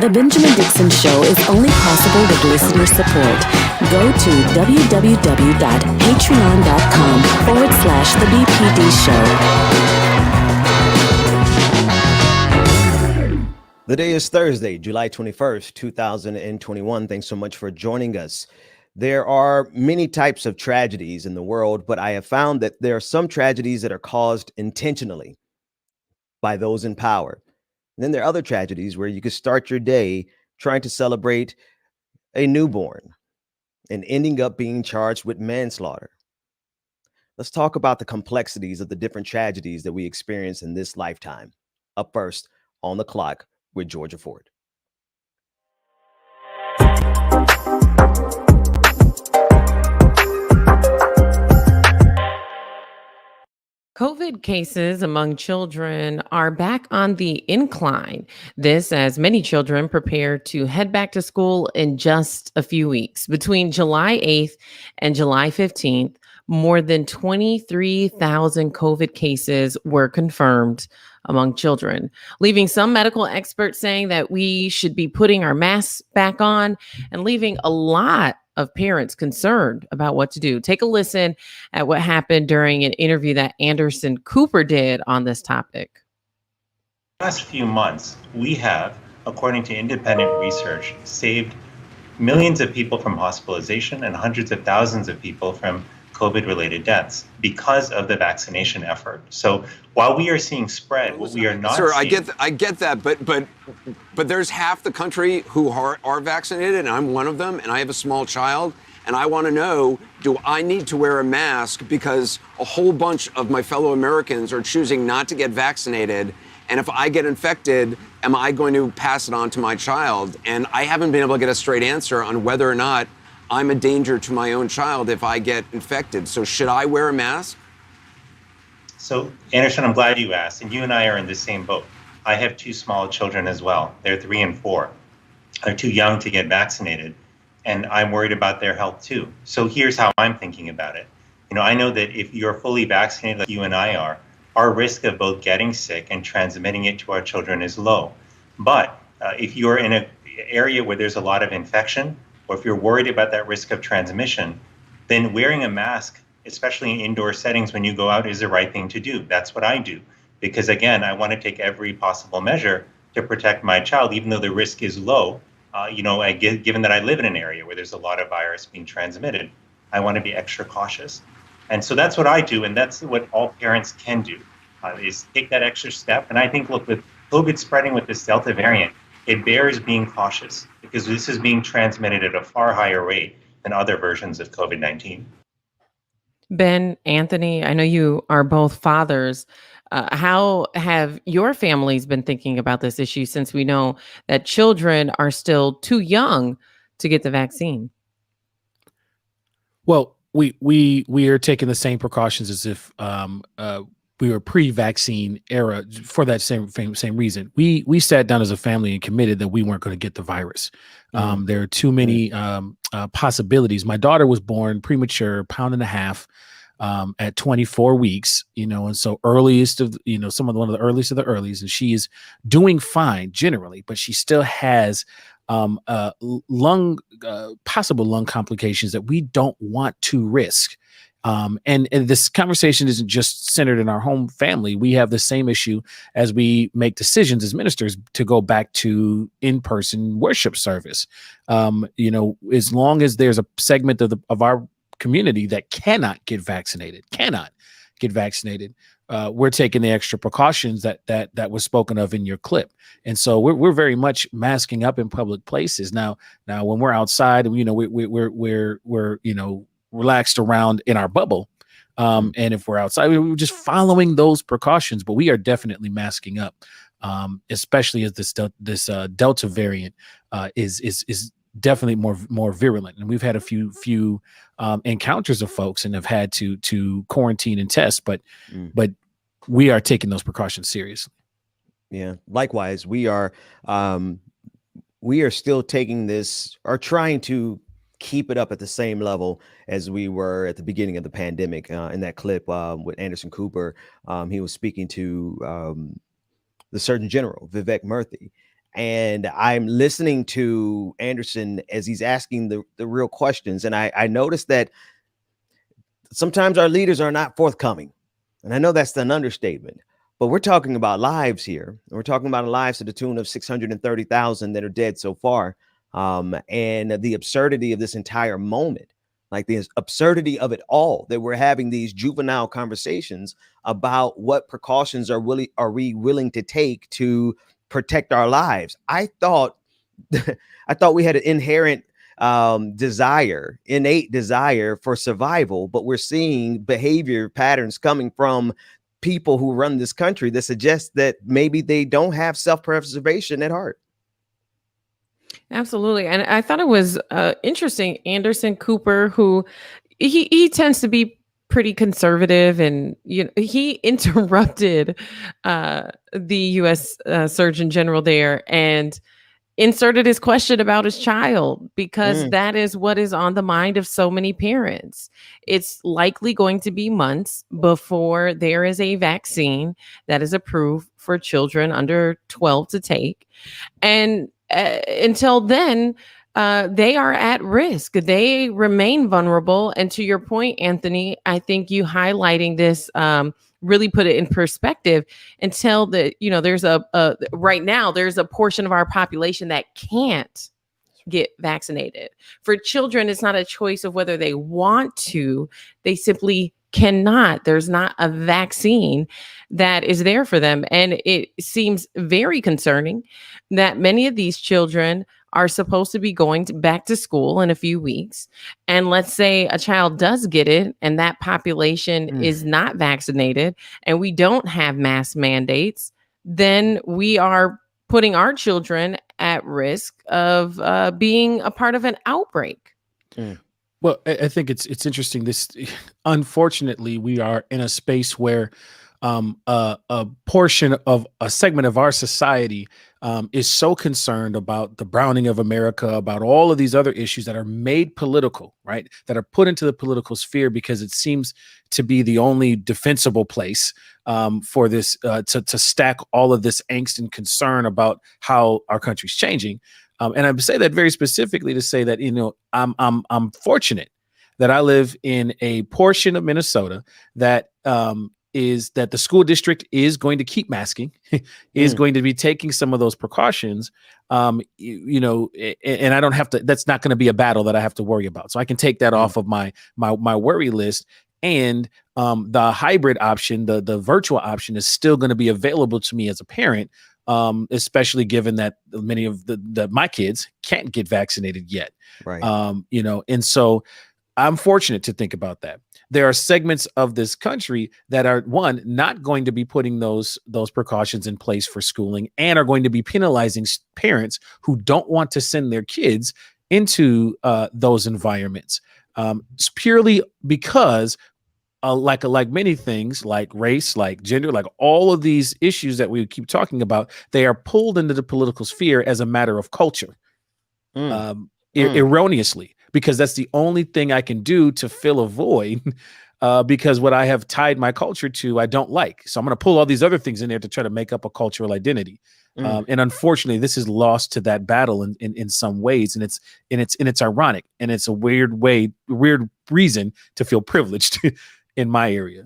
The Benjamin Dixon Show is only possible with listener support. Go to www.patreon.com/The BPD Show. The day is Thursday, July 21st, 2021. Thanks so much for joining us. There are many types of tragedies in the world, but I have found that there are some tragedies that are caused intentionally by those in power. And then there are other tragedies where you could start your day trying to celebrate a newborn and ending up being charged with manslaughter. Let's talk about the complexities of the different tragedies that we experience in this lifetime. Up first, on the clock with Georgia Ford. COVID cases among children are back on the incline. This as many children prepare to head back to school in just a few weeks. Between July 8th and July 15th, more than 23,000 COVID cases were confirmed among children, leaving some medical experts saying that we should be putting our masks back on and leaving a lot of parents concerned about what to do. Take a listen at what happened during an interview that Anderson Cooper did on this topic. Last few months, we have, according to independent research, saved millions of people from hospitalization and hundreds of thousands of people from COVID-related deaths because of the vaccination effort. So while we are seeing spread, what we are not Sir, seeing... I get that, but there's half the country who are vaccinated, and I'm one of them, and I have a small child, and I want to know, do I need to wear a mask because a whole bunch of my fellow Americans are choosing not to get vaccinated, and if I get infected, am I going to pass it on to my child? And I haven't been able to get a straight answer on whether or not I'm a danger to my own child if I get infected. So should I wear a mask? So, Anderson, I'm glad you asked, and you and I are in the same boat. I have two small children as well. They're 3 and 4. They're too young to get vaccinated, and I'm worried about their health too. So here's how I'm thinking about it. I know that if you're fully vaccinated like you and I are, our risk of both getting sick and transmitting it to our children is low. But if you're in an area where there's a lot of infection, or if you're worried about that risk of transmission, then wearing a mask, especially in indoor settings when you go out, is the right thing to do. That's what I do. Because again, I want to take every possible measure to protect my child, even though the risk is low. Given that I live in an area where there's a lot of virus being transmitted, I want to be extra cautious. And so that's what I do, and that's what all parents can do, is take that extra step. And I think, look, with COVID spreading with this Delta variant, it bears being cautious because this is being transmitted at a far higher rate than other versions of COVID-19. Ben, Anthony, I know you are both fathers. How have your families been thinking about this issue since we know that children are still too young to get the vaccine? Well, we are taking the same precautions as if we were pre-vaccine era for that same reason. We sat down as a family and committed that we weren't going to get the virus. There are too many possibilities. My daughter was born premature, pound and a half, at 24 weeks, and so earliest of, one of the earliest of the earliest, and she is doing fine generally, but she still has possible lung complications that we don't want to risk. And this conversation isn't just centered in our home family. We have the same issue as we make decisions as ministers to go back to in-person worship service. As long as there's a segment of our community that cannot get vaccinated, we're taking the extra precautions that was spoken of in your clip. And so we're very much masking up in public places. Now when we're outside, we're relaxed around in our bubble. And if we're outside, we're just following those precautions, but we are definitely masking up, especially as this Delta variant is definitely more virulent. And we've had a few encounters of folks and have had to quarantine and test, but we are taking those precautions seriously. Yeah. Likewise, we are still taking this, or trying to keep it up at the same level as we were at the beginning of the pandemic. In that clip with Anderson Cooper, he was speaking to the Surgeon General, Vivek Murthy, And I'm listening to Anderson as he's asking the real questions. And I noticed that sometimes our leaders are not forthcoming. And I know that's an understatement, but we're talking about lives here. We're talking about lives to the tune of 630,000 that are dead so far. And the absurdity of this entire moment, like the absurdity of it all, that we're having these juvenile conversations about what precautions are we willing to take to protect our lives. I thought we had an inherent innate desire for survival, but we're seeing behavior patterns coming from people who run this country that suggest that maybe they don't have self-preservation at heart. Absolutely. And I thought it was interesting. Anderson Cooper, who he tends to be pretty conservative, and he interrupted the U.S. Surgeon General there and inserted his question about his child, because that is what is on the mind of so many parents. It's likely going to be months before there is a vaccine that is approved for children under 12 to take. And until then, they are at risk. They remain vulnerable. And to your point, Anthony, I think you highlighting this really put it in perspective. Until there's right now there's a portion of our population that can't get vaccinated. For children, it's not a choice of whether they want to; they simply cannot. There's not a vaccine that is there for them, and it seems very concerning that many of these children are supposed to be going back to school in a few weeks. And let's say a child does get it and that population is not vaccinated and we don't have mask mandates, then we are putting our children at risk of being a part of an outbreak. Well, I think it's interesting. Unfortunately, we are in a space where a portion of a segment of our society is so concerned about the browning of America, about all of these other issues that are made political, right? That are put into the political sphere because it seems to be the only defensible place for this to stack all of this angst and concern about how our country's changing. And I say that very specifically to say that I'm fortunate that I live in a portion of Minnesota that is that the school district is going to keep masking, is going to be taking some of those precautions, and I don't have to, that's not going to be a battle that I have to worry about. So I can take that off of my worry list. And the hybrid option, the virtual option is still going to be available to me as a parent, especially given that many of my kids can't get vaccinated yet. Right. And so I'm fortunate to think about that. There are segments of this country that are not going to be putting those precautions in place for schooling and are going to be penalizing parents who don't want to send their kids into those environments. It's purely because like many things, like race, like gender, like all of these issues that we keep talking about, they are pulled into the political sphere as a matter of culture, erroneously, because that's the only thing I can do to fill a void, because what I have tied my culture to, I don't like. So I'm going to pull all these other things in there to try to make up a cultural identity. And unfortunately, this is lost to that battle in some ways. And it's ironic. And it's a weird reason to feel privileged in my area.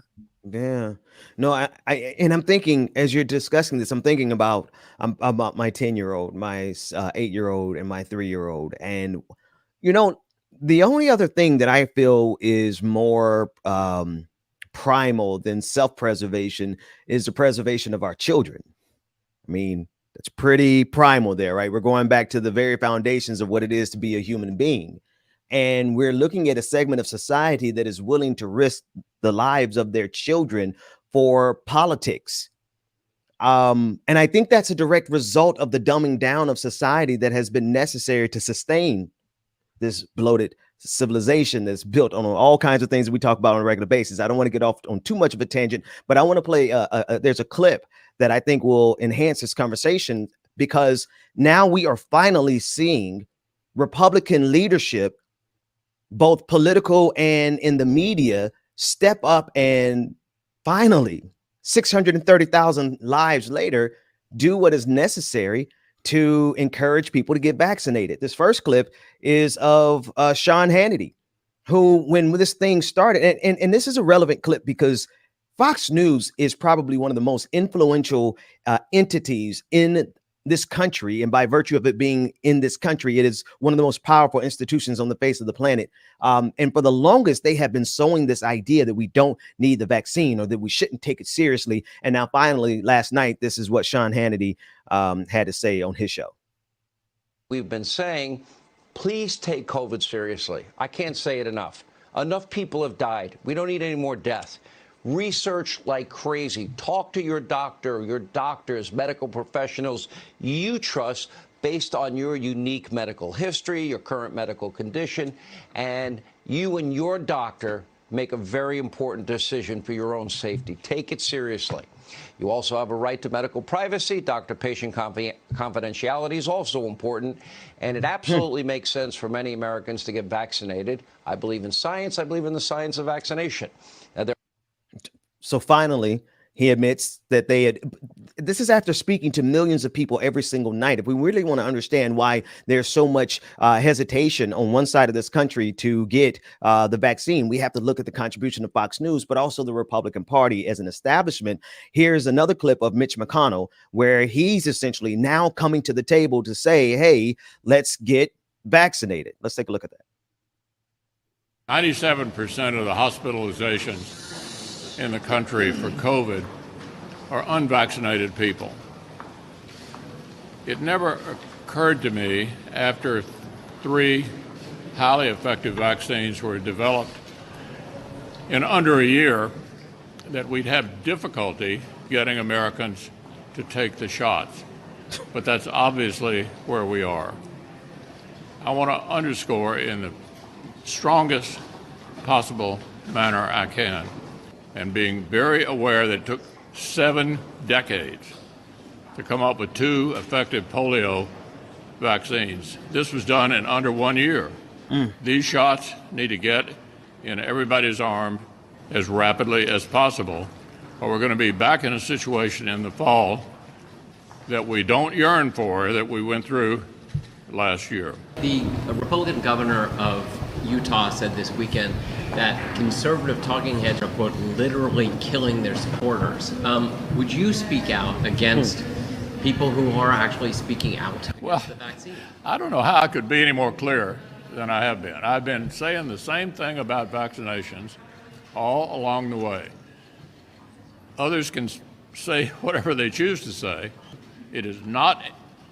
Yeah. No, I'm thinking, as you're discussing this, I'm thinking about my 10-year-old, my 8-year-old, and my 3-year-old. And, the only other thing that I feel is more primal than self-preservation is the preservation of our children. I mean, that's pretty primal there, right? We're going back to the very foundations of what it is to be a human being. And we're looking at a segment of society that is willing to risk the lives of their children for politics. And I think that's a direct result of the dumbing down of society that has been necessary to sustain this bloated civilization that's built on all kinds of things that we talk about on a regular basis. I don't want to get off on too much of a tangent, but I want to play there's a clip that I think will enhance this conversation, because now we are finally seeing Republican leadership, both political and in the media, step up and finally 630,000 lives later do what is necessary to encourage people to get vaccinated. This first clip is of Sean Hannity, who, when this thing started, and this is a relevant clip because Fox News is probably one of the most influential entities in this country. And by virtue of it being in this country, it is one of the most powerful institutions on the face of the planet. And for the longest, they have been sowing this idea that we don't need the vaccine or that we shouldn't take it seriously. And now finally, last night, this is what Sean Hannity had to say on his show. We've been saying, please take COVID seriously. I can't say it enough. Enough people have died. We don't need any more deaths. Research like crazy. Talk to your doctor, your doctors, medical professionals you trust based on your unique medical history, your current medical condition, and you and your doctor make a very important decision for your own safety. Take it seriously. You also have a right to medical privacy. Doctor-patient confidentiality is also important, and it absolutely makes sense for many Americans to get vaccinated. I believe in science. I believe in the science of vaccination. So finally, he admits that they had, this is after speaking to millions of people every single night. If we really want to understand why there's so much hesitation on one side of this country to get the vaccine, we have to look at the contribution of Fox News, but also the Republican Party as an establishment. Here's another clip of Mitch McConnell, where he's essentially now coming to the table to say, hey, let's get vaccinated. Let's take a look at that. 97% of the hospitalizations in the country for COVID are unvaccinated people. It never occurred to me after 3 highly effective vaccines were developed in under a year that we'd have difficulty getting Americans to take the shots. But that's obviously where we are. I want to underscore in the strongest possible manner I can, and being very aware that it took 7 decades to come up with 2 effective polio vaccines. This was done in under 1 year. These shots need to get in everybody's arm as rapidly as possible, or we're going to be back in a situation in the fall that we don't yearn for, that we went through last year. The Republican governor of Utah said this weekend that conservative talking heads are, quote, literally killing their supporters. Would you speak out against people who are actually speaking out against the vaccine? I don't know how I could be any more clear than I have been. I've been saying the same thing about vaccinations all along the way. Others can say whatever they choose to say. It is not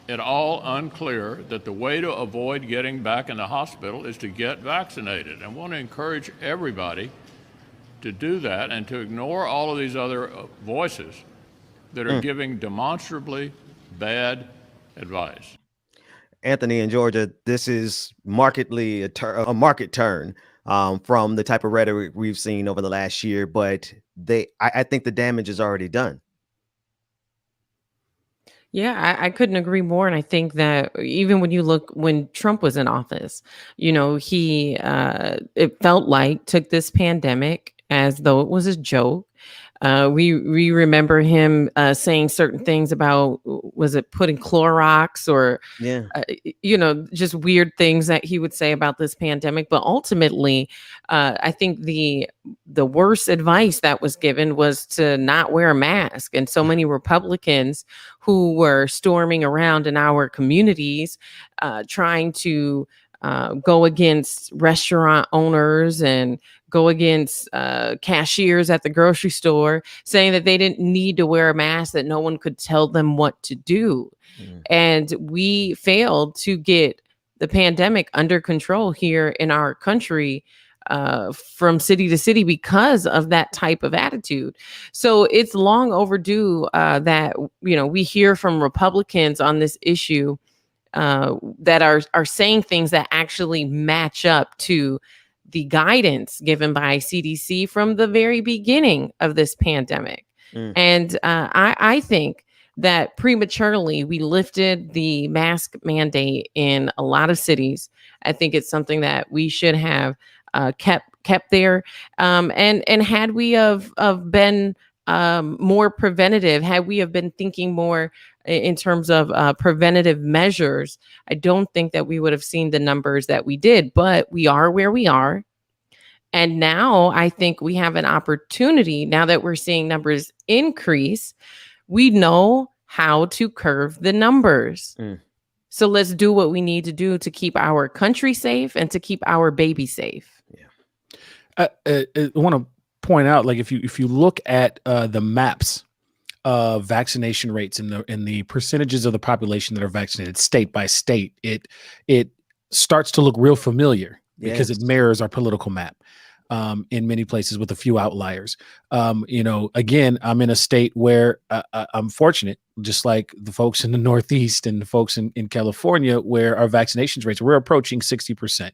at all unclear that the way to avoid getting back in the hospital is to get vaccinated. I want to encourage everybody to do that and to ignore all of these other voices that are giving demonstrably bad advice. Anthony in Georgia, this is markedly a market turn from the type of rhetoric we've seen over the last year, but I think the damage is already done. Yeah, I couldn't agree more. And I think that even when you look, when Trump was in office, you know, he, it felt like took this pandemic as though it was a joke. We remember him saying certain things about, was it putting Clorox or, you know, just weird things that he would say about this pandemic. But ultimately, I think the worst advice that was given was to not wear a mask. And so many Republicans who were storming around in our communities, trying to go against restaurant owners and go against cashiers at the grocery store, saying that they didn't need to wear a mask, that no one could tell them what to do. And we failed to get the pandemic under control here in our country from city to city because of that type of attitude. So it's long overdue that, you know, we hear from Republicans on this issue that are saying things that actually match up to the guidance given by CDC from the very beginning of this pandemic. And I think that prematurely we lifted the mask mandate in a lot of cities. I think it's something that we should have kept there. And had we have been more preventative, had we have been thinking more in terms of preventative measures, I don't think that we would have seen the numbers that we did, but we are where we are. And now I think we have an opportunity, now that we're seeing numbers increase, we know how to curve the numbers. So let's do what we need to do to keep our country safe and to keep our baby safe. I want to point out, like, if you look at the maps of vaccination rates and the percentages of the population that are vaccinated state by state, it starts to look real familiar because it mirrors our political map. In many places with a few outliers. Again, I'm in a state where I'm fortunate, just like the folks in the Northeast and the folks in California, where our vaccinations rates, we're approaching 60%.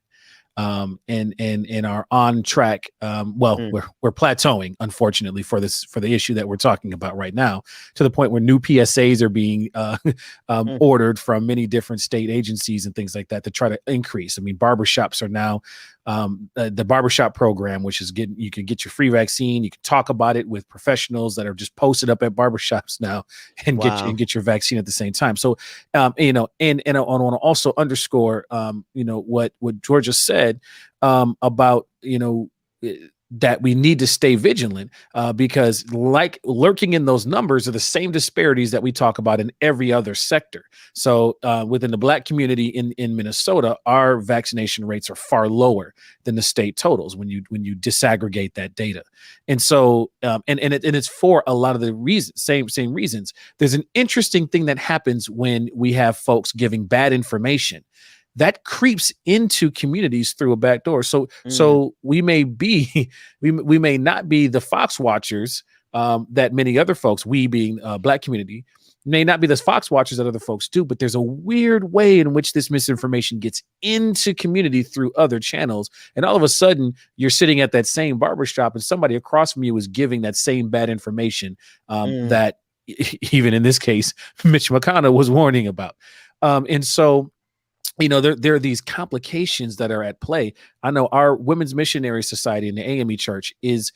And are on track. We're plateauing, unfortunately, for the issue that we're talking about right now, to the point where new PSAs are being ordered from many different state agencies and things like that to try to increase. I mean, barbershops are now the barbershop program, which is you can get your free vaccine. You can talk about it with professionals that are just posted up at barbershops now and get your vaccine at the same time. So, and I want to also underscore, what Georgia said about, that we need to stay vigilant because, like, lurking in those numbers are the same disparities that we talk about in every other sector. So within the Black community in Minnesota, our vaccination rates are far lower than the state totals when you disaggregate that data. And so and it's for a lot of the reasons, same reasons. There's an interesting thing that happens when we have folks giving bad information that creeps into communities through a back door. So we may not be the Fox watchers that many other folks, we being Black community, may not be the Fox watchers that other folks do, but there's a weird way in which this misinformation gets into community through other channels. And all of a sudden you're sitting at that same barbershop and somebody across from you is giving that same bad information that even in this case, Mitch McConnell was warning about. And so, there are these complications that are at play. I know our Women's Missionary Society in the AME Church is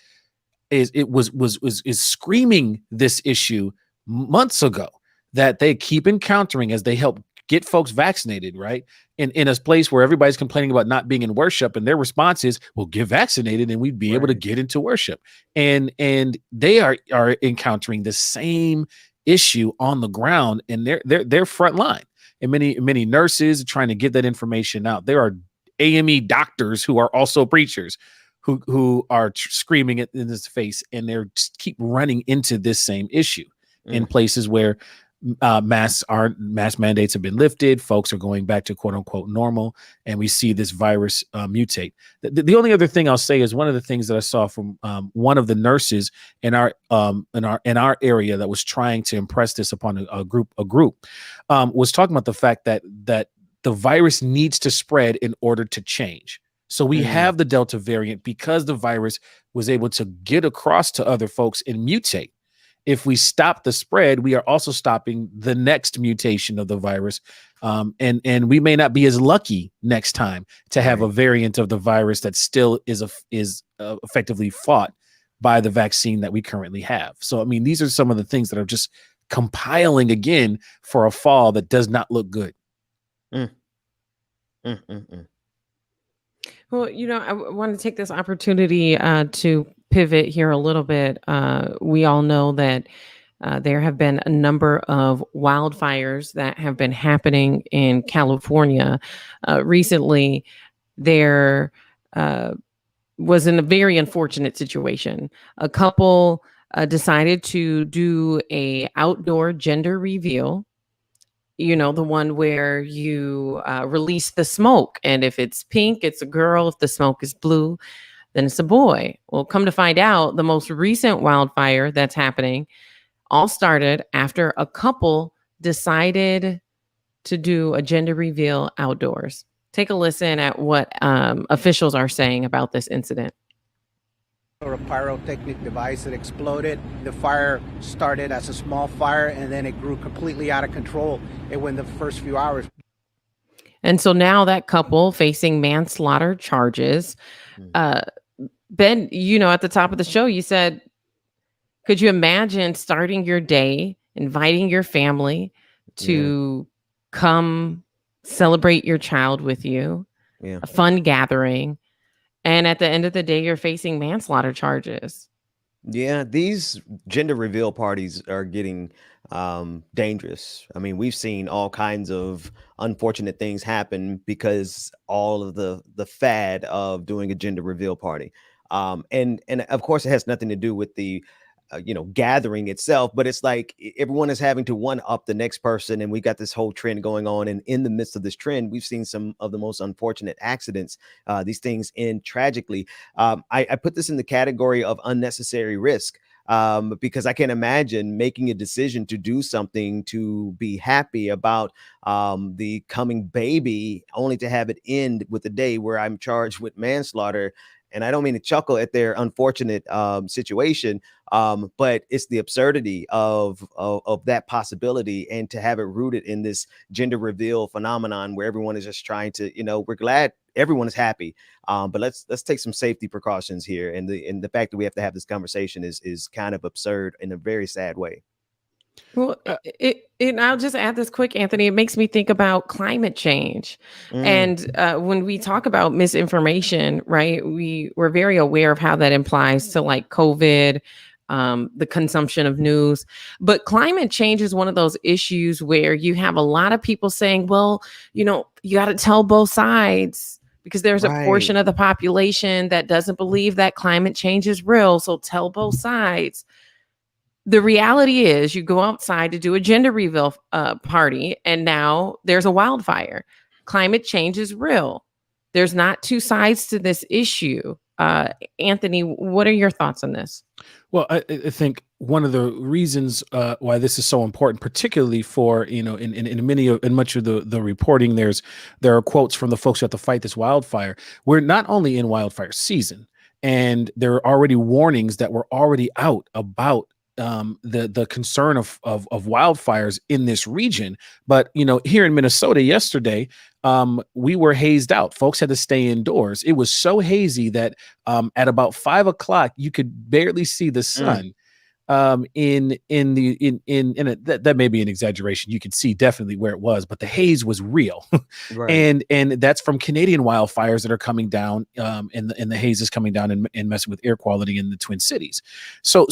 screaming this issue months ago, that they keep encountering as they help get folks vaccinated, right? In a place where everybody's complaining about not being in worship, and their response is, well, get vaccinated and we'd be able to get into worship. And they are encountering the same issue on the ground, and they're front line. And many nurses are trying to get that information out. There are AME doctors who are also preachers who are screaming it in his face, and they're just keep running into this same issue in places where mask mandates have been lifted. Folks are going back to quote unquote normal, and we see this virus mutate. The only other thing I'll say is one of the things that I saw from one of the nurses in our area that was trying to impress this upon a group was talking about the fact that the virus needs to spread in order to change. So we have the Delta variant because the virus was able to get across to other folks and mutate. If we stop the spread, we are also stopping the next mutation of the virus. And we may not be as lucky next time to have a variant of the virus that still is effectively fought by the vaccine that we currently have. So, I mean, these are some of the things that are just compiling again for a fall that does not look good. Well, I want to take this opportunity to pivot here a little bit. We all know that there have been a number of wildfires that have been happening in California. Recently, there was in a very unfortunate situation. A couple decided to do a outdoor gender reveal. The one where you release the smoke. And if it's pink, it's a girl. If the smoke is blue, then it's a boy. Well, come to find out, the most recent wildfire that's happening all started after a couple decided to do a gender reveal outdoors. Take a listen at what officials are saying about this incident. Or a pyrotechnic device that exploded. The fire started as a small fire and then it grew completely out of control within the first few hours. And so now that couple facing manslaughter charges. Ben, at the top of the show, you said, could you imagine starting your day, inviting your family to come celebrate your child with you, Yeah. a fun gathering, and at the end of the day, you're facing manslaughter charges. Yeah, these gender reveal parties are getting dangerous. I mean, we've seen all kinds of unfortunate things happen because all of the fad of doing a gender reveal party. And of course, it has nothing to do with the gathering itself, but it's like everyone is having to one up the next person, and we got this whole trend going on. And in the midst of this trend, we've seen some of the most unfortunate accidents. These things end tragically. I put this in the category of unnecessary risk, because I can imagine making a decision to do something to be happy about the coming baby, only to have it end with a day where I'm charged with manslaughter. And I don't mean to chuckle at their unfortunate situation, but it's the absurdity of that possibility, and to have it rooted in this gender reveal phenomenon where everyone is just trying to, we're glad everyone is happy, but let's take some safety precautions here. And the fact that we have to have this conversation is kind of absurd in a very sad way. Well, and I'll just add this quick, Anthony. It makes me think about climate change. And when we talk about misinformation, right, we're very aware of how that implies to like COVID, the consumption of news. But climate change is one of those issues where you have a lot of people saying, well, you got to tell both sides, because there's a portion of the population that doesn't believe that climate change is real. So tell both sides. The reality is you go outside to do a gender reveal party, and now there's a wildfire. Climate change is real. There's not two sides to this issue. Anthony, what are your thoughts on this? Well, I think one of the reasons why this is so important, particularly for, in much of the reporting, there are quotes from the folks who have to fight this wildfire. We're not only in wildfire season, and there are already warnings that were already out about the concern of wildfires in this region. But here in Minnesota yesterday, we were hazed out. Folks had to stay indoors. It was so hazy that at about 5 o'clock you could barely see the sun. That may be an exaggeration. You could see definitely where it was, but the haze was real. Right. And that's from Canadian wildfires that are coming down, and the haze is coming down and messing with air quality in the Twin Cities. So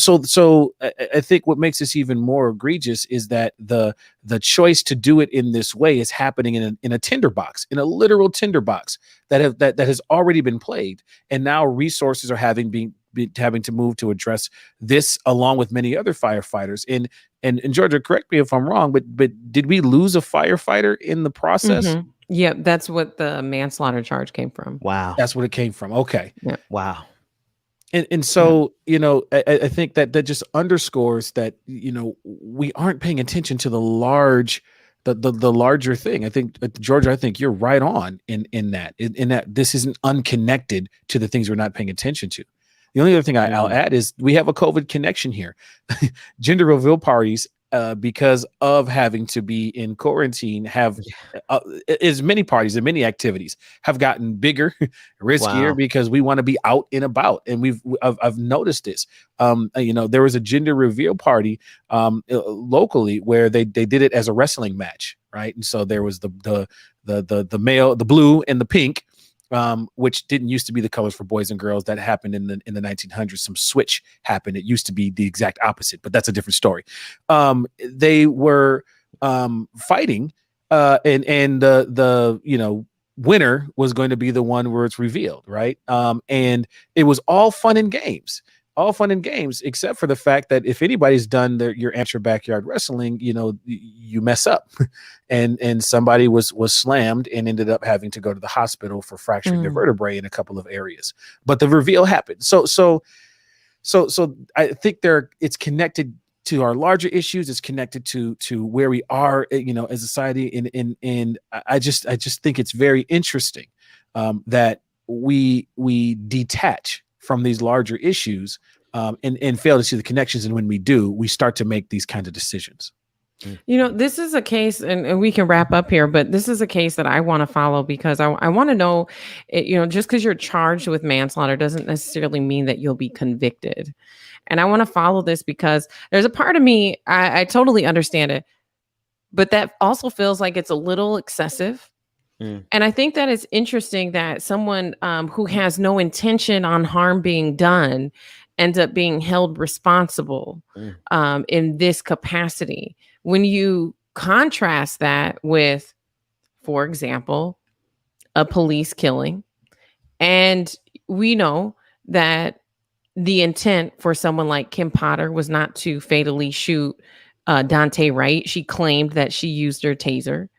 I think what makes this even more egregious is that the choice to do it in this way is happening in a tinderbox, in a literal tinderbox that has already been plagued, and now resources are having to move to address this, along with many other firefighters. And Georgia, correct me if I'm wrong, but did we lose a firefighter in the process? Mm-hmm. Yeah, that's what the manslaughter charge came from. Wow. That's what it came from. Okay. Yeah. Wow. And so, I think that just underscores that, we aren't paying attention to the larger thing. I think, Georgia, I think you're right on in that this isn't unconnected to the things we're not paying attention to. The only other thing I'll add is we have a COVID connection here. Gender reveal parties, because of having to be in quarantine, have as many parties and many activities have gotten bigger, riskier, because we want to be out and about. And I've noticed this. There was a gender reveal party locally where they did it as a wrestling match, right? And so there was the male, the blue and the pink, which didn't used to be the colors for boys and girls. That happened in the 1900s. Some switch happened. It used to be the exact opposite, but that's a different story. They were fighting, and the winner was going to be the one where it's revealed, right? And it was all fun and games. All fun and games, except for the fact that if anybody's done your amateur backyard wrestling, you mess up, and somebody was slammed and ended up having to go to the hospital for fracturing their vertebrae in a couple of areas. But the reveal happened. So I think it's connected to our larger issues. It's connected to where we are, as a society. And I just think it's very interesting that we detach from these larger issues, and fail to see the connections. And when we do, we start to make these kinds of decisions. This is a case, and we can wrap up here, but this is a case that I want to follow, because I want to know, just because you're charged with manslaughter doesn't necessarily mean that you'll be convicted. And I want to follow this because there's a part of me, I totally understand it, but that also feels like it's a little excessive. And I think that it's interesting that someone who has no intention on harm being done ends up being held responsible in this capacity. When you contrast that with, for example, a police killing, and we know that the intent for someone like Kim Potter was not to fatally shoot Dante Wright. She claimed that she used her taser.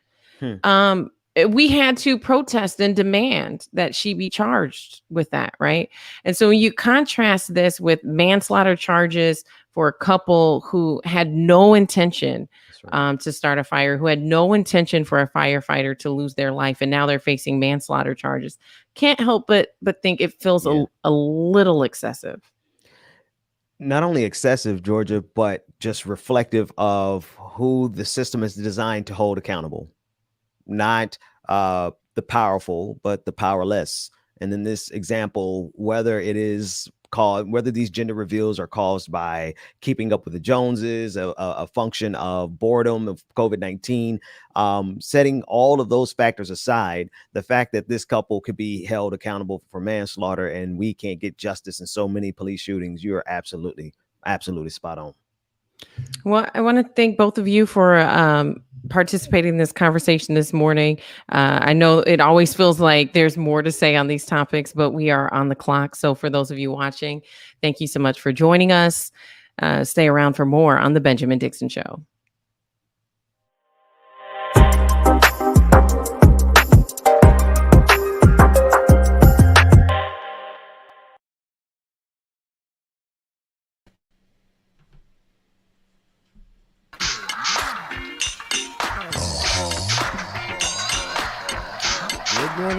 We had to protest and demand that she be charged with that, right? And so when you contrast this with manslaughter charges for a couple who had no intention to start a fire, who had no intention for a firefighter to lose their life, and now they're facing manslaughter charges, can't help but think it feels a little excessive. Not only excessive, Georgia, but just reflective of who the system is designed to hold accountable. Not the powerful, but the powerless. And in this example, whether these gender reveals are caused by keeping up with the Joneses, a function of boredom, of COVID-19, setting all of those factors aside, the fact that this couple could be held accountable for manslaughter and we can't get justice in so many police shootings, you're absolutely spot on. Well, I want to thank both of you for participating in this conversation this morning. I know it always feels like there's more to say on these topics, but we are on the clock. So for those of you watching, thank you so much for joining us. Stay around for more on The Benjamin Dixon Show.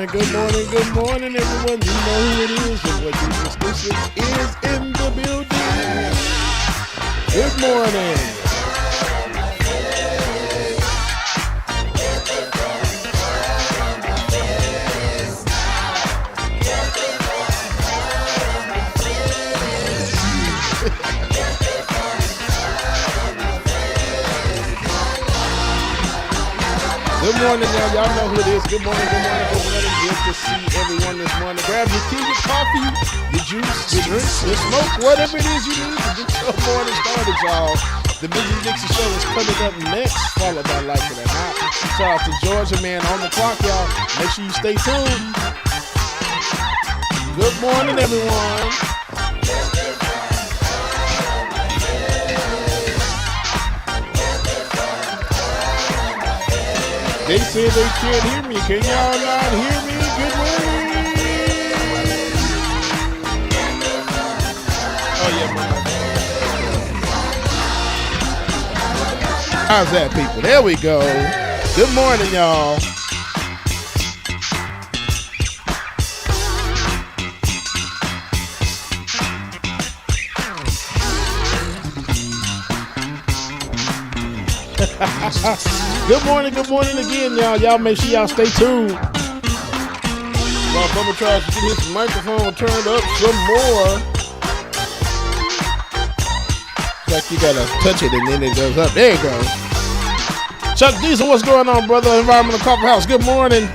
Good morning, everyone. You know who it is and what this is in the building. Good morning. Good morning, y'all know who it is. Good morning. Good to see everyone this morning. Grab your tea, your coffee, your juice, your drink, your smoke, whatever it is you need to get your morning started, y'all. The Benjamin Dixon Show is coming up next, followed by Like It or Not. Shout out to Georgia, man, on the clock, y'all. Make sure you stay tuned. Good morning, everyone. They said they can't hear me. Can y'all not hear me? Good morning. Oh, yeah, how's that, people? There we go. Good morning, y'all. Good morning again, y'all. Y'all make sure y'all stay tuned. While Bubba tries to get his microphone turned up some more. It's like you gotta touch it and then it goes up. There you go. Chuck Diesel, what's going on, brother? Environmental Coffee House, good morning.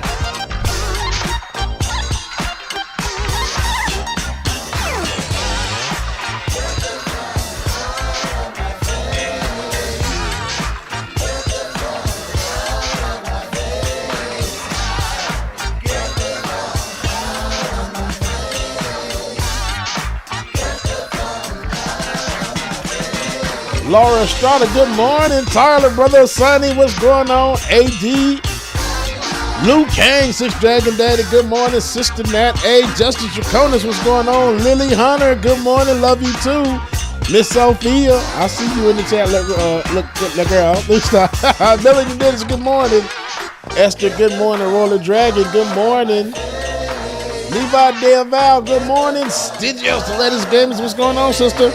Laura Estrada, good morning. Tyler, brother, Sonny, what's going on? AD, Luke Kang, Six Dragon Daddy, good morning. Sister Nat, A, Justice Draconis, what's going on? Lily Hunter, good morning. Love you too. Miss Sophia, I see you in the chat. Look, girl. Melanie Dennis, good morning. Esther, good morning. Roller Dragon, good morning. Levi Del Val, good morning. Stigios, the Letters Games, what's going on, sister?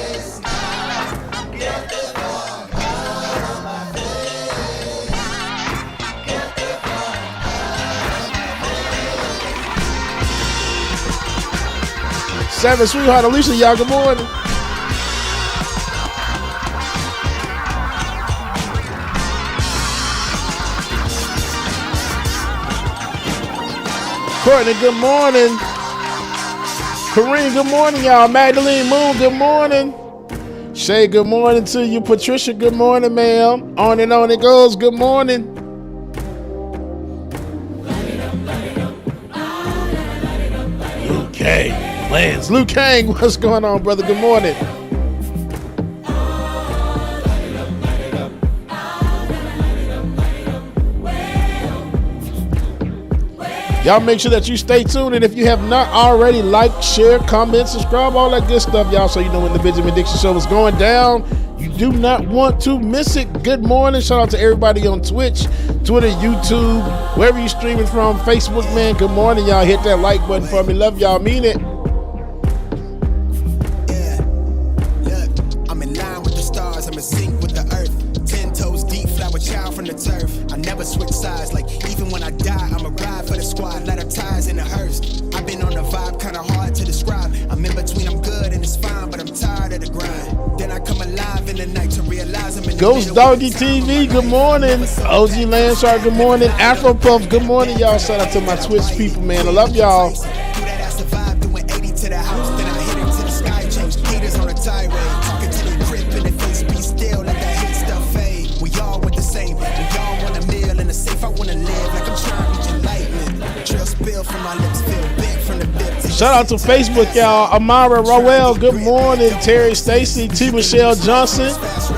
Savage Sweetheart, Alicia, y'all, good morning. Courtney, good morning. Kareem, good morning, y'all. Magdalene Moon, good morning. Shay, good morning to you. Patricia, good morning, ma'am. On it goes. Good morning. Luke Kang, Lance. Luke Kang, what's going on, brother? Good morning. Y'all make sure that you stay tuned, and if you have not already, like, share, comment, subscribe, all that good stuff, y'all, so you know when the Benjamin Dixon Show is going down. You do not want to miss it. Good morning. Shout out to everybody on Twitch, Twitter, YouTube, wherever you're streaming from, Facebook, man. Good morning, y'all. Hit that like button for me. Love y'all. Mean it. Yeah, look, I'm in line with the stars. I'm in sync with the earth. 10 toes deep, flower child from the turf. I never switch sides. Like, even when I die, I'm a ride for the squad. Let her ties in the hearse. I've been on the vibe, kind of hard to describe. I'm in between, I'm good and it's fine, but I'm tired of the grind. Then I come alive in the night to realize I'm in Ghost Doggy TV, good morning. OG Landshark, good morning. Afro Puff, good morning, y'all. Shout out to my Twitch people, man. I love y'all. Do that ass survive, doing 80 to the house. Then I hit him to the sky, change haters on a tirade. Talking to the grip in the face, be still, let that hate stuff fade. We all want the same, we all want a meal in the safe. I want to live like I'm trying to reach enlightenment. Trail spill from my lips, feel big from the bip. Shout out to Facebook, y'all. Amara Rowell, good morning. Terry Stacy, T. Michelle Johnson.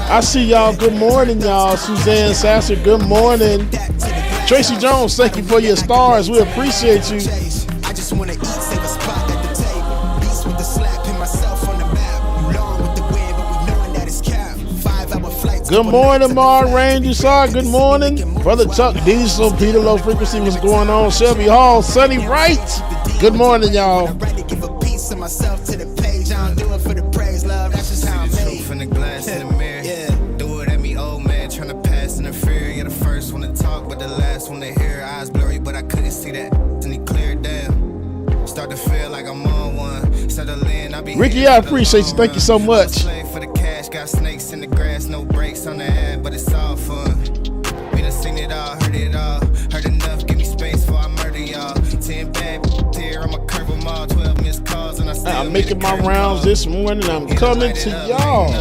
I see y'all. Good morning, y'all. Suzanne Sasser, good morning. Tracy Jones, thank you for your stars. We appreciate you. I just want to eat, save a spot at the table. Beast with the slap, pin myself on the map. You long with the wind, but we knowing that it's cap. 5-hour flights. Good morning, Mar Rain. You saw it. Good morning. Brother Chuck Diesel, Peter Low Frequency, what's going on? Shelby Hall, Sunny Wright. Good morning, y'all. I'm ready to give a piece of myself to the page. I don't do it for the praise, love. That's just how I'm made. From the glass in the mirror. Yeah. Do it at me, old man, trying to pass in the fear. You're the first one to talk, but the last one to hear. Eyes blurry, but I couldn't see that. And he cleared down. Start to feel like I'm on one. Settle in, I be Ricky, I appreciate you. Thank you so much. For the cash, got snakes in the grass, no brakes on the ad, but it's all fun. We done seen it all, heard it all. Heard enough, give me space before I murder y'all. 10 bad here, I'ma curve them all. 12 missed calls, and I still I'm making my rounds this morning. I'm coming to y'all.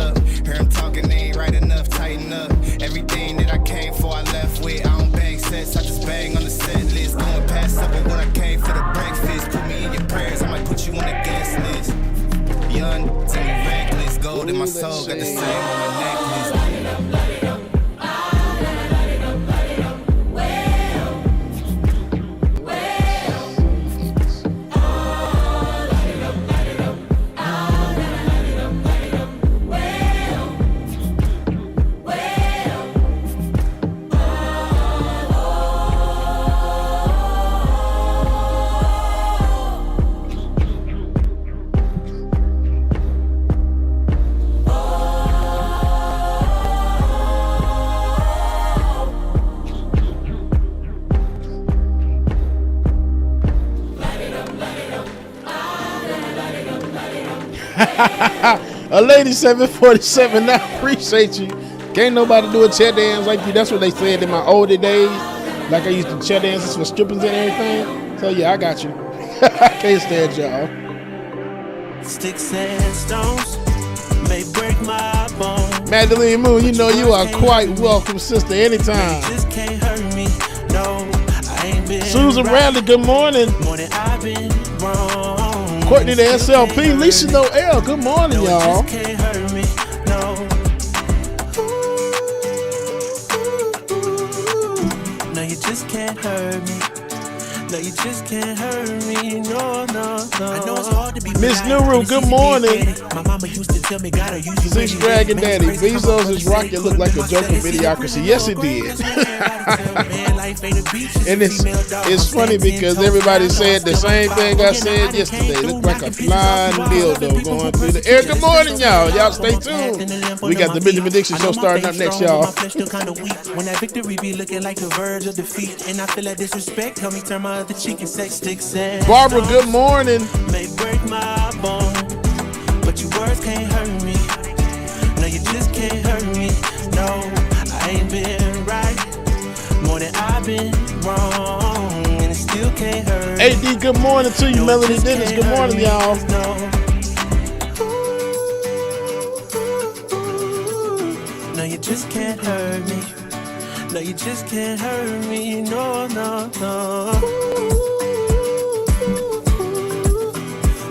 Hear him talking, they ain't right enough, tighten up. Everything that I came for, I left with. I don't bang sets, I just bang on the set list. Going past supper when I came for the breakfast. Put me in your prayers, I might put you on the guest list. Young, to me reckless. Gold in my soul, got the same on my necklace. A lady 747, I appreciate you. Can't nobody do a chair dance like you. That's what they said in my older days. Like I used to chair dances for strippers and everything. So yeah, I got you. I can't stand y'all. Sticks and stones may break my bones. Magdalene Moon, you know you are quite welcome, sister, anytime. Just can't hurt me. No, I ain't been Susan Bradley, good morning. I've been wrong. Courtney the SLP, Lisa Noel, good morning, y'all. Can't hurt me. No. No, you just can't hurt me. No, you just can't hurt me. No, no, no. I know it's hard to be Miss Nuru, good morning. My mama used to tell me, gotta use you. Six Dragon Daddy, Bezos' rocket looked like a joke of Videocracy. Yes, it did. And it's funny because everybody said the same thing I said yesterday. It looked like a flying dildo going through the air. Good morning, y'all. Y'all stay tuned. We got the Benjamin Dixon Show starting up next, y'all. When that victory be looking like the verge of defeat, and I feel that disrespect, help me turn my other cheek and sex sticks and Barbara, good morning. May break my bone, but your words can't hurt me. No, you just can't hurt me. No, I ain't been right more than I've been wrong, and it still can't hurt me. AD, good morning to you. Melody Dennis, good morning, y'all. No, you just can't hurt me. No, you just can't hurt me. No, no, no.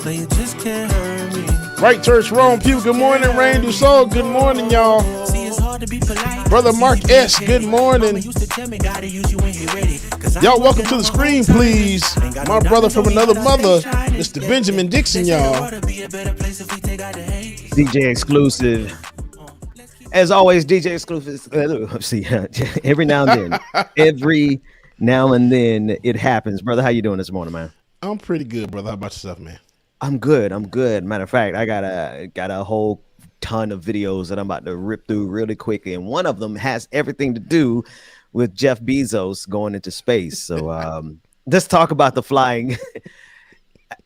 No, you just can't hurt me. Right Church, wrong pew. Good morning, Rain Du Sol. Good morning, y'all. See, it's hard to be polite. Brother Mark S. Good morning. Y'all, welcome to the screen, please. My brother from another mother, Mr. Benjamin Dixon, y'all. DJ exclusive. As always, DJ exclusive. See, every now and then it happens. Brother, how you doing this morning, man? I'm pretty good, brother. How about yourself, man? I'm good. Matter of fact, I got a whole ton of videos that I'm about to rip through really quickly, and one of them has everything to do with Jeff Bezos going into space. So let's talk about the flying.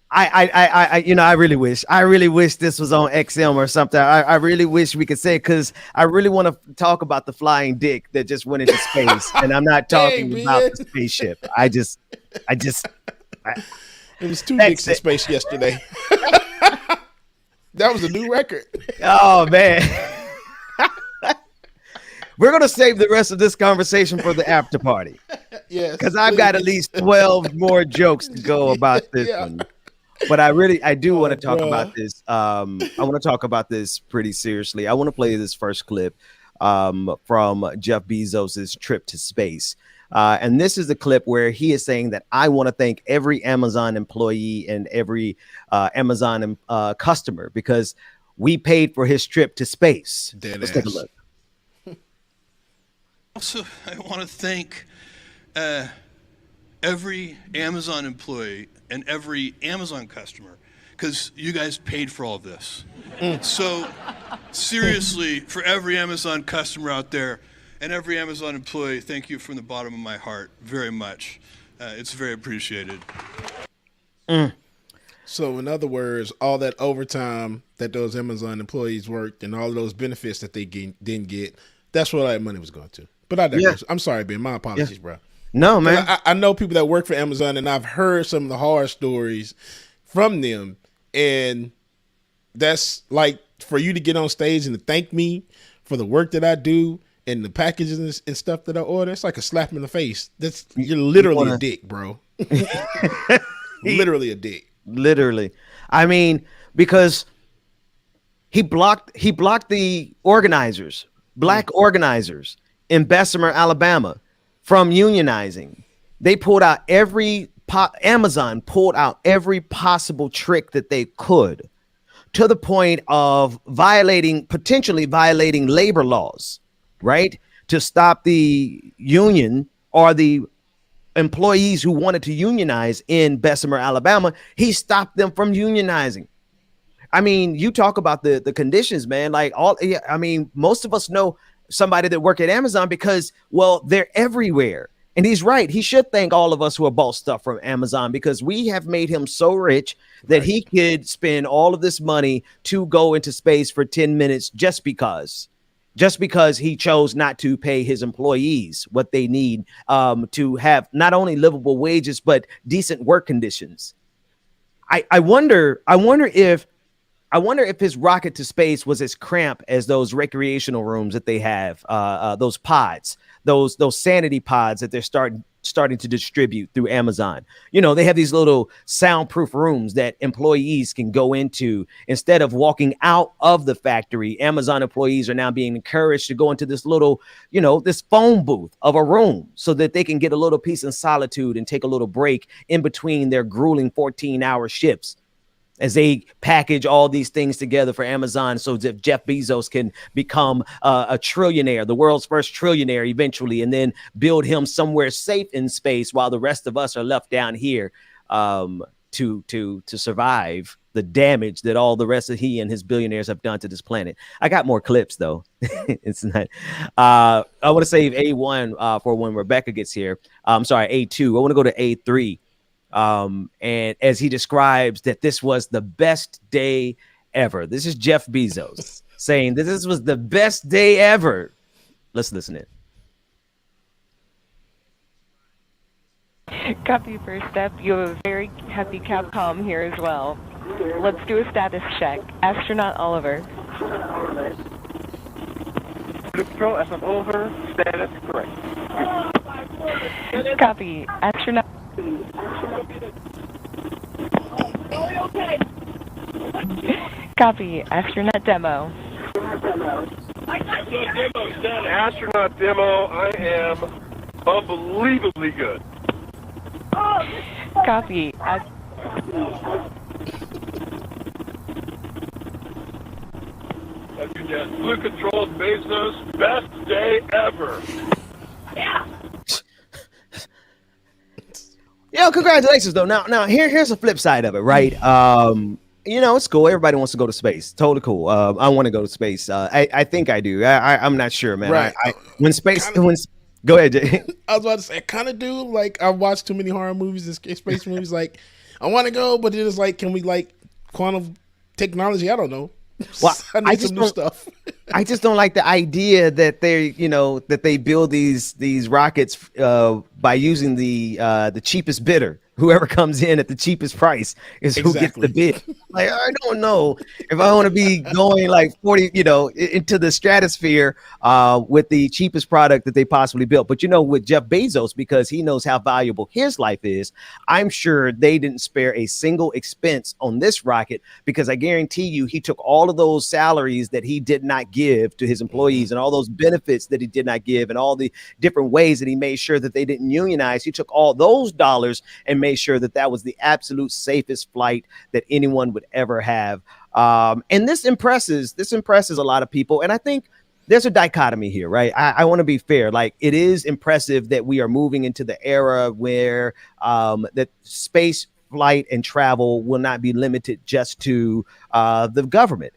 I really wish this was on XM or something. I really wish we could say, because I really want to talk about the flying dick that just went into space, and I'm not talking about the spaceship. It was 2 dicks in space yesterday. That was a new record. Oh, man. We're going to save the rest of this conversation for the after party. Yes. Because I've got at least 12 more jokes to go about this one. But I do want to talk about this. I want to talk about this pretty seriously. I want to play this first clip from Jeff Bezos's trip to space. And this is the clip where he is saying that I want to thank every Amazon employee and every Amazon customer because we paid for his trip to space. Let's take a look. Also, I want to thank every Amazon employee and every Amazon customer because you guys paid for all of this. So seriously, for every Amazon customer out there, and every Amazon employee, thank you from the bottom of my heart very much. It's very appreciated. So in other words, all that overtime that those Amazon employees worked and all those benefits that they didn't get, that's where all that money was going to. But I digress. I'm sorry, Ben. My apologies, bro. No, man. I know people that work for Amazon, and I've heard some of the horror stories from them. And that's like for you to get on stage and to thank me for the work that I do and the packages and stuff that I order, it's like a slap in the face. You're literally a dick, bro. Literally a dick. Literally. I mean, because he blocked the organizers, black organizers in Bessemer, Alabama, from unionizing. They pulled out Amazon pulled out every possible trick that they could, to the point of potentially violating labor laws, right? To stop the union or the employees who wanted to unionize in Bessemer, Alabama. He stopped them from unionizing. I mean, you talk about the conditions, man. Most of us know somebody that work at Amazon because, well, they're everywhere. And he's right. He should thank all of us who have bought stuff from Amazon because we have made him so rich that he could spend all of this money to go into space for 10 minutes just because he chose not to pay his employees what they need to have not only livable wages, but decent work conditions. I wonder if his rocket to space was as cramped as those recreational rooms that they have, those pods, those sanity pods that they're starting to distribute through Amazon. You know, they have these little soundproof rooms that employees can go into instead of walking out of the factory. Amazon employees are now being encouraged to go into this little, this phone booth of a room so that they can get a little peace and solitude and take a little break in between their grueling 14-hour shifts, as they package all these things together for Amazon so that Jeff Bezos can become a trillionaire, the world's first trillionaire eventually, and then build him somewhere safe in space while the rest of us are left down here to survive the damage that all the rest of he and his billionaires have done to this planet. I got more clips, though. It's not. I want to save A1 for when Rebecca gets here. I'm sorry, A2. I want to go to A3. And as he describes that this was the best day ever. This is Jeff Bezos saying that this was the best day ever. Let's listen in. Copy first step. You have a very happy Capcom here as well. Let's do a status check. Astronaut Oliver. Control, SM over. Status correct. Copy. Astronaut. Copy. Astronaut demo. Astronaut demo, I am unbelievably good. Copy. Blue Control Bezos, best day ever. Yeah. Congratulations though. Now here's the flip side of it, right? It's cool. Everybody wants to go to space. Totally cool. I want to go to space. I think I do. I'm not sure, man. Right. Go ahead, Jay. I was about to say, I kind of do. Like, I watched too many horror movies and space movies. Like, I want to go, but it is like, can we like quantum technology? I don't know. Well, I need some new stuff. I just don't like the idea that they build these rockets by using the cheapest bidder. Whoever comes in at the cheapest price is who gets the bid. Like, I don't know if I want to be going like 40, into the stratosphere with the cheapest product that they possibly built. But with Jeff Bezos, because he knows how valuable his life is, I'm sure they didn't spare a single expense on this rocket, because I guarantee you he took all of those salaries that he did not give to his employees and all those benefits that he did not give and all the different ways that he made sure that they didn't unionize. He took all those dollars and made sure that was the absolute safest flight that anyone would ever have. And this impresses a lot of people. And I think there's a dichotomy here, right? I want to be fair. Like, it is impressive that we are moving into the era where that space flight and travel will not be limited just to the government.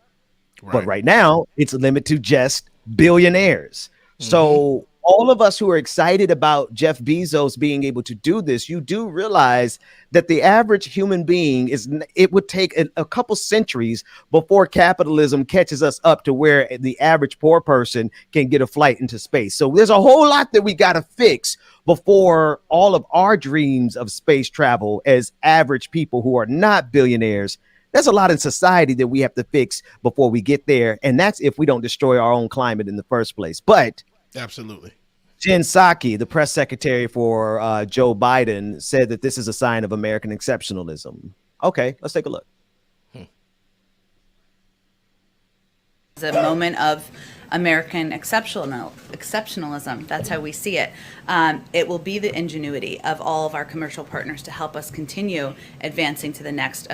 Right. But right now it's limited to just billionaires. Mm-hmm. So all of us who are excited about Jeff Bezos being able to do this, you do realize that the average human being it would take a couple centuries before capitalism catches us up to where the average poor person can get a flight into space. So there's a whole lot that we got to fix before all of our dreams of space travel as average people who are not billionaires. There's a lot in society that we have to fix before we get there. And that's if we don't destroy our own climate in the first place. But absolutely. Jen Psaki, the press secretary for Joe Biden, said that this is a sign of American exceptionalism. Okay, let's take a look. It's a moment of American exceptionalism. That's how we see it. It will be the ingenuity of all of our commercial partners to help us continue advancing to the next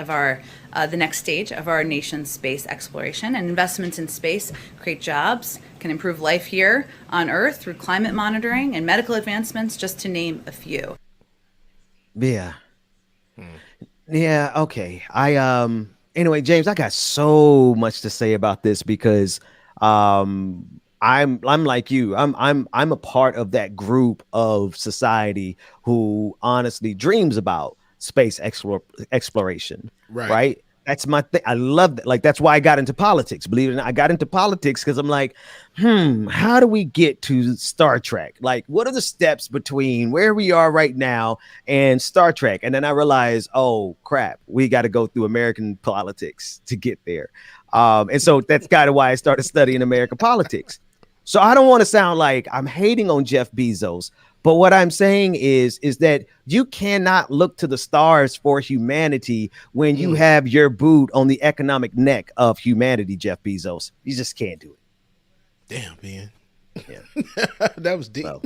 stage of our nation's space exploration. And investments in space create jobs, can improve life here on Earth through climate monitoring and medical advancements, just to name a few. Yeah. Yeah. Okay. Anyway, James, I got so much to say about this because I'm like you. I'm a part of that group of society who honestly dreams about space exploration. Right. That's my thing. I love that. Like, that's why I got into politics. Believe it or not, I got into politics because I'm like, how do we get to Star Trek? Like, what are the steps between where we are right now and Star Trek? And then I realized, oh crap, we got to go through American politics to get there. And so that's kind of why I started studying American politics. So I don't want to sound like I'm hating on Jeff Bezos, but what I'm saying is that you cannot look to the stars for humanity when you have your boot on the economic neck of humanity, Jeff Bezos. You just can't do it. Damn, man. Yeah. That was deep. Well,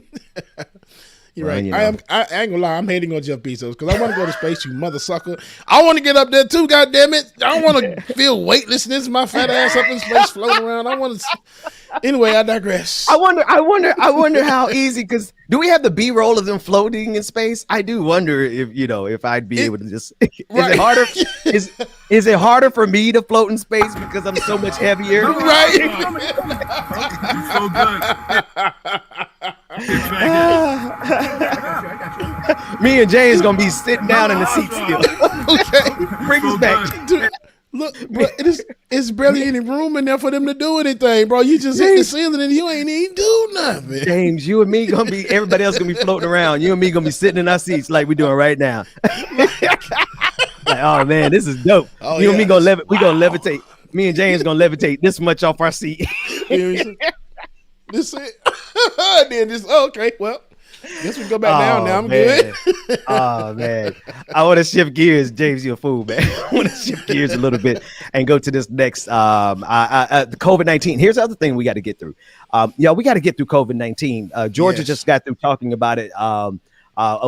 you're well, right. you know. I ain't gonna lie. I'm hating on Jeff Bezos because I want to go to space, you mother sucker. I want to get up there too. God damn it! I want to feel weightless. This is my fat ass up in space floating around. I want to. Anyway, I digress. I wonder how easy. Because do we have the B-roll of them floating in space? I do wonder if I'd be able to just. Is it harder? Is it harder for me to float in space because I'm so much heavier? Right. So good. Me and Jay is gonna be sitting down in the seat still. Okay, bring us back. Dude, look, but it It's barely any room in there for them to do anything, bro. You just hit the ceiling and you ain't even do nothing. James, you and me gonna be, everybody else gonna be floating around. You and me gonna be sitting in our seats like we're doing right now. Like, oh man, this is dope. Oh, you and me yeah. gonna we gonna levitate. Me and James gonna levitate this much off our seat. This it. Then just okay. Well, guess we go back down now. I'm man. good. Oh man, I want to shift gears. James, you're a fool, man. I want to shift gears a little bit and go to this next. The COVID-19. Here's the other thing we got to get through. We got to get through COVID-19. Georgia just got through talking about it.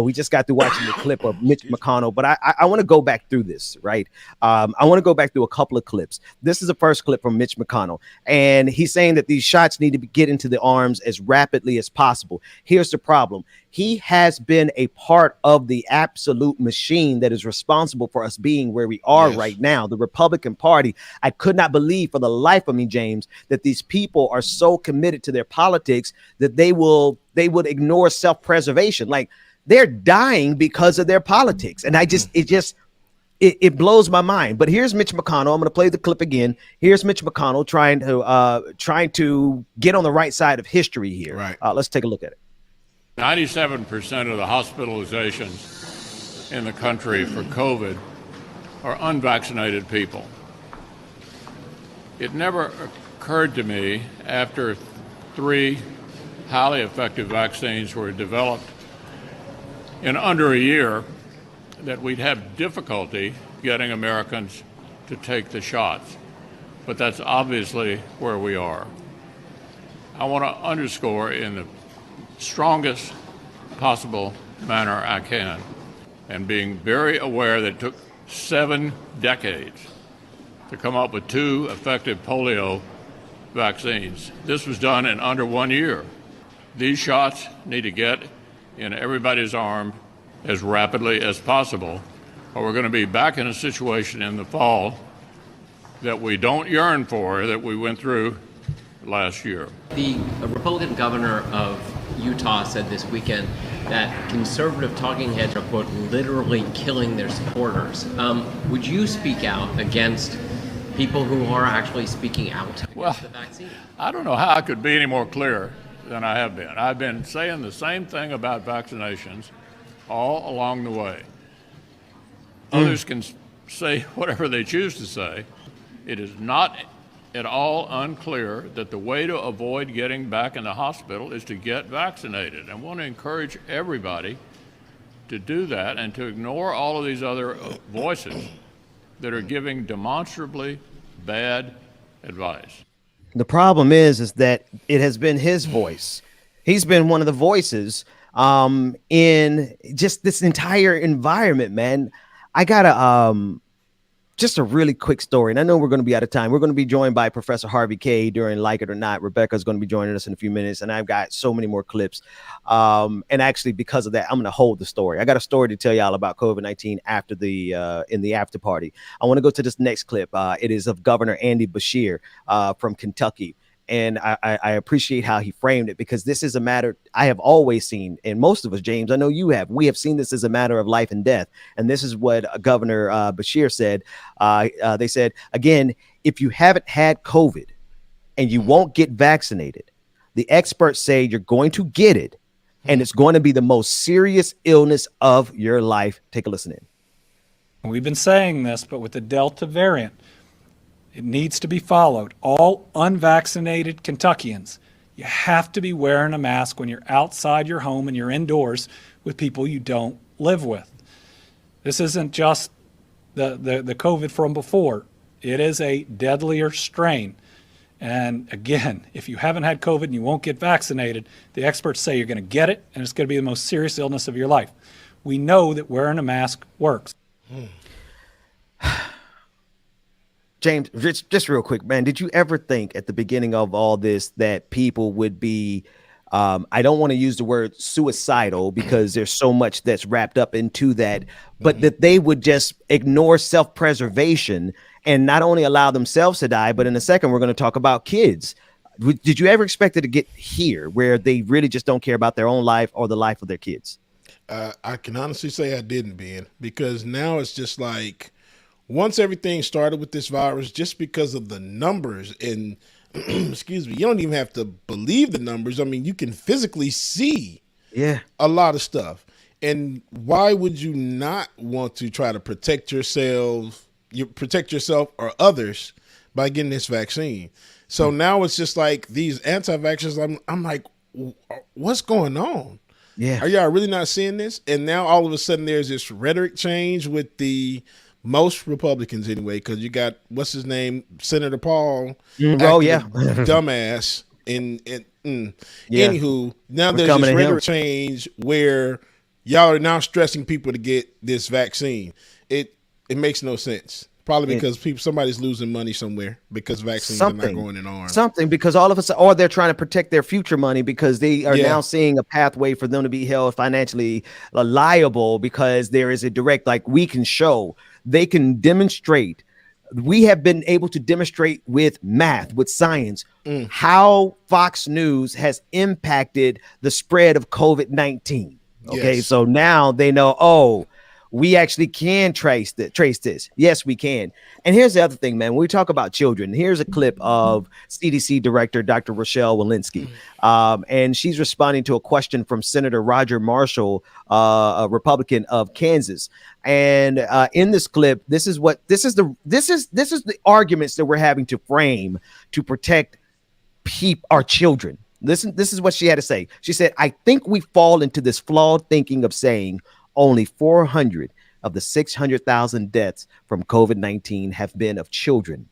We just got through watching the clip of Mitch McConnell, but I want to go back through this, right? I want to go back through a couple of clips. This is the first clip from Mitch McConnell, and he's saying that these shots need to get into the arms as rapidly as possible. Here's the problem. He has been a part of the absolute machine that is responsible for us being where we are right now. The Republican Party. I could not believe for the life of me, James, that these people are so committed to their politics that they would ignore self-preservation. Like, they're dying because of their politics. And it blows my mind. But here's Mitch McConnell. I'm going to play the clip again. Here's Mitch McConnell trying to get on the right side of history here. Right. Let's take a look at it. 97% of the hospitalizations in the country for COVID are unvaccinated people. It never occurred to me after 3 highly effective vaccines were developed in under a year that we'd have difficulty getting Americans to take the shots. But that's obviously where we are. I want to underscore in the strongest possible manner I can, and being very aware that it took 7 decades to come up with 2 effective polio vaccines. This was done in under 1 year. These shots need to get in everybody's arm as rapidly as possible, or we're going to be back in a situation in the fall that we don't yearn for, that we went through last year. The Republican governor of Utah said this weekend that conservative talking heads are, quote, literally killing their supporters. Would you speak out against people who are actually speaking out against the vaccine? I don't know how I could be any more clear than I have been. I've been saying the same thing about vaccinations all along the way. Others can say whatever they choose to say. It is not at all unclear that the way to avoid getting back in the hospital is to get vaccinated. I want to encourage everybody to do that and to ignore all of these other voices that are giving demonstrably bad advice. The problem is that it has been his voice. He's been one of the voices in just this entire environment, man. I got just a really quick story, and I know we're going to be out of time. We're going to be joined by Professor Harvey Kaye during Like It or Not. Rebecca's going to be joining us in a few minutes, and I've got so many more clips. And actually, because of that, I'm going to hold the story. I got a story to tell y'all about COVID-19 after in the after party. I want to go to this next clip. It is of Governor Andy Beshear from Kentucky. And I appreciate how he framed it, because this is a matter I have always seen, and most of us, James, I know you have. We have seen this as a matter of life and death. And this is what Governor Beshear said. They said, again, if you haven't had COVID and you won't get vaccinated, the experts say you're going to get it, and it's going to be the most serious illness of your life. Take a listen in. We've been saying this, but with the Delta variant, it needs to be followed. All unvaccinated Kentuckians, you have to be wearing a mask when you're outside your home and you're indoors with people you don't live with. This isn't just the COVID from before. It is a deadlier strain. And again, if you haven't had COVID and you won't get vaccinated, the experts say you're going to get it, and it's going to be the most serious illness of your life. We know that wearing a mask works. James, just real quick, man, did you ever think at the beginning of all this that people would be, I don't want to use the word suicidal because there's so much that's wrapped up into that, but that they would just ignore self-preservation and not only allow themselves to die, but in a second, we're going to talk about kids. Did you ever expect it to get here where they really just don't care about their own life or the life of their kids? I can honestly say I didn't, Ben, because now it's just like, once everything started with this virus, just because of the numbers and excuse me, you don't even have to believe the numbers. I mean, you can physically see a lot of stuff. And why would you not want to try to protect yourself or others by getting this vaccine? So now it's just like these anti-vaxxers, I'm like, what's going on? Yeah. Are y'all really not seeing this? And now all of a sudden there's this rhetoric change with the most Republicans anyway, because you got, what's his name, Senator Paul. Oh, yeah. Dumbass. Anywho, now there's this rhetoric change where y'all are now stressing people to get this vaccine. It makes no sense. Probably because somebody's losing money somewhere because vaccines are not going in arms. Because all of us, or they're trying to protect their future money because they are now seeing a pathway for them to be held financially liable because there is a direct, like we can show, they can demonstrate. We have been able to demonstrate with math, with science, how Fox News has impacted the spread of COVID-19. Okay, so now they know, we actually can trace this. Yes, we can. And here's the other thing, man. When we talk about children, here's a clip of CDC Director Dr. Rochelle Walensky. And she's responding to a question from Senator Roger Marshall, a Republican of Kansas. And in this clip, this is the arguments that we're having to frame to protect our children. Listen, this is what she had to say. She said, I think we fall into this flawed thinking of saying only 400 of the 600,000 deaths from COVID-19 have been of children.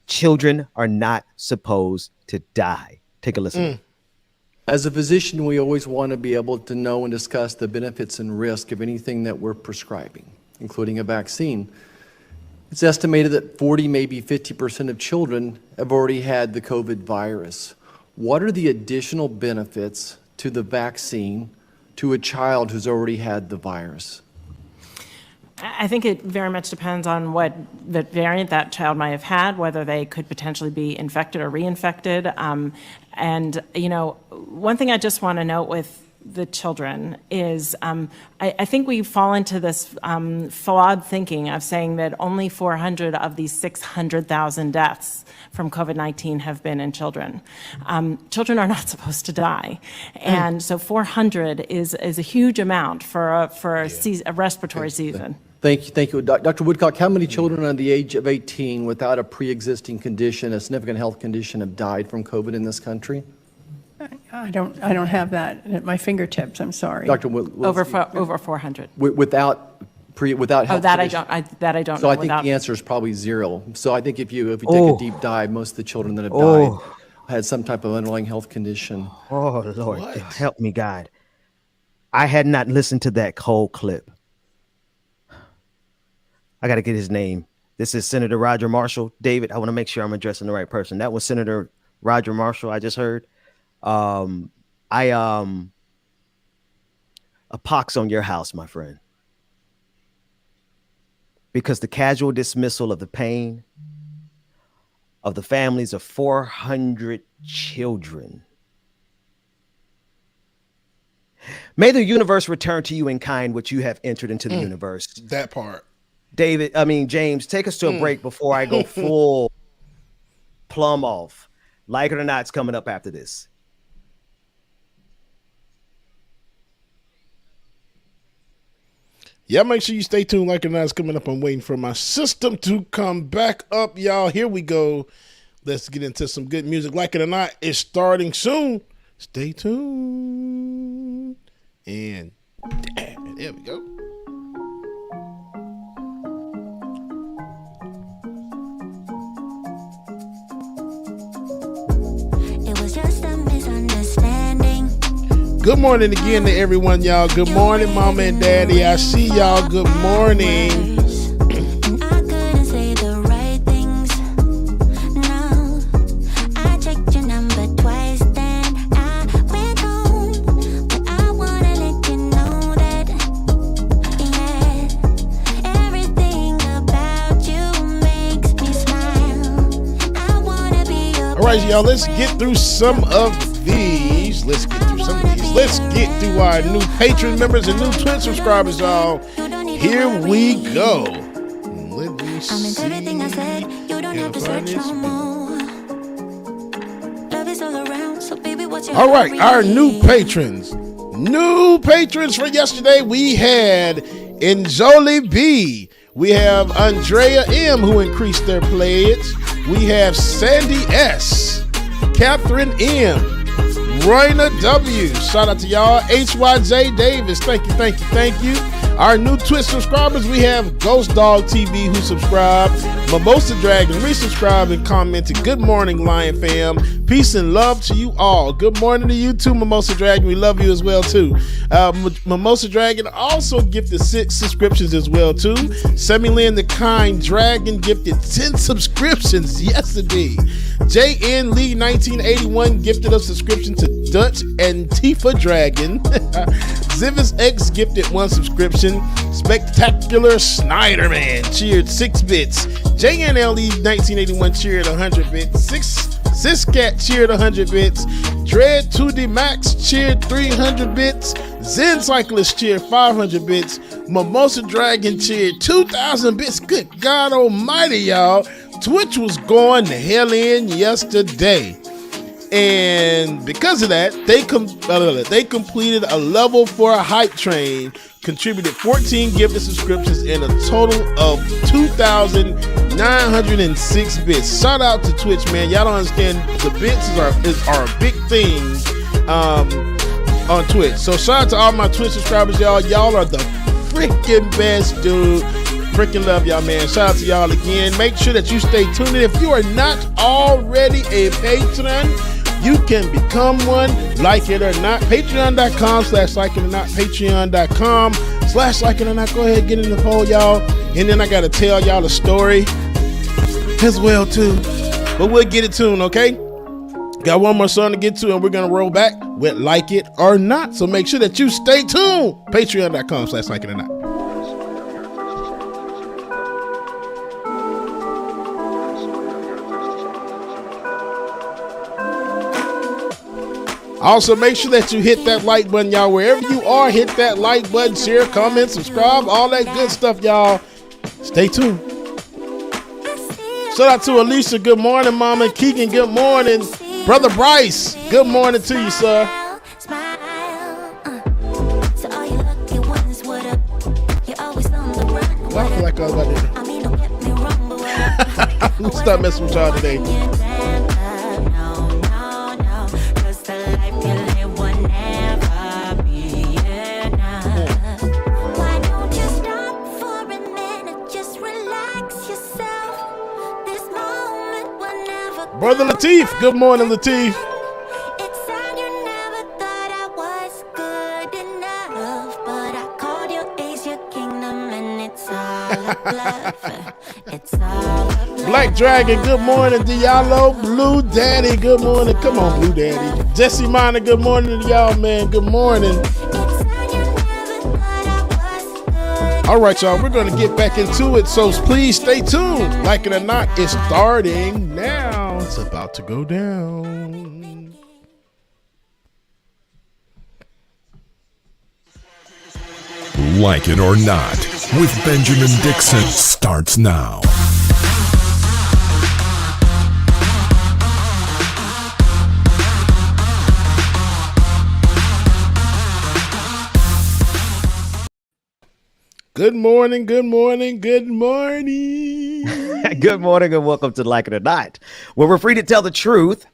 Children are not supposed to die. Take a listen. As a physician, we always want to be able to know and discuss the benefits and risk of anything that we're prescribing, including a vaccine. It's estimated that 40, maybe 50% of children have already had the COVID virus. What are the additional benefits to the vaccine to a child who's already had the virus? I think it very much depends on what the variant that child might have had, whether they could potentially be infected or reinfected. And, one thing I just want to note with the children is I think we fall into this flawed thinking of saying that only 400 of these 600,000 deaths from COVID-19 have been in children. Children are not supposed to die. And so 400 is a huge amount for a respiratory season. Thank you. Dr. Woodcock, how many children under the age of 18 without a pre-existing condition, a significant health condition, have died from COVID in this country? I don't have that at my fingertips. I'm sorry. Dr. Over 400. Without health that condition. I don't So know. I think the answer is probably 0. So I think if you take a deep dive, most of the children that have died had some type of underlying health condition. Oh, Lord, help me, God. I had not listened to that whole clip. I got to get his name. This is Senator Roger Marshall. David, I want to make sure I'm addressing the right person. That was Senator Roger Marshall I just heard. A pox on your house, my friend. Because the casual dismissal of the pain of the families of 400 children. May the universe return to you in kind what you have entered into the universe. That part. James, take us to a break before I go full plumb off. Like it or not, it's coming up after this. Yeah, make sure you stay tuned. Like it or not, it's coming up. I'm waiting for my system to come back up, y'all. Here we go. Let's get into some good music. Like it or not, it's starting soon. Stay tuned. And there we go. It was just a misunderstanding. Good morning again to everyone, y'all. Good morning, Mama and Daddy. I see y'all. Good morning. All right, y'all, let's get through some of these. Let's get through our new Patreon members and new Twitch subscribers, y'all. Here we go. Let me I meant everything I said. You don't have to search no more. Love is all around, so baby, what's your All right, hurry? our new patrons. New patrons for yesterday, we had Njoli B. We have Andrea M, who increased their pledge. We have Sandy S, Catherine M, Royna W. Shout out to y'all. HYJ Davis. Thank you, thank you, thank you. Our new Twitch subscribers, we have Ghost Dog TV who subscribed, Mimosa Dragon resubscribed and commented, good morning, Lion fam. Peace and love to you all. Good morning to you too, Mimosa Dragon. We love you as well too. Mimosa Dragon also gifted 6 subscriptions as well too. Semi Lynn the Kind Dragon gifted 10 subscriptions yesterday. JN Lee 1981 gifted a subscription to Dutch and Tifa Dragon. Zivis X gifted 1 subscription. Spectacular Snyderman cheered 6 bits. JNLE 1981 cheered 100 bits. Siscat cheered 100 bits. Dread 2D Max cheered 300 bits. Zen Cyclist cheered 500 bits. Mimosa Dragon cheered 2,000 bits. Good God almighty, y'all. Twitch was going to hell in yesterday. And because of that, they completed a level 4 hype train, contributed 14 gifted subscriptions, and a total of 2,906 bits. Shout out to Twitch, man. Y'all don't understand, the bits are a big thing on Twitch. So shout out to all my Twitch subscribers, y'all. Y'all are the freaking best, dude. Freaking love y'all, man. Shout out to y'all again. Make sure that you stay tuned in. If you are not already a patron, you can become one, like it or not. Patreon.com/like it or not. Patreon.com/like it or not. Go ahead, get in the poll, y'all. And then I got to tell y'all a story as well, too. But we'll get it tuned, okay? Got one more song to get to, and we're going to roll back with Like It or Not. So make sure that you stay tuned. Patreon.com/like it or not. Also, make sure that you hit that like button, y'all. Wherever you are, hit that like button, share, comment, subscribe, all that good stuff, y'all. Stay tuned. Shout out to Alicia. Good morning, Mama. Keegan, good morning. Brother Bryce, good morning to you, sir. I feel like I was about to start messing with y'all today. Brother Lateef, good morning, Lateef. Black Dragon, good morning. Diallo, Blue Daddy, good morning. Come on, Blue Daddy. Jesse Minor, good morning to y'all, man. Good morning. All right, y'all, we're going to get back into it, so please stay tuned. Like it or not, it's starting now. It's about to go down. Like It or Not with Benjamin Dixon starts now. Good morning, good morning, good morning. Good morning and welcome to Like It or Not, where we're free to tell the truth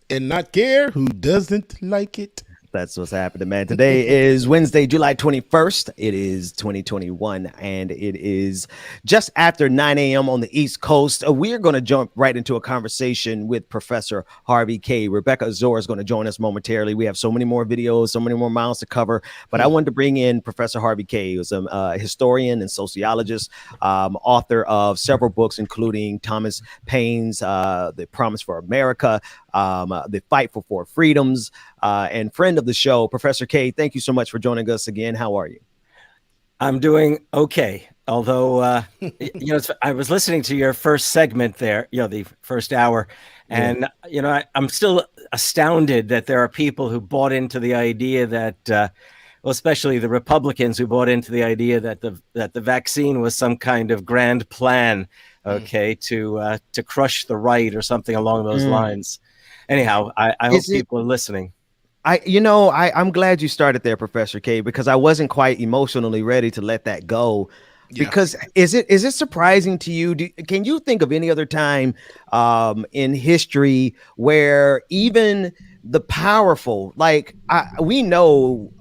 and not care who doesn't like it. That's what's happening, man. Today is Wednesday, July 21st. It is 2021, and it is just after 9 a.m. on the East Coast. We are going to jump right into a conversation with Professor Harvey K. Rebecca Azor is going to join us momentarily. We have so many more videos, so many more miles to cover, but I wanted to bring in Professor Harvey K., who's a historian and sociologist, author of several books, including Thomas Paine's The Promise for America, The Fight for Four Freedoms, and friend of the show. Professor K, thank you so much for joining us again. How are you? I'm doing okay. Although, I was listening to your first segment there, the first hour, and, I'm still astounded that there are people who bought into the idea that, well, especially the Republicans who bought into the idea that the vaccine was some kind of grand plan okay, to crush the right or something along those Mm. lines. Anyhow, I hope Is it- people are listening. I'm glad you started there, Professor K, because I wasn't quite emotionally ready to let that go. Because is it surprising to you? Can you think of any other time in history where even the powerful, like we know,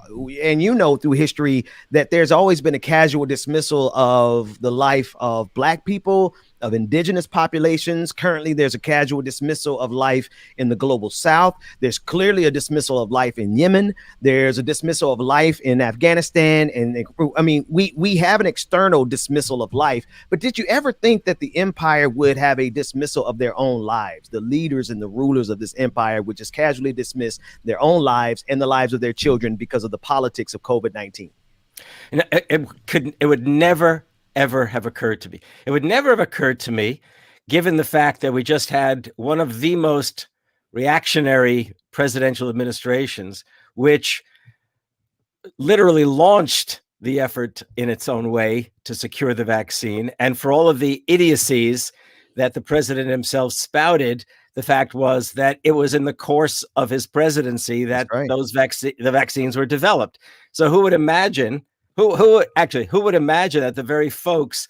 and you know through history that there's always been a casual dismissal of the life of Black people, of indigenous populations. Currently, there's a casual dismissal of life in the global South. There's clearly a dismissal of life in Yemen. There's a dismissal of life in Afghanistan. And I mean, we have an external dismissal of life. But did you ever think that the empire would have a dismissal of their own lives? The leaders and the rulers of this empire would just casually dismiss their own lives and the lives of their children because of the politics of COVID-19. And it would never, ever have occurred to me. It would never have occurred to me, given the fact that we just had one of the most reactionary presidential administrations, which literally launched the effort in its own way to secure the vaccine. And for all of the idiocies that the president himself spouted, the fact was that it was in the course of his presidency that the vaccines were developed. So who would imagine, who would imagine that the very folks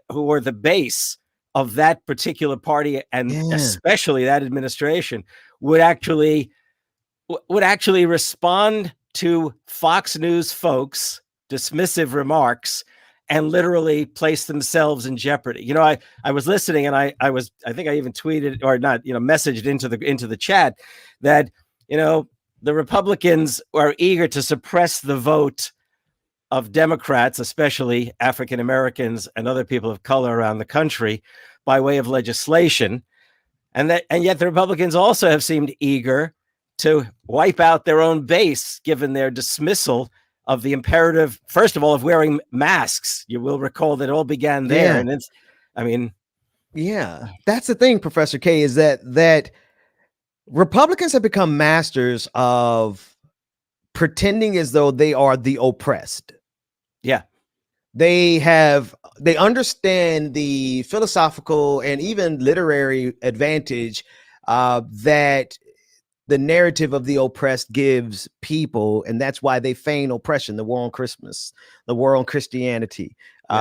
who were the base of that particular party and especially that administration would actually respond to Fox News folks' dismissive remarks and literally place themselves in jeopardy. You know, I was listening and I think I even tweeted or not, messaged into the chat that, the Republicans are eager to suppress the vote of Democrats, especially African Americans and other people of color around the country, by way of legislation. And yet the Republicans also have seemed eager to wipe out their own base, given their dismissal of the imperative, first of all, of wearing masks. You will recall that it all began there. Yeah. And that's the thing, Professor K, is that Republicans have become masters of pretending as though they are the oppressed. Yeah. They understand the philosophical and even literary advantage that the narrative of the oppressed gives people, and that's why they feign oppression. The war on Christmas, the war on Christianity.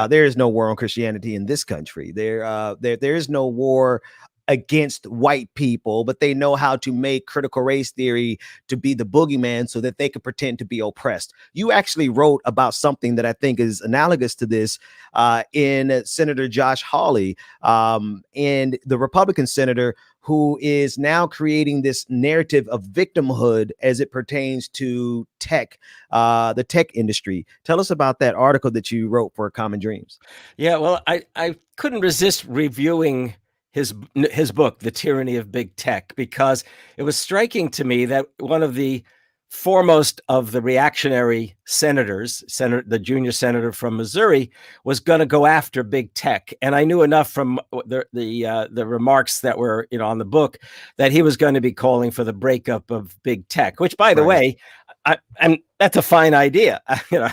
There is no war on Christianity in this country. There is no war against white people, but they know how to make critical race theory to be the boogeyman so that they can pretend to be oppressed. You actually wrote about something that I think is analogous to this in Senator Josh Hawley, and the Republican senator who is now creating this narrative of victimhood as it pertains to tech, the tech industry. Tell us about that article that you wrote for Common Dreams. Yeah, well, I couldn't resist reviewing his book, The Tyranny of Big Tech, because it was striking to me that one of the foremost of the reactionary senators, the junior senator from Missouri, was going to go after big tech. And I knew enough from the remarks that were on the book that he was going to be calling for the breakup of big tech, which, by the way, and that's a fine idea,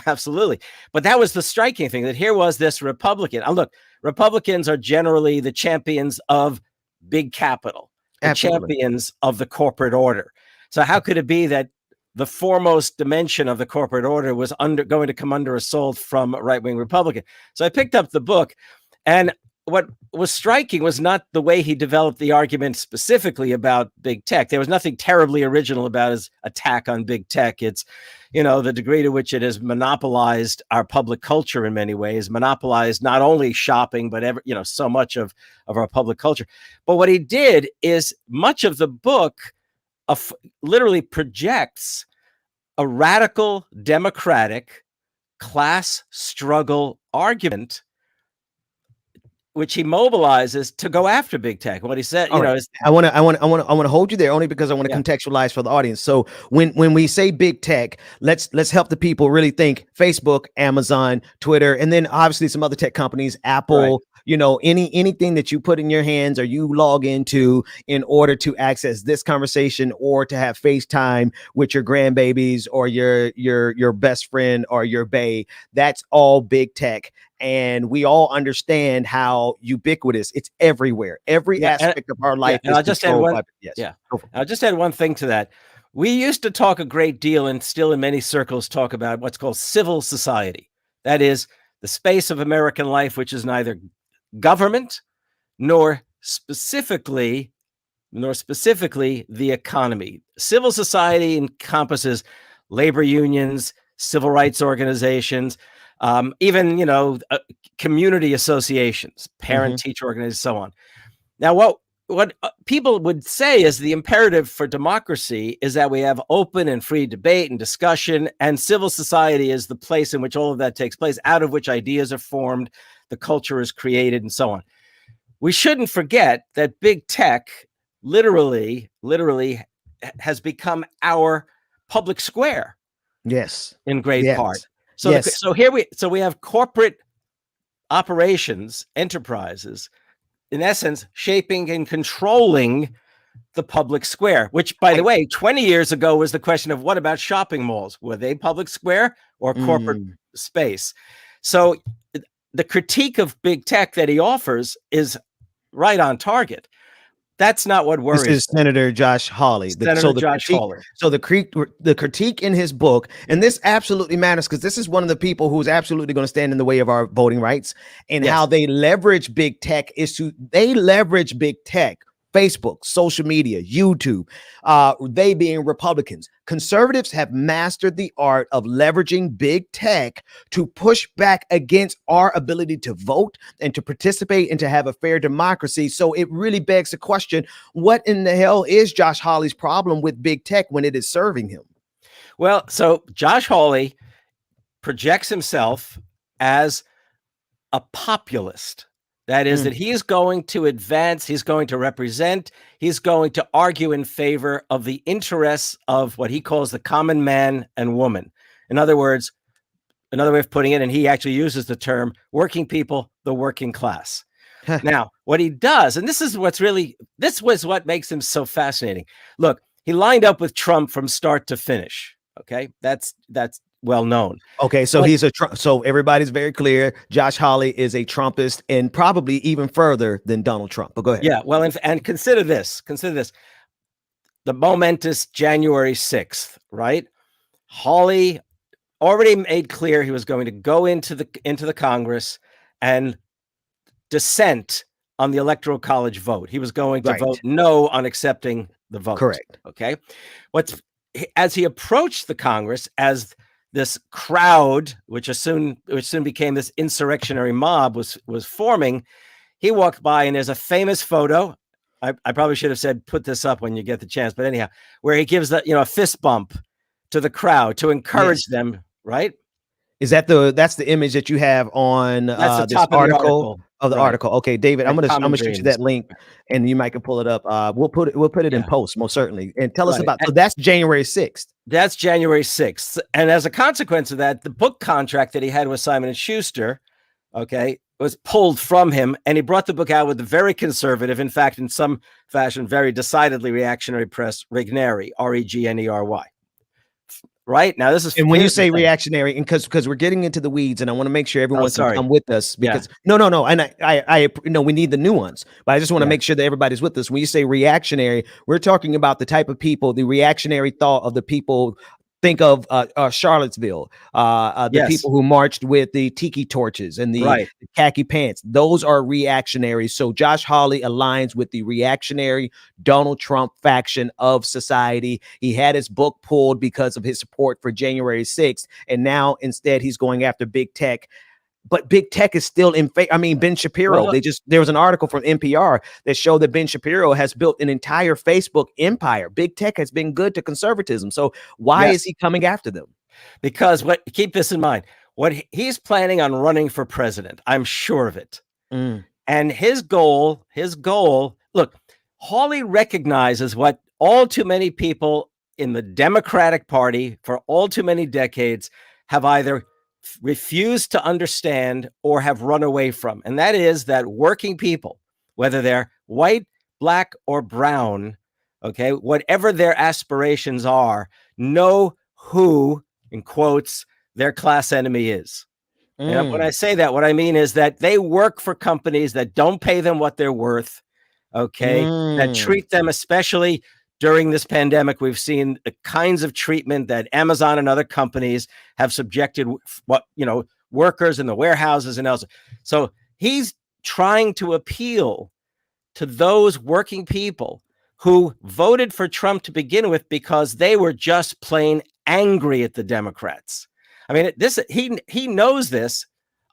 absolutely. But that was the striking thing, that here was this Republican. Look, Republicans are generally the champions of big capital, the champions of the corporate order. So how could it be that the foremost dimension of the corporate order was going to come under assault from a right-wing Republican? So I picked up the book, and what was striking was not the way he developed the argument specifically about big tech. There was nothing terribly original about his attack on big tech. It's, the degree to which it has monopolized our public culture in many ways, monopolized not only shopping, but so much of our public culture. But what he did is much of the book literally projects a radical democratic class struggle argument, which he mobilizes to go after big tech. What he said, is I want to hold you there only because I want to contextualize for the audience. So when we say big tech, let's help the people really think Facebook, Amazon, Twitter, and then obviously some other tech companies, Apple, anything that you put in your hands or you log into in order to access this conversation or to have FaceTime with your grandbabies or your best friend or your bae, that's all big tech. And we all understand how ubiquitous it's everywhere. Every aspect of our life and is I'll just add controlled one. by yes. Yeah, I'll just add one thing to that. We used to talk a great deal, and still in many circles talk about what's called civil society. That is the space of American life, which is neither government nor specifically the economy. Civil society encompasses labor unions, civil rights organizations, even community associations, parent-teacher organizations, so on. Now, what people would say is the imperative for democracy is that we have open and free debate and discussion, and civil society is the place in which all of that takes place, out of which ideas are formed, the culture is created, and so on. We shouldn't forget that big tech literally has become our public square. Yes. In great Yes. part. So Yes. so we have corporate operations, enterprises, in essence, shaping and controlling the public square, which, by the way, 20 years ago was the question of what about shopping malls? Were they public square or corporate space? So the critique of big tech that he offers is right on target. That's not what worries This is me. Senator Josh Hawley. Hawley. So the critique in his book, and this absolutely matters because this is one of the people who's absolutely going to stand in the way of our voting rights, and how they leverage big tech they leverage big tech, Facebook, social media, YouTube, they being Republicans. Conservatives have mastered the art of leveraging big tech to push back against our ability to vote and to participate and to have a fair democracy. So it really begs the question, what in the hell is Josh Hawley's problem with big tech when it is serving him? Well, so Josh Hawley projects himself as a populist. That is, that he is going to advance, he's going to represent, he's going to argue in favor of the interests of what he calls the common man and woman. In other words, another way of putting it, and he actually uses the term working people, the working class. Now, what he does, and this was what makes him so fascinating. Look, he lined up with Trump from start to finish. Okay, that's well known. Okay, so he's a Trump. So everybody's very clear. Josh Hawley is a Trumpist, and probably even further than Donald Trump. But go ahead. Yeah, well, and consider this. The momentous January 6th, right? Hawley already made clear he was going to go into the Congress and dissent on the Electoral College vote. He was going to vote no on accepting the vote. Correct. Okay. As he approached the Congress, as this crowd, which soon became this insurrectionary mob, was forming, he walked by, and there's a famous photo. I probably should have said, put this up when you get the chance, but anyhow, where he gives a fist bump to the crowd to encourage them, right? Is that's the image that you have on That's the this top article of the right. article? Okay, David, I'm gonna shoot you that link, Right. and you might can pull it up. We'll put it in post, most certainly, and tell us Right. about. So that's January 6th. That's January 6th, and as a consequence of that, the book contract that he had with Simon & Schuster, okay, was pulled from him, and he brought the book out with the very conservative, in fact, in some fashion, very decidedly reactionary press, Regnery, Regnery. Right now, this is, and when you say reactionary, and because we're getting into the weeds, and I want to make sure everyone can come with us, because no, and I know we need the nuance, but I just want to make sure that everybody's with us. When you say reactionary, we're talking about the type of people, the reactionary thought of the people. Think of Charlottesville, the people who marched with the tiki torches and the khaki pants. Those are reactionary. So Josh Hawley aligns with the reactionary Donald Trump faction of society. He had his book pulled because of his support for January 6th. And now instead he's going after big tech. But big tech is still in favor. I mean, Ben Shapiro, there was an article from NPR that showed that Ben Shapiro has built an entire Facebook empire. Big tech has been good to conservatism. So why is he coming after them? Because keep this in mind, what he's planning on running for president, I'm sure of it. And his goal, look, Hawley recognizes what all too many people in the Democratic Party for all too many decades have either refuse to understand or have run away from. And that is that working people, whether they're white, black, or brown, okay, whatever their aspirations are, know who, in quotes, their class enemy is. And when I say that, what I mean is that they work for companies that don't pay them what they're worth, okay, that treat them, especially during this pandemic, we've seen the kinds of treatment that Amazon and other companies have subjected workers in the warehouses and else. So he's trying to appeal to those working people who voted for Trump to begin with because they were just plain angry at the Democrats. I mean, he knows this.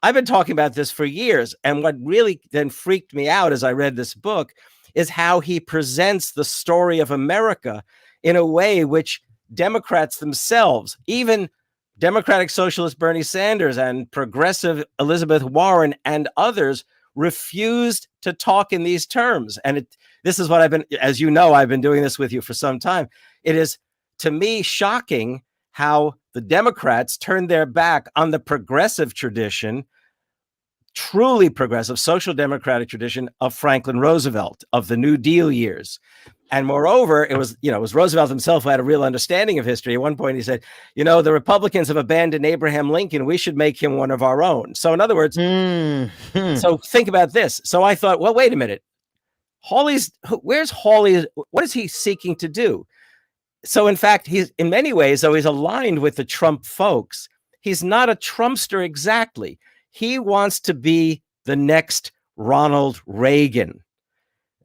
I've been talking about this for years. And what really then freaked me out as I read this book is how he presents the story of America in a way which Democrats themselves, even Democratic Socialist Bernie Sanders and progressive Elizabeth Warren and others, refused to talk in these terms. And this is what I've been, as you know, I've been doing this with you for some time. It is, to me, shocking how the Democrats turned their back on the progressive tradition, truly progressive social democratic tradition of Franklin Roosevelt, of the New Deal years. And moreover, it was Roosevelt himself who had a real understanding of history. At one point, he said, the Republicans have abandoned Abraham Lincoln. We should make him one of our own. So in other words, so think about this. So I thought, well, wait a minute. Where's Hawley? What is he seeking to do? So in fact, he's in many ways, though he's aligned with the Trump folks, he's not a Trumpster exactly. He wants to be the next Ronald Reagan.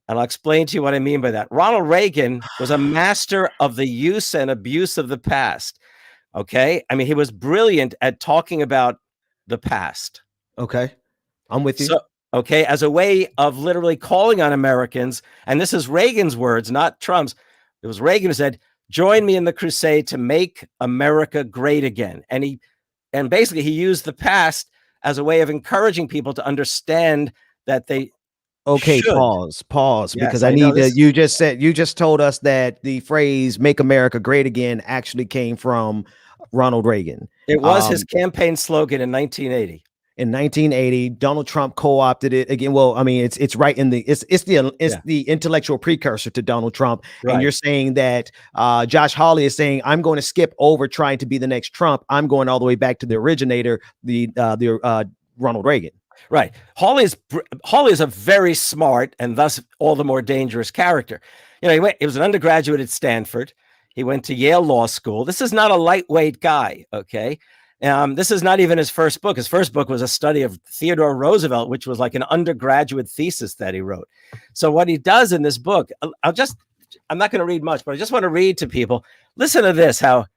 And I'll explain to you what I mean by that. Ronald Reagan was a master of the use and abuse of the past. Okay. I mean, he was brilliant at talking about the past. Okay. I'm with you. So, okay. As a way of literally calling on Americans. And this is Reagan's words, not Trump's. It was Reagan who said, join me in the crusade to make America great again. And basically he used the past as a way of encouraging people to understand that they should. Pause, Yes, because I need to. You just told us that the phrase "Make America Great Again" actually came from Ronald Reagan. It was his campaign slogan in 1980. In 1980, Donald Trump co-opted it again. Well, I mean, it's right in the the intellectual precursor to Donald Trump. Right. And you're saying that Josh Hawley is saying, I'm going to skip over trying to be the next Trump. I'm going all the way back to the originator, the Ronald Reagan. Right. Hawley is a very smart and thus all the more dangerous character. He was an undergraduate at Stanford. He went to Yale Law School. This is not a lightweight guy. Okay. This is not even his first book. His first book was a study of Theodore Roosevelt, which was like an undergraduate thesis that he wrote. So what he does in this book, I'm not going to read much, but I just want to read to people. Listen to this, how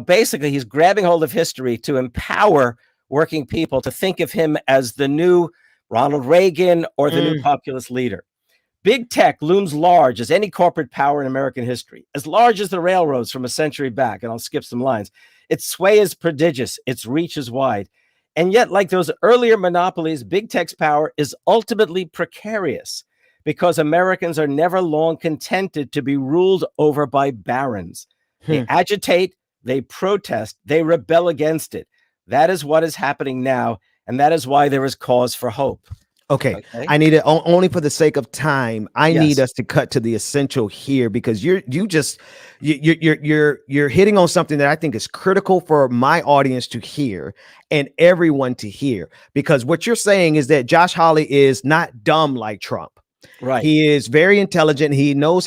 basically he's grabbing hold of history to empower working people to think of him as the new Ronald Reagan or the new populist leader. Big tech looms large as any corporate power in American history, as large as the railroads from a century back. And I'll skip some lines. Its sway is prodigious. Its reach is wide. And yet, like those earlier monopolies, big tech's power is ultimately precarious because Americans are never long contented to be ruled over by barons. They agitate, they protest, they rebel against it. That is what is happening now. And that is why there is cause for hope. Okay. I need it only for the sake of time. I need us to cut to the essential here because you're hitting on something that I think is critical for my audience to hear and everyone to hear, because what you're saying is that Josh Hawley is not dumb like Trump. Right. He is very intelligent. He knows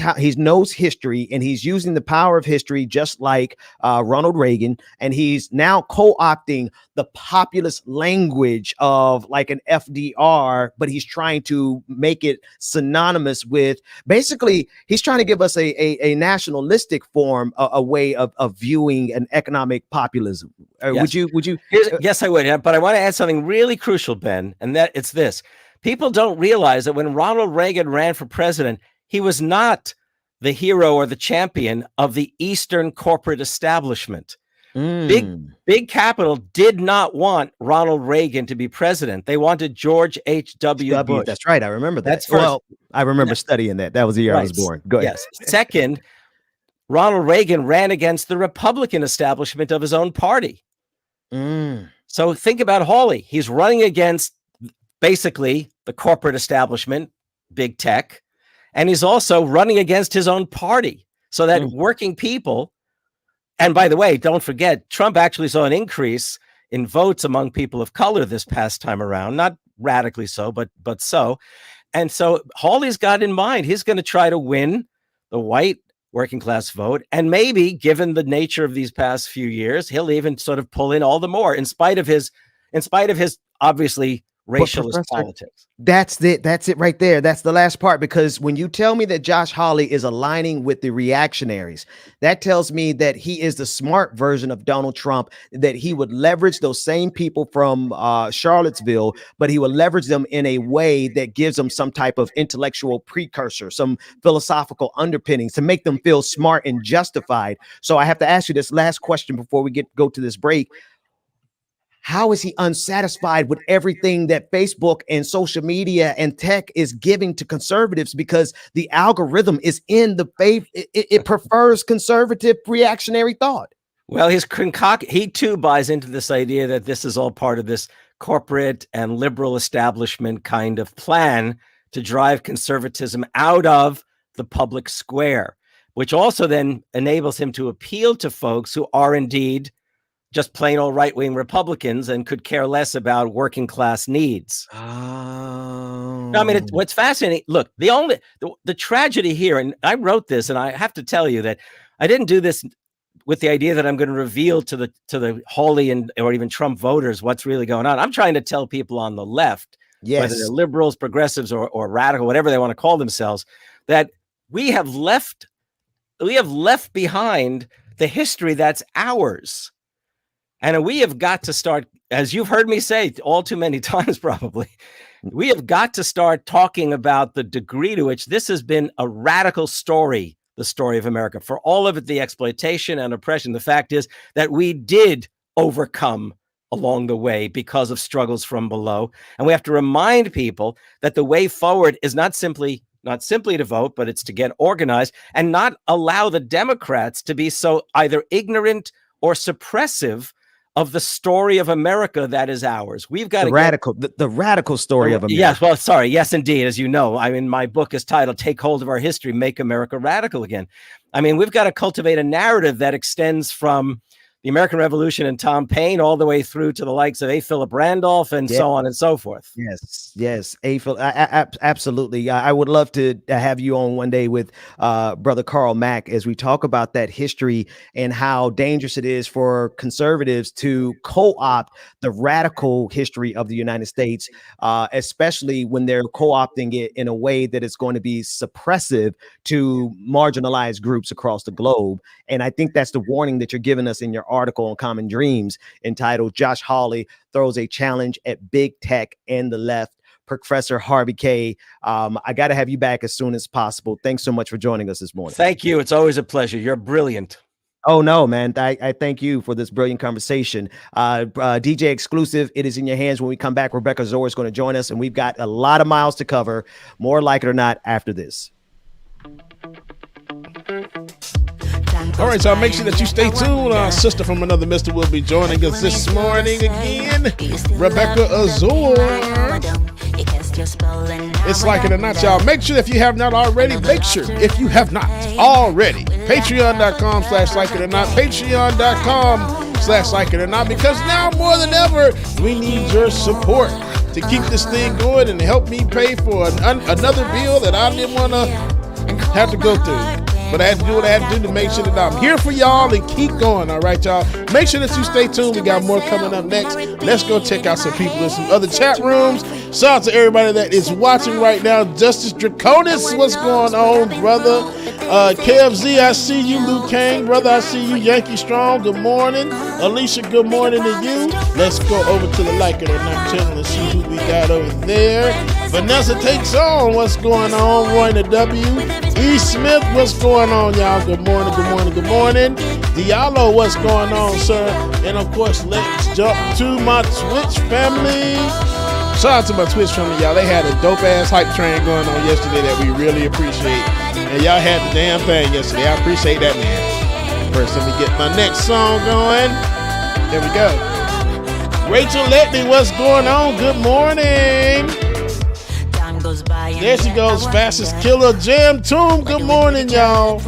history, and he's using the power of history just like Ronald Reagan. And he's now co-opting the populist language of like an FDR, but he's trying to make it synonymous with, basically, he's trying to give us a nationalistic form, a way of viewing an economic populism. Yes. Would you? Yes, I would. But I want to add something really crucial, Ben, and that it's this. People don't realize that when Ronald Reagan ran for president, he was not the hero or the champion of the Eastern corporate establishment. Big capital did not want Ronald Reagan to be president. They wanted George H.W. Bush. That's right. I remember that. That's first. Well, I remember studying that. That was the year I was born. Go ahead. Yes. Second, Ronald Reagan ran against the Republican establishment of his own party. So think about Hawley. He's running against basically the corporate establishment, big tech, and he's also running against his own party. So that working people, and by the way, don't forget, Trump actually saw an increase in votes among people of color this past time around, not radically so, but so. And so Hawley's got in mind, he's going to try to win the white working class vote. And maybe, given the nature of these past few years, he'll even sort of pull in all the more in spite of his obviously racialist politics. That's it right there. That's the last part, because when you tell me that Josh Hawley is aligning with the reactionaries, that tells me that he is the smart version of Donald Trump, that he would leverage those same people from Charlottesville, but he would leverage them in a way that gives them some type of intellectual precursor, some philosophical underpinnings to make them feel smart and justified. So I have to ask you this last question before we go to this break. How is he unsatisfied with everything that Facebook and social media and tech is giving to conservatives? Because the algorithm is in the faith. It prefers conservative reactionary thought. Well, he too buys into this idea that this is all part of this corporate and liberal establishment kind of plan to drive conservatism out of the public square, which also then enables him to appeal to folks who are indeed just plain old right-wing Republicans and could care less about working class needs. Oh. No, I mean, what's fascinating, look, the tragedy here, and I wrote this, and I have to tell you that I didn't do this with the idea that I'm going to reveal to the Hawley or even Trump voters what's really going on. I'm trying to tell people on the left, whether they're liberals, progressives, or radical, whatever they want to call themselves, that we have left behind the history that's ours. And we have got to start, as you've heard me say all too many times probably, we have got to start talking about the degree to which this has been a radical story, the story of America. For all of it, the exploitation and oppression, the fact is that we did overcome along the way because of struggles from below. And we have to remind people that the way forward is not simply to vote, but it's to get organized and not allow the Democrats to be so either ignorant or suppressive of the story of America that is ours. We've got the radical story of America. Yes, well, sorry. Yes, indeed. As you know, I mean, my book is titled Take Hold of Our History, Make America Radical Again. I mean, we've got to cultivate a narrative that extends from the American Revolution and Tom Paine all the way through to the likes of A. Philip Randolph and so on and so forth. Yes. Absolutely. I would love to have you on one day with Brother Carl Mack as we talk about that history and how dangerous it is for conservatives to co-opt the radical history of the United States, especially when they're co-opting it in a way that is going to be suppressive to marginalized groups across the globe. And I think that's the warning that you're giving us in your article on Common Dreams entitled Josh Hawley Throws a Challenge at Big Tech and the Left. Professor Harvey K. I got to have you back as soon as possible. Thanks so much for joining us this morning. Thank you. It's always a pleasure. You're brilliant. Oh, no, man. I thank you for this brilliant conversation. DJ exclusive. It is in your hands. When we come back, Rebecca Zor is going to join us, and we've got a lot of miles to cover, more like it or not, after this. All right, y'all, make sure that you stay tuned. Our sister from another mister will be joining us this morning again, Rebecca Azor. It's like it or not, y'all. Make sure if you have not already, patreon.com/like it or not, patreon.com/like it or not, because now more than ever, we need your support to keep this thing going and help me pay for another bill that I didn't want to have to go through. But I had to do what I had to do to make sure that I'm here for y'all and keep going. All right, y'all. Make sure that you stay tuned. We got more coming up next. Let's go check out some people in some other chat rooms. Shout out to everybody that is watching right now. Justice Draconis, what's going on, brother? KFZ, I see you. Luke Kane, brother, I see you. Yankee Strong, good morning. Alicia, good morning to you. Let's go over to the Like It or Not channel and see who we got over there. Vanessa Takes On, what's going on? Roy the W. E. Smith, what's going on, y'all? Good morning, good morning, good morning. Diallo, what's going on, sir? And of course, let's jump to my Twitch family. Shout out to my Twitch family, y'all. They had a dope-ass hype train going on yesterday that we really appreciate. And y'all had the damn thing yesterday. I appreciate that, man. First, let me get my next song going. Here we go. Rachel Letney, what's going on? Good morning. There she goes, fastest killer, Jam Tomb. Good morning, y'all.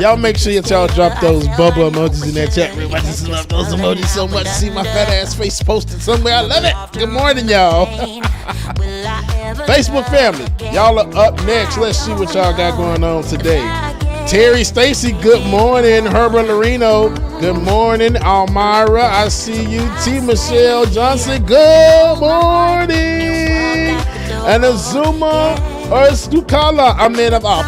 Y'all make sure y'all drop those bubble emojis in that chat room. I just love those emojis so much. See my fat ass face posted somewhere. I love it. Good morning, y'all. Facebook family, y'all are up next. Let's see what y'all got going on today. Terry Stacy, good morning. Herbert Loreno, good morning. Almira, I see you. T. Michelle Johnson, good morning. And Azuma or Stukala, I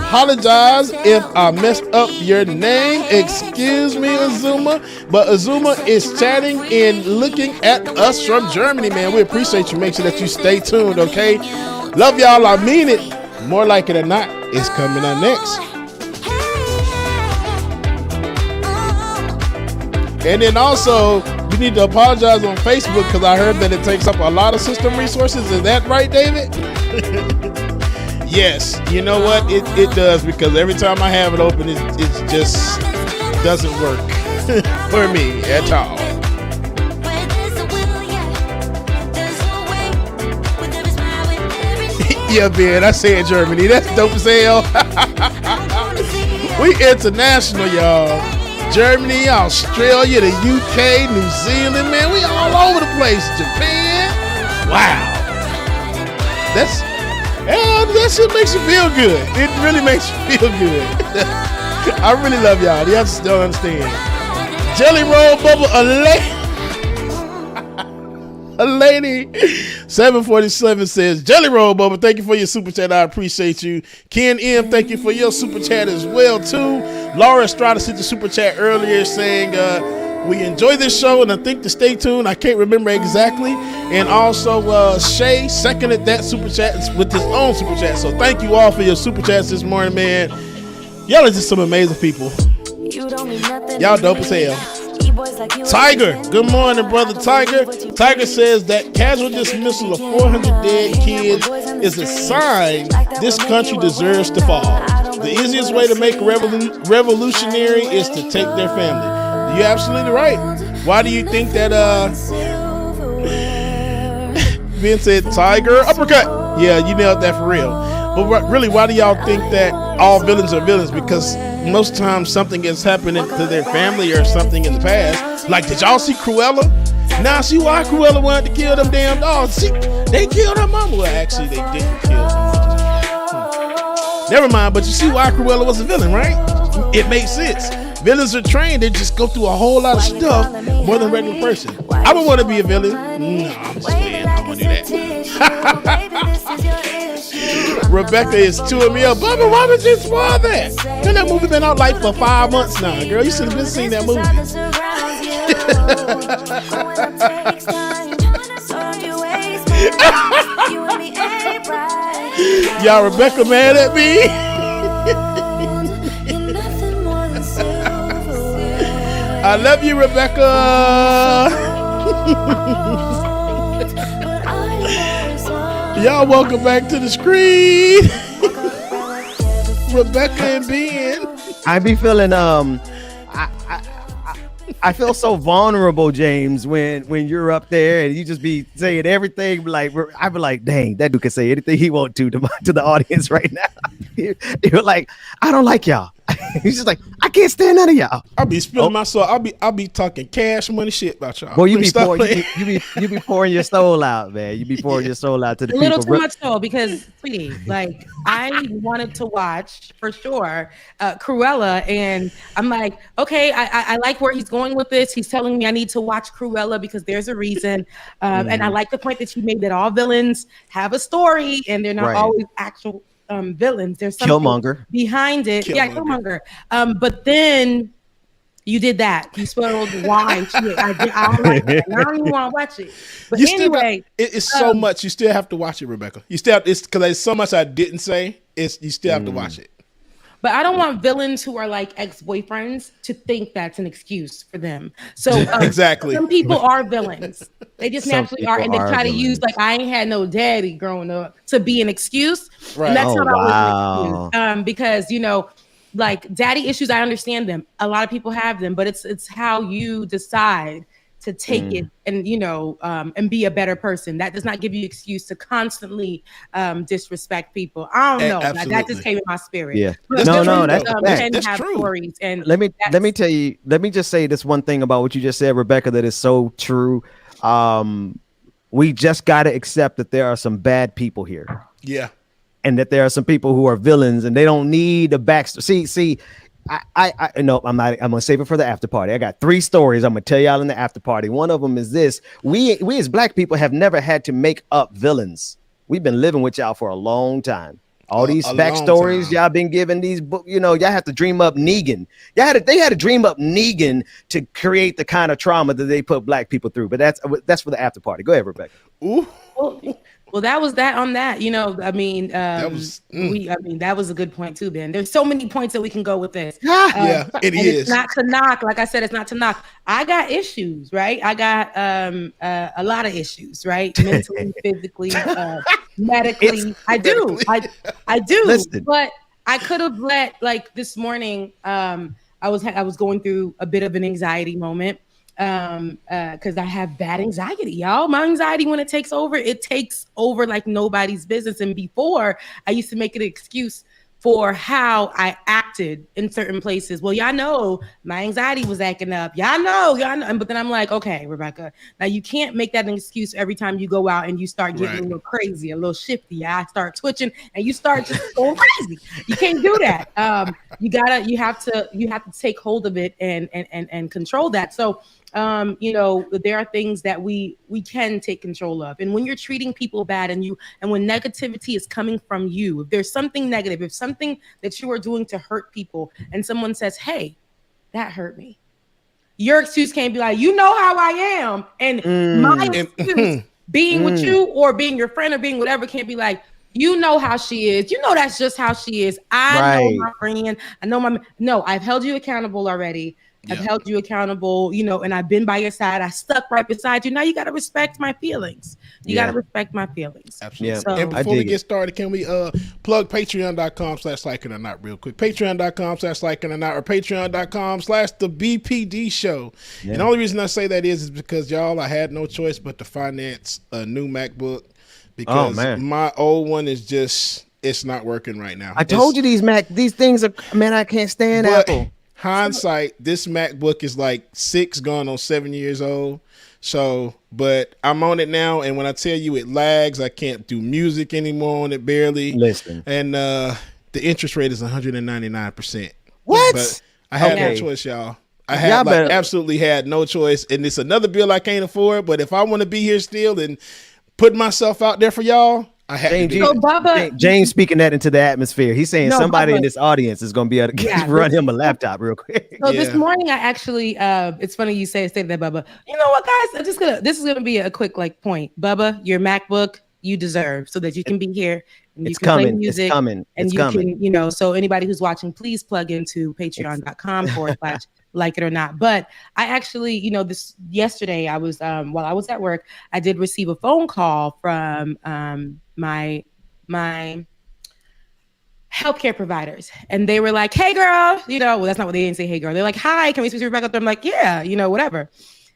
apologize if I messed up your name. Excuse me, Azuma. But Azuma is chatting and looking at us from Germany, man. We appreciate you. Make sure that you stay tuned, okay? Love y'all. I mean it. More like it or not, it's coming up next. And then also, you need to apologize on Facebook because I heard that it takes up a lot of system resources. Is that right, David? Yes. You know what? It does, because every time I have it open, it just doesn't work for me at all. Yeah, man, I said Germany. That's dope as hell. We international, y'all. Germany, Australia, the UK, New Zealand, man, we all over the place. Japan, wow. That shit makes you feel good. It really makes you feel good. I really love y'all. You just don't understand. Jelly Roll Bubble, a lady 747 says, Jelly Roll Bubble, thank you for your super chat. I appreciate you. Ken M, thank you for your super chat as well, too. Laura Estrada sent the super chat earlier saying, we enjoy this show and I think to stay tuned. I can't remember exactly. And also, Shay seconded that super chat with his own super chat. So thank you all for your super chats this morning, man. Y'all are just some amazing people. Y'all dope as hell. Tiger, good morning, brother Tiger. Tiger says that casual dismissal of 400 dead kids is a sign this country deserves to fall. The easiest way to make a revolutionary is to take their family. You're absolutely right. Why do you think that Ben said Tiger uppercut? Yeah, you nailed that for real. But really, why do y'all think that all villains are villains? Because most times something is happening to their family or something in the past. Like, did y'all see Cruella? Now see why Cruella wanted to kill them damn dogs. See, they killed her mama. Well, actually, they didn't kill her mama. Never mind, but you see why Cruella was a villain, right? It makes sense. Villains are trained. They just go through a whole lot of stuff more than a regular person. I would want to be a villain. No, I'm just playing. I don't want to do that. Rebecca is chewing me up. Bubba, why would you spoil that? Man, that movie been out like for 5 months now, girl. You should have been seeing that movie. Y'all, Rebecca mad at me? I love you, Rebecca. Y'all, welcome back to the screen. Rebecca and Ben. I be feeling I feel so vulnerable, James, when you're up there and you just be saying everything. Like, I be like, dang, that dude can say anything he want to the audience right now. You're like, I don't like y'all. He's just like, I can't stand none of y'all. I'll be spilling my soul. I'll be talking cash money shit about y'all. Well, you be pouring your soul out, man. You be pouring your soul out to the a people. little too much soul, because, sweetie, like, I wanted to watch for sure Cruella, and I'm like, okay, I like where he's going with this. He's telling me I need to watch Cruella because there's a reason, and I like the point that you made that all villains have a story and they're not always actual villains. There's something Killmonger behind it. Yeah, Killmonger. But then you did that. You spoiled why. I don't like that. I don't even want to watch it. But you anyway, it's so much. You still have to watch it, Rebecca. You still it's because there's so much I didn't say. You still have to watch it. But I don't want villains who are like ex-boyfriends to think that's an excuse for them. So exactly, some people are villains. They just naturally are, and they try to use like I ain't had no daddy growing up to be an excuse. Right. And that's not always an excuse. Because like daddy issues, I understand them. A lot of people have them, but it's how you decide to take it and, and be a better person. That does not give you excuse to constantly disrespect people. I don't know. Like, that just came in my spirit. Yeah. But No, that's can have true. stories. And let me tell you, let me just say this one thing about what you just said, Rebecca, that is so true. We just got to accept that there are some bad people here. Yeah. And that there are some people who are villains and they don't need a backstory. See, I no, I'm gonna save it for the after party. I got 3 stories I'm gonna tell y'all in the after party. One of them is this: we as Black people have never had to make up villains. We've been living with y'all for a long time. All these backstories y'all been given, these books, y'all have to dream up Negan. They had to dream up Negan to create the kind of trauma that they put Black people through. But that's for the after party. Go ahead, Rebecca. Ooh. Well, that was that on that. That was a good point too, Ben. There's so many points that we can go with this. Yeah, it is. It's not to knock. Like I said, it's not to knock. I got issues, right? I got a lot of issues, right? Mentally, physically, medically. I do. Listen. But I could have let, like, this morning, I was going through a bit of an anxiety moment. Because I have bad anxiety, y'all. My anxiety, when it takes over like nobody's business. And before, I used to make it an excuse for how I acted in certain places. Well, y'all know my anxiety was acting up. Y'all know. But then I'm like, okay, Rebecca, now you can't make that an excuse every time you go out and you start getting a little crazy, a little shifty. I start twitching and you start just going crazy. You can't do that. You have to take hold of it and control that. So there are things that we can take control of. And when you're treating people bad and when negativity is coming from you, if there's something negative, if something that you are doing to hurt people and someone says, hey, that hurt me, your excuse can't be like, you know how I am. And my excuse being with you or being your friend or being whatever can't be like, you know how she is. You know that's just how she is. I know my friend. I know no, I've held you accountable already. I've held you accountable, and I've been by your side. I stuck right beside you. Now you got to respect my feelings. You got to respect my feelings. Absolutely. So, and before we get started, can we plug patreon.com/liking-or-not real quick? Patreon.com/liking-or-not or patreon.com/the BPD show. And the only reason I say that is because, y'all, I had no choice but to finance a new MacBook because my old one is just, it's not working right now. I told you these things are, man, I can't stand Apple. Hindsight, this MacBook is like 6 going on 7 years old. So, but I'm on it now, and when I tell you it lags, I can't do music anymore on it barely. Listen. And the interest rate is 199%. What? But I had no choice, y'all. I had absolutely had no choice, and it's another bill I can't afford. But if I want to be here still and put myself out there for y'all, I have to do it. James speaking that into the atmosphere. He's saying somebody in this audience is going to be able to run him a laptop real quick. So this morning, I actually, it's funny you say that, Bubba. You know what, guys? This is gonna be a quick point. Bubba, your MacBook you deserve so that you can be here and you can play music. It's coming. And can, so anybody who's watching, please plug into patreon.com/like-it-or-not. But I actually, this yesterday I was while I was at work, I did receive a phone call from my healthcare providers, and they were like, hey girl, well, that's not what they didn't say, hey girl. They're like, hi, can we speak to Rebecca? I'm like, yeah, whatever.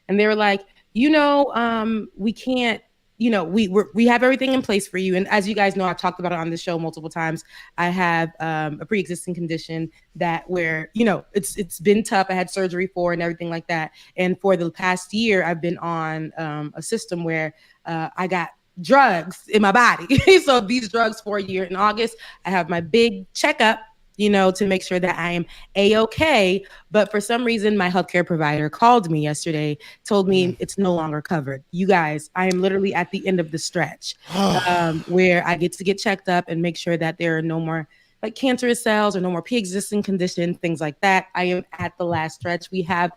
And they were like, we can't, we have everything in place for you. And as you guys know, I've talked about it on the show multiple times. I have a pre-existing condition where it's been tough. I had surgery for and everything like that. And for the past year, I've been on a system where I got drugs in my body. So these drugs for a year. In August, I have my big checkup, to make sure that I am A-okay. But for some reason, my healthcare provider called me yesterday, told me it's no longer covered. You guys, I am literally at the end of the stretch where I get to get checked up and make sure that there are no more like cancerous cells or no more pre-existing condition, things like that. I am at the last stretch. We have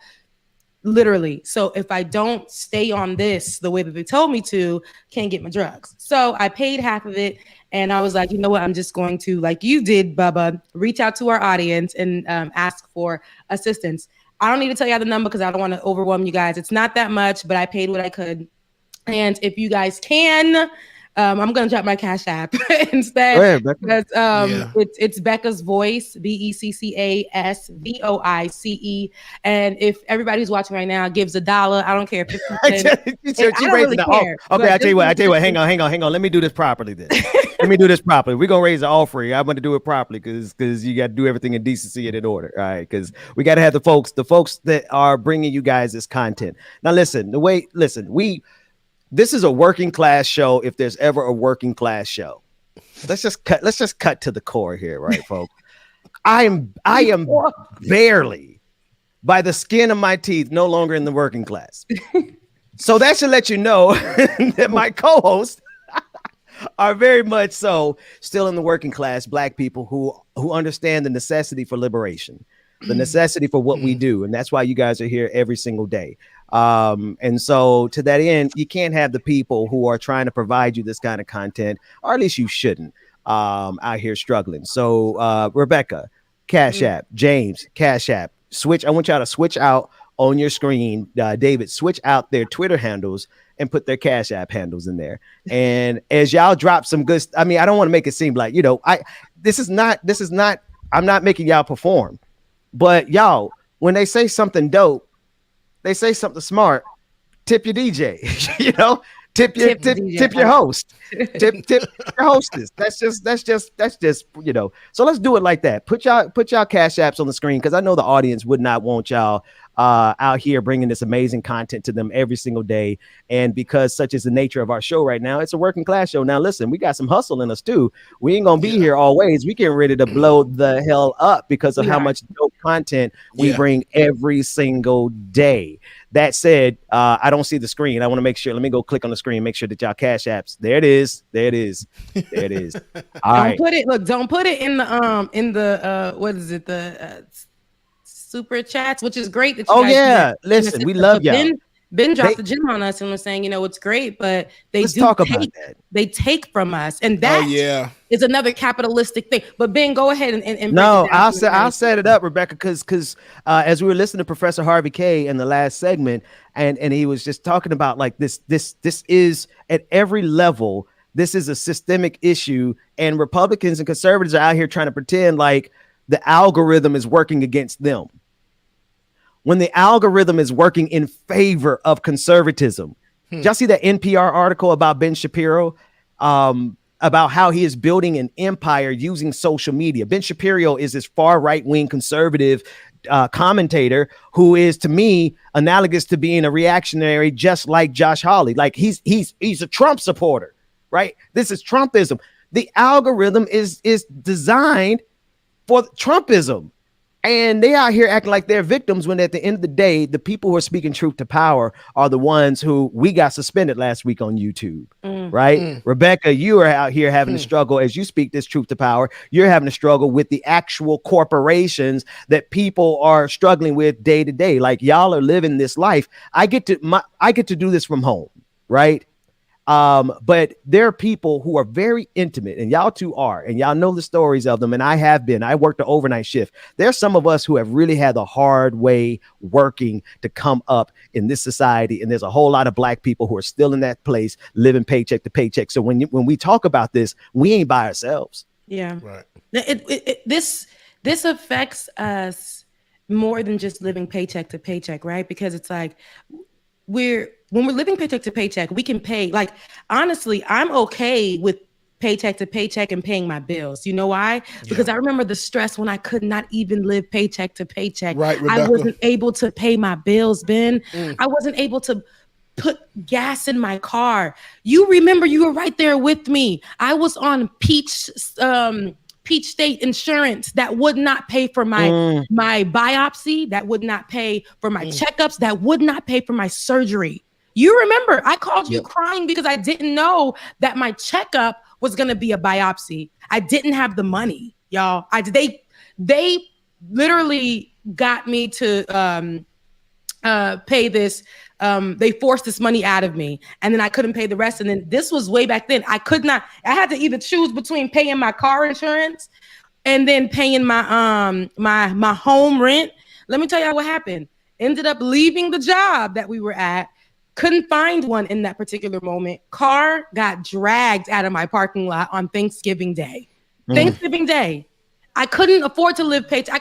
literally. So if I don't stay on this the way that they told me to, can't get my drugs. So I paid half of it. And I was like, you know what? I'm just going to, like you did, Bubba, reach out to our audience and ask for assistance. I don't need to tell you the number because I don't want to overwhelm you guys. It's not that much, but I paid what I could. And if you guys can I'm gonna drop my Cash App instead. Go ahead, Becca. Because it's Becca's Voice, BeccasVoice. And if everybody who's watching right now gives $1, I don't care. 50 cents. I don't really care. Okay, I tell you what. Hang on. Let me do this properly then. Let me do this properly. We're gonna raise the offering. I'm gonna do it properly because you got to do everything in decency and in order. All right, because we got to have the folks that are bringing you guys this content. Now, listen. This is a working class show. If there's ever a working class show, let's just cut to the core here, right, folks? I am barely, by the skin of my teeth, no longer in the working class. So that should let you know that my co-hosts are very much so still in the working class, Black people who understand the necessity for liberation, the necessity for what we do, and that's why you guys are here every single day. And so to that end, you can't have the people who are trying to provide you this kind of content, or at least you shouldn't, out here struggling. So Rebecca, Cash App, James, Cash App, switch. I want y'all to switch out on your screen. David, switch out their Twitter handles and put their Cash App handles in there. And as y'all drop some good, I mean, I don't want to make it seem like, this is not, I'm not making y'all perform, but y'all, when they say something dope, they say something smart, tip your DJ, tip your host, tip your hostess. That's just, so let's do it like that. Put y'all Cash Apps on the screen, because I know the audience would not want y'all out here bringing this amazing content to them every single day. And because such is the nature of our show right now, it's a working class show. Now, listen, we got some hustle in us too. We ain't gonna be here always. We getting ready to blow the hell up because of how much dope content we bring every single day. That said, I don't see the screen. I want to make sure. Let me go click on the screen. Make sure that y'all Cash Apps. There it is. All right. Don't put it in the what is it? The super chats, which is great. That you guys do. Listen, we love y'all. Ben dropped the gym on us and was saying, it's great, but they take from us, and that is another capitalistic thing. But Ben, go ahead and no, I'll set it up, Rebecca, because as we were listening to Professor Harvey K in the last segment, and he was just talking about like this is at every level. This is a systemic issue, and Republicans and conservatives are out here trying to pretend like the algorithm is working against them, when the algorithm is working in favor of conservatism. Did y'all see that NPR article about Ben Shapiro, about how he is building an empire using social media? Ben Shapiro is this far right-wing conservative commentator who is, to me, analogous to being a reactionary, just like Josh Hawley. Like he's a Trump supporter, right? This is Trumpism. The algorithm is designed for Trumpism. And they out here acting like they're victims, when at the end of the day, the people who are speaking truth to power are the ones who we got suspended last week on YouTube, right? Rebecca, you are out here having to struggle as you speak this truth to power. You're having to struggle with the actual corporations that people are struggling with day to day. Like, y'all are living this life. I get to do this from home, right? But there are people who are very intimate, and y'all two are, and y'all know the stories of them. And I worked the overnight shift. There's some of us who have really had the hard way working to come up in this society. And there's a whole lot of Black people who are still in that place, living paycheck to paycheck. So when we talk about this, we ain't by ourselves. Yeah. Right. This affects us more than just living paycheck to paycheck, right? Because it's like, when we're living paycheck to paycheck, we can pay. Like, honestly, I'm okay with paycheck to paycheck and paying my bills. You know why? Because I remember the stress when I could not even live paycheck to paycheck. Right, Rebecca. I wasn't able to pay my bills, Ben. I wasn't able to put gas in my car. You remember, you were right there with me. I was on Peach State insurance that would not pay for my biopsy, that would not pay for my checkups, that would not pay for my surgery. You remember, I called you crying because I didn't know that my checkup was going to be a biopsy. I didn't have the money, y'all. They literally got me to pay this. They forced this money out of me, and then I couldn't pay the rest. And then this was way back then. I had to either choose between paying my car insurance and then paying my my home rent. Let me tell y'all what happened. Ended up leaving the job that we were at, Couldn't find one in that particular moment. Car got dragged out of my parking lot on Thanksgiving Day. Thanksgiving Day. I couldn't afford to live paycheck. I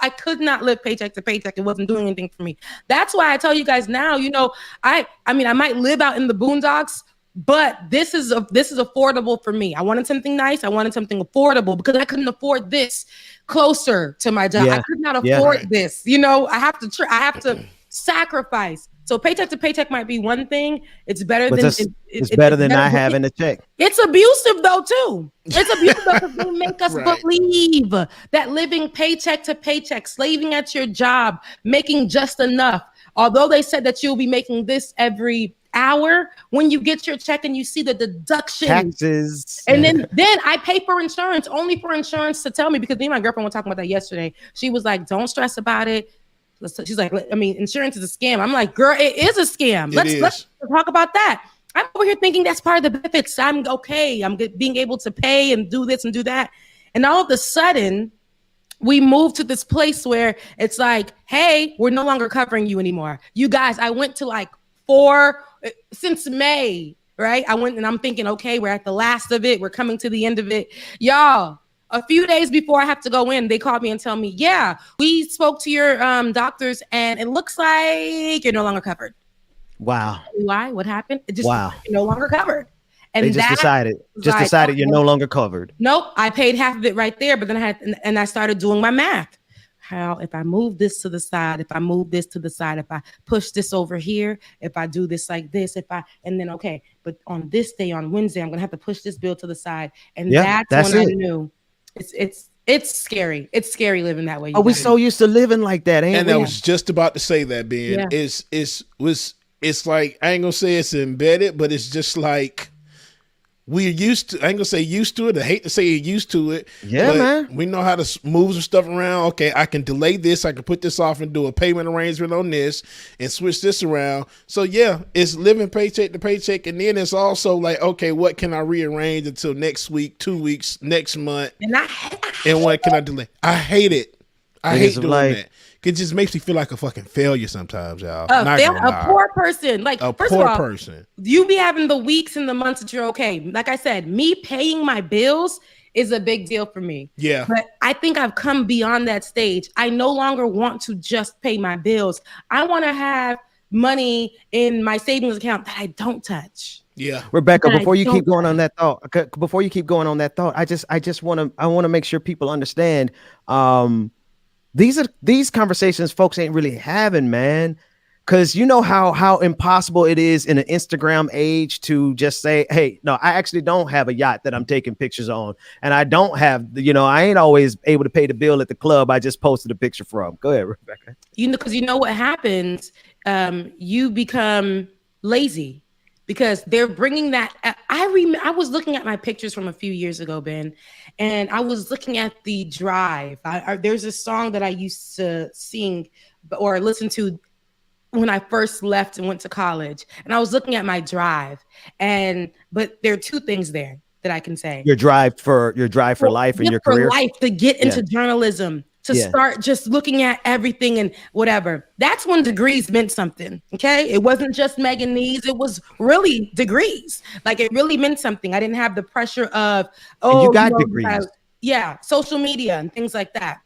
could not live paycheck to paycheck. It wasn't doing anything for me. That's why I tell you guys now, you know, I mean, I might live out in the boondocks, but this is affordable for me. I wanted something nice. I wanted something affordable because I couldn't afford this closer to my job. I could not afford this. You know, I have to sacrifice. So paycheck to paycheck might be one thing. It's better than it's better than not having a check. It's abusive though too. It's abusive because they make us believe that living paycheck to paycheck, slaving at your job, making just enough. Although they said that you'll be making this every hour, when you get your check and you see the deduction, taxes, and then I pay for insurance, only for insurance to tell me, because me and my girlfriend were talking about that yesterday. She was like, "Don't stress about it." She's like, I mean, insurance is a scam. I'm like, girl, it is a scam. Let's talk about that. I'm over here thinking that's part of the benefits. I'm okay. I'm being able to pay and do this and do that. And all of a sudden, we moved to this place where it's like, hey, we're no longer covering you anymore. You guys, I went to like 4 since May, right? I went and I'm thinking, okay, we're at the last of it. We're coming to the end of it. Y'all, a few days before I have to go in, they called me and tell me, yeah, we spoke to your doctors and it looks like you're no longer covered. Wow. Why? What happened? It just wow. You're no longer covered. And they decided you're no longer covered. Nope. I paid half of it right there, but then I started doing my math. How if I move this to the side, if I move this to the side, if I push this over here, if I do this like this, and then okay, but on this day, on Wednesday, I'm gonna have to push this bill to the side. And that's when I knew. It's scary. It's scary living that way. We so used to living like that, ain't we? And I was just about to say that, Ben. Yeah. It's like, I ain't gonna say it's embedded, but it's just like we're used to. I ain't gonna say used to it. I hate to say used to it. Yeah, man. We know how to move some stuff around. Okay, I can delay this. I can put this off and do a payment arrangement on this and switch this around. So yeah, it's living paycheck to paycheck, and then it's also like, okay, what can I rearrange until next week, 2 weeks, next month, and what can I delay? I hate it. I hate doing that. It just makes me feel like a fucking failure sometimes, y'all. A poor person. Like, first of all, person. You be having the weeks and the months that you're okay. Like I said, me paying my bills is a big deal for me. Yeah. But I think I've come beyond that stage. I no longer want to just pay my bills. I want to have money in my savings account that I don't touch. Yeah. Rebecca, before you keep going on that thought, I just want to make sure people understand these conversations folks ain't really having, man, because you know how impossible it is in an Instagram age to just say, hey, no, I actually don't have a yacht that I'm taking pictures on, and I don't have, I ain't always able to pay the bill at the club I just posted a picture from. Go ahead, Rebecca. Because you know what happens, you become lazy. Because they're bringing that. I was looking at my pictures from a few years ago, Ben, and I was looking at the drive. There's a song that I used to sing or listen to when I first left and went to college, and I was looking at my drive. But there are 2 things there that I can say. Your drive for life and your career. For life, to get into journalism. To start just looking at everything and whatever. That's when degrees meant something. Okay. It wasn't just Meganese. It was really degrees. Like, it really meant something. I didn't have the pressure of, you got degrees. Social media and things like that.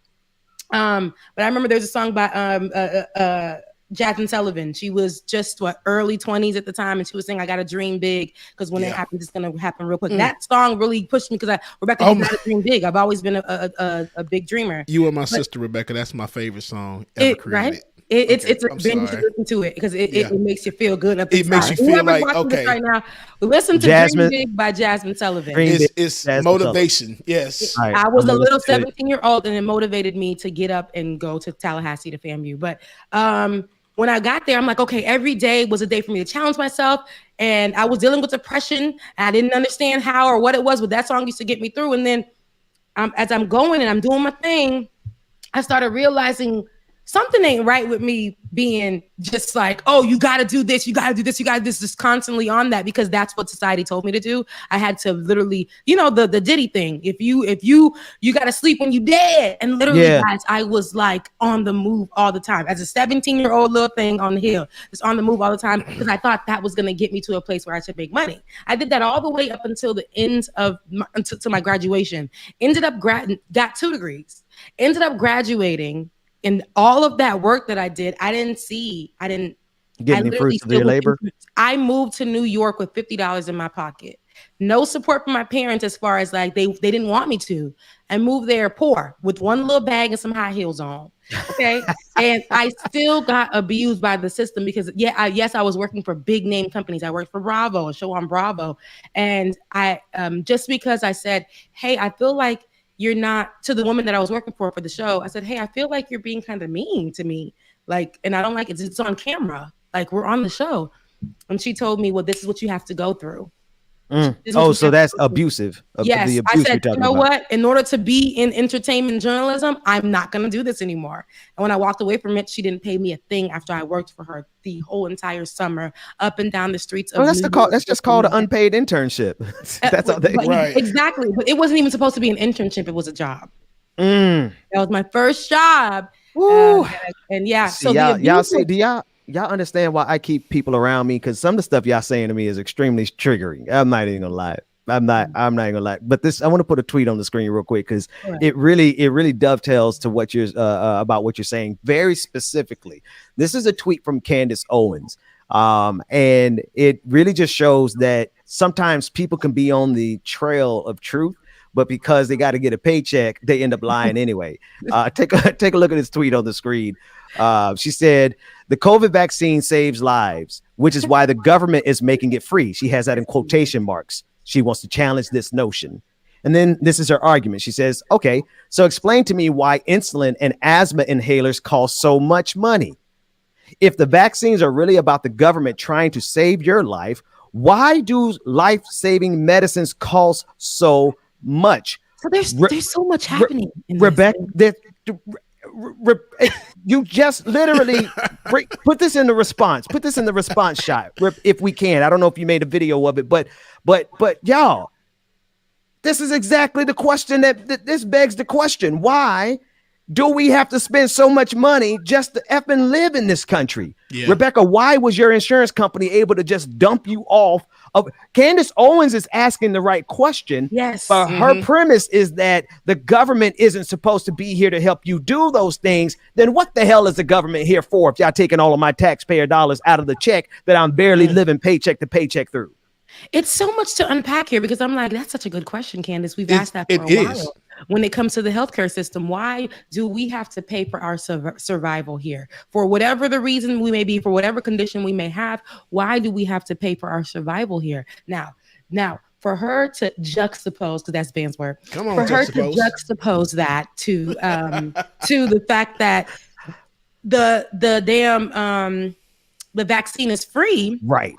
But I remember there's a song by Jasmine Sullivan. She was just early 20s at the time, and she was saying, I got to dream big, because when it happens, it's going to happen real quick. That song really pushed me, because Rebecca, you got to dream big. I've always been a big dreamer. You and my sister Rebecca, that's my favorite song ever created. Right? It's Ben, you should listen to it, because it makes you feel good. It makes you feel like, okay, right now, listen to Dream Big by Jasmine Sullivan. It's motivation. Yes. Right. I was a little 17-year-old, and it motivated me to get up and go to Tallahassee to FAMU. But when I got there, I'm like, okay, every day was a day for me to challenge myself. And I was dealing with depression. I didn't understand how or what it was, but that song used to get me through. And then as I'm going and I'm doing my thing, I started realizing something ain't right with me being just like, oh, you got to do this, you got to do this, you got to do this, just constantly on that, because that's what society told me to do. I had to literally, the Diddy thing. If you got to sleep when you dead. And literally, guys, I was like on the move all the time. As a 17-year-old little thing on the hill, just on the move all the time, because I thought that was going to get me to a place where I should make money. I did that all the way up until the end of until my graduation. Ended up got 2 degrees. Ended up graduating. And all of that work that I did, I didn't get any fruits of your labor. I moved to New York with $50 in my pocket. No support from my parents as far as like they didn't want me to. I moved there poor with one little bag and some high heels on. Okay. And I still got abused by the system because I was working for big name companies. I worked for Bravo, a show on Bravo. And I just because I said, hey, I feel like you're not, to the woman that I was working for the show, I said, hey, I feel like you're being kind of mean to me. Like, and I don't like it. It's on camera. Like, we're on the show. And she told me, well, this is what you have to go through. Oh, so that's abusive. Yes. The I abuse said, you know what? In order to be in entertainment journalism, I'm not going to do this anymore. And when I walked away from it, she didn't pay me a thing after I worked for her the whole entire summer up and down the streets of that's just called an unpaid internship. That's all they right. Exactly. But it wasn't even supposed to be an internship. It was a job. That was my first job. And yeah. See, so y'all see, do y'all understand why I keep people around me? Because some of the stuff y'all saying to me is extremely triggering. I'm not even gonna lie. I'm not even gonna lie. But I want to put a tweet on the screen real quick because it really dovetails to what you're about what you're saying very specifically. This is a tweet from Candace Owens. And it really just shows that sometimes people can be on the trail of truth, but because they got to get a paycheck, they end up lying anyway. Take a look at this tweet on the screen. She said, the COVID vaccine saves lives, which is why the government is making it free. She has that in quotation marks. She wants to challenge this notion. And then this is her argument. She says, okay, so explain to me why insulin and asthma inhalers cost so much money. If the vaccines are really about the government trying to save your life, why do life-saving medicines cost so much? So there's so much happening. Rebecca, you just literally put this in the response. Put this in the response shot if we can. I don't know if you made a video of it, but y'all, this is exactly the question that this begs the question. Why do we have to spend so much money just to effing live in this country? Yeah. Rebecca, why was your insurance company able to just dump you off? Candace Owens is asking the right question. Yes. But her premise is that the government isn't supposed to be here to help you do those things. Then what the hell is the government here for if y'all taking all of my taxpayer dollars out of the check that I'm barely living paycheck to paycheck through? It's so much to unpack here because I'm like, that's such a good question, Candace. We've asked that for a while. When it comes to the healthcare system, why do we have to pay for our survival here? For whatever the reason we may be, for whatever condition we may have, why do we have to pay for our survival here? Now, for her to juxtapose, because that's Van's word, for her to juxtapose that to the fact that the vaccine is free, right?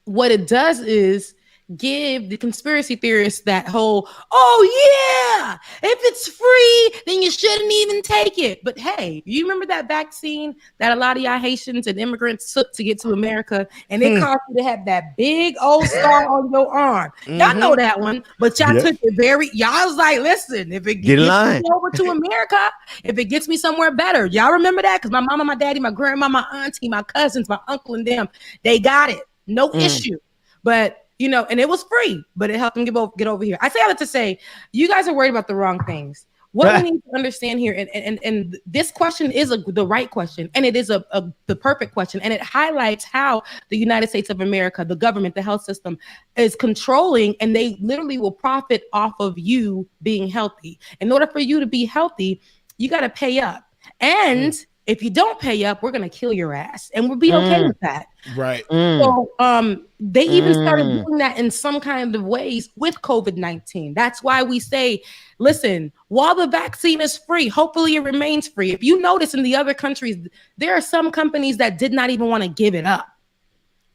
What it does is give the conspiracy theorists that whole, oh yeah, if it's free, then you shouldn't even take it. But hey, you remember that vaccine that a lot of y'all Haitians and immigrants took to get to America, and it caused you to have that big old scar on your arm. Y'all know that one, but y'all took it y'all was like, listen, if it gets me over to America, if it gets me somewhere better, y'all remember that? Because my mama, my daddy, my grandma, my auntie, my cousins, my uncle, and them, they got it. No issue. But and it was free, but it helped them get over here. I say all that to say, you guys are worried about the wrong things. What we need to understand here, and this question is the right question, and it is the perfect question, and it highlights how the United States of America, the government, the health system, is controlling, and they literally will profit off of you being healthy. In order for you to be healthy, you got to pay up, and if you don't pay up, we're gonna kill your ass, and we'll be okay with that. Right. So they even started doing that in some kind of ways with COVID-19. That's why we say, listen, while the vaccine is free, hopefully it remains free. If you notice in the other countries, there are some companies that did not even want to give it up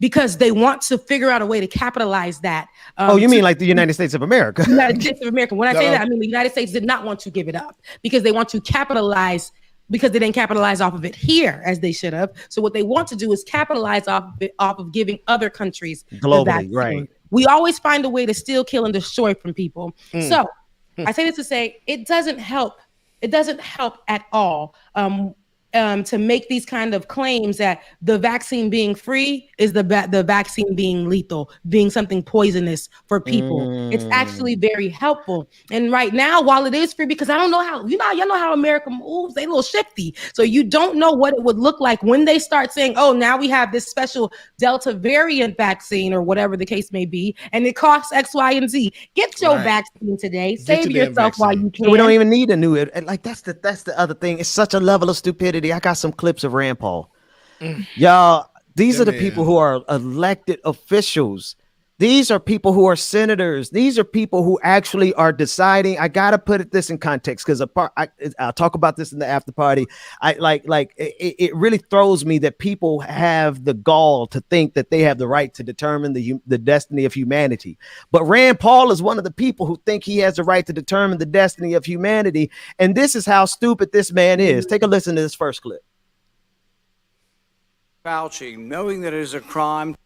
because they want to figure out a way to capitalize that. You mean like the United States of America? United States of America. When I say that, I mean the United States did not want to give it up because they want to capitalize because they didn't capitalize off of it here as they should have. So what they want to do is capitalize off of giving other countries Globally, the vaccine. right. We always find a way to steal, kill, and destroy from people. So I say this to say it doesn't help. It doesn't help at all to make these kind of claims that the vaccine being free is the vaccine being lethal, being something poisonous for people. It's actually very helpful. And right now, while it is free, because I don't know how, y'all know how America moves, they a little shifty. So you don't know what it would look like when they start saying, oh, now we have this special Delta variant vaccine or whatever the case may be, and it costs X, Y, and Z. Get your vaccine today. Save yourself while you can. So we don't even need a new, like that's the other thing. It's such a level of stupidity. I got some clips of Rand Paul. Y'all, these are the people who are elected officials. These are people who are senators. These are people who actually are deciding. I gotta put this in context because I'll talk about this in the after party. It really throws me that people have the gall to think that they have the right to determine the destiny of humanity. But Rand Paul is one of the people who think he has the right to determine the destiny of humanity. And this is how stupid this man is. Take a listen to this first clip. Fauci, knowing that it is a crime.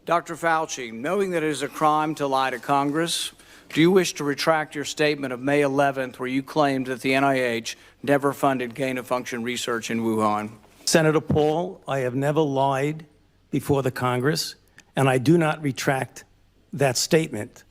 Dr. Fauci, knowing that it is a crime to lie to Congress, do you wish to retract your statement of May 11th where you claimed that the NIH never funded gain-of-function research in Wuhan? Senator Paul, I have never lied before the Congress, and I do not retract that statement.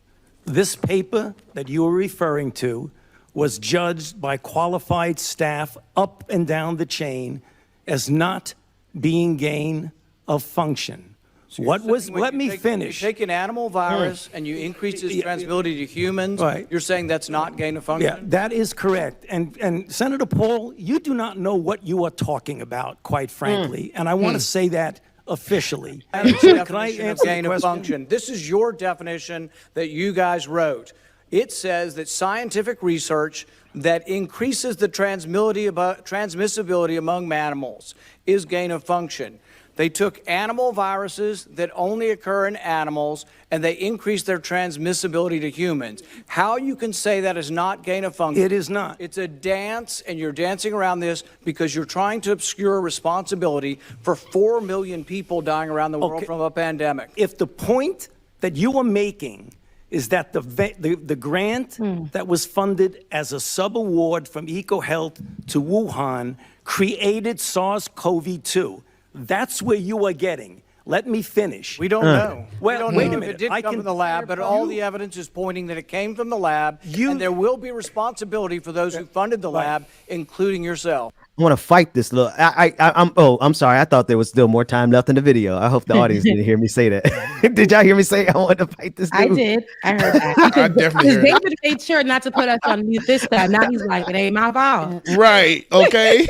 This paper that you are referring to was judged by qualified staff up and down the chain as not being gain of function. Let me finish. You take an animal virus and you increase its transmissibility to humans. Right. You're saying that's not gain of function? Yeah, that is correct. And Senator Paul, you do not know what you are talking about, quite frankly. And I want to say that officially. Can I answer gain of function? This is your definition that you guys wrote. It says that scientific research that increases the transmissibility among mammals is gain of function. They took animal viruses that only occur in animals and they increased their transmissibility to humans. How you can say that is not gain of function? It is not. It's a dance, and you're dancing around this because you're trying to obscure responsibility for 4 million people dying around the world from a pandemic. If the point that you are making is that the grant that was funded as a sub-award from EcoHealth to Wuhan created SARS-CoV-2, that's where you are getting. Let me finish. We don't know. Well, we don't wait know a minute. If it did come from the lab, but all the evidence is pointing that it came from the lab, and there will be responsibility for those who funded the lab, including yourself. I want to fight this little. I'm sorry. I thought there was still more time left in the video. I hope the audience didn't hear me say that. Did y'all hear me say I wanted to fight this dude? I did. I heard that. I definitely heard David made sure not to put us on mute this time. Now he's like, it ain't my fault. Right. Okay.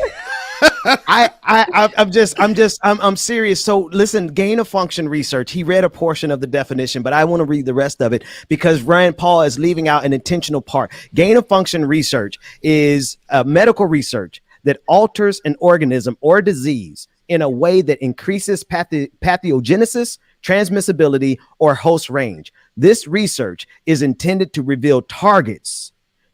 I'm serious. So listen, gain of function research. He read a portion of the definition, but I want to read the rest of it because Rand Paul is leaving out an intentional part. Gain of function research is medical research that alters an organism or disease in a way that increases pathogenesis, transmissibility, or host range. This research is intended to reveal targets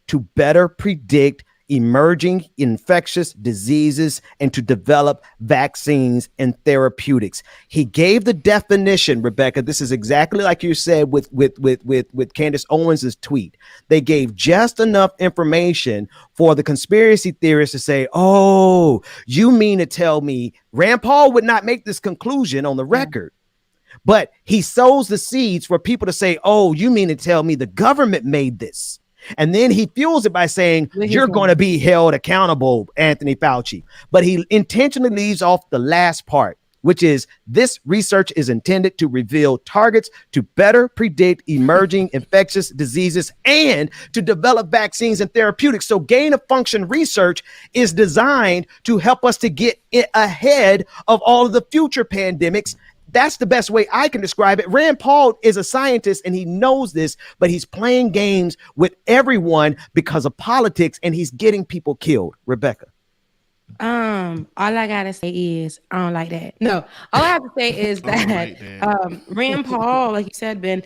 to better predict emerging infectious diseases and to develop vaccines and therapeutics. He gave the definition, Rebecca. This is exactly like you said with Candace Owens's tweet. They gave just enough information for the conspiracy theorists to say, oh, you mean to tell me Rand Paul would not make this conclusion on the record. But he sows the seeds for people to say, oh, you mean to tell me the government made this? And then he fuels it by saying, you're going to be held accountable, Anthony Fauci. But he intentionally leaves off the last part, which is this research is intended to reveal targets to better predict emerging infectious diseases and to develop vaccines and therapeutics. So gain of function research is designed to help us to get it ahead of all of the future pandemics. That's the best way I can describe it. Rand Paul is a scientist and he knows this, but he's playing games with everyone because of politics and he's getting people killed. Rebecca. All I gotta say is I don't like that. No, all I have to say is that Rand Paul, like you said, Ben,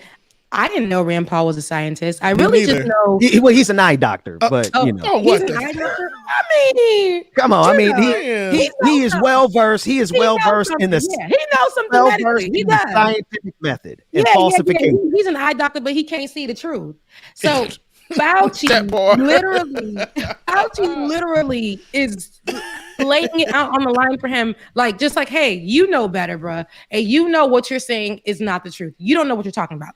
I didn't know Rand Paul was a scientist. I really just know He's an eye doctor, but you know. he's an eye doctor. I mean, Come on, I mean, he is knows well versed. He is well versed in the something. Yeah, he knows something medically. He does. Scientific method and falsification. He's an eye doctor, but he can't see the truth. So Fauci literally is laying it out on the line for him, like just like, hey, you know better, bruh, and you know what you're saying is not the truth. You don't know what you're talking about.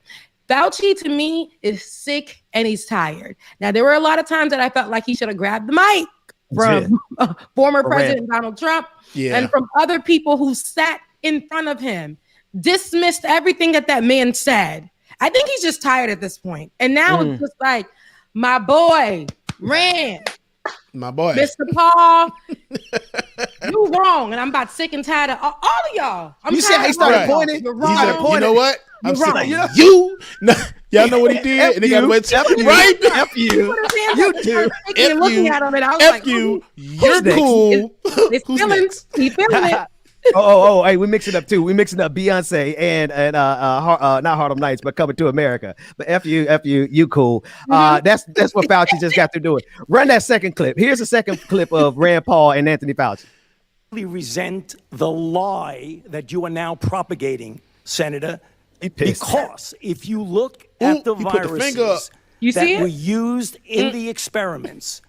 Fauci, to me, is sick and he's tired. Now, there were a lot of times that I felt like he should have grabbed the mic from former President Donald Trump and from other people who sat in front of him, dismissed everything that man said. I think he's just tired at this point. And now it's just like, my boy, Rand, my boy, Mr. Paul, you wrong. And I'm about sick and tired of all of y'all. You said he started pointing. You're wrong. You know what? You're wrong. Y'all know what he did? And they got away right? F you. You do. Looking at him and I was like, you're cool. He's feeling it. Hey, we mix it up too. We mixing up Beyonce and not Harlem Nights, but Coming to America. But F you, you cool. That's what Fauci just got through doing. Run that second clip. Here's a second clip of Rand Paul and Anthony Fauci. I resent the lie that you are now propagating, Senator, because if you look at the viruses that were used in the experiments,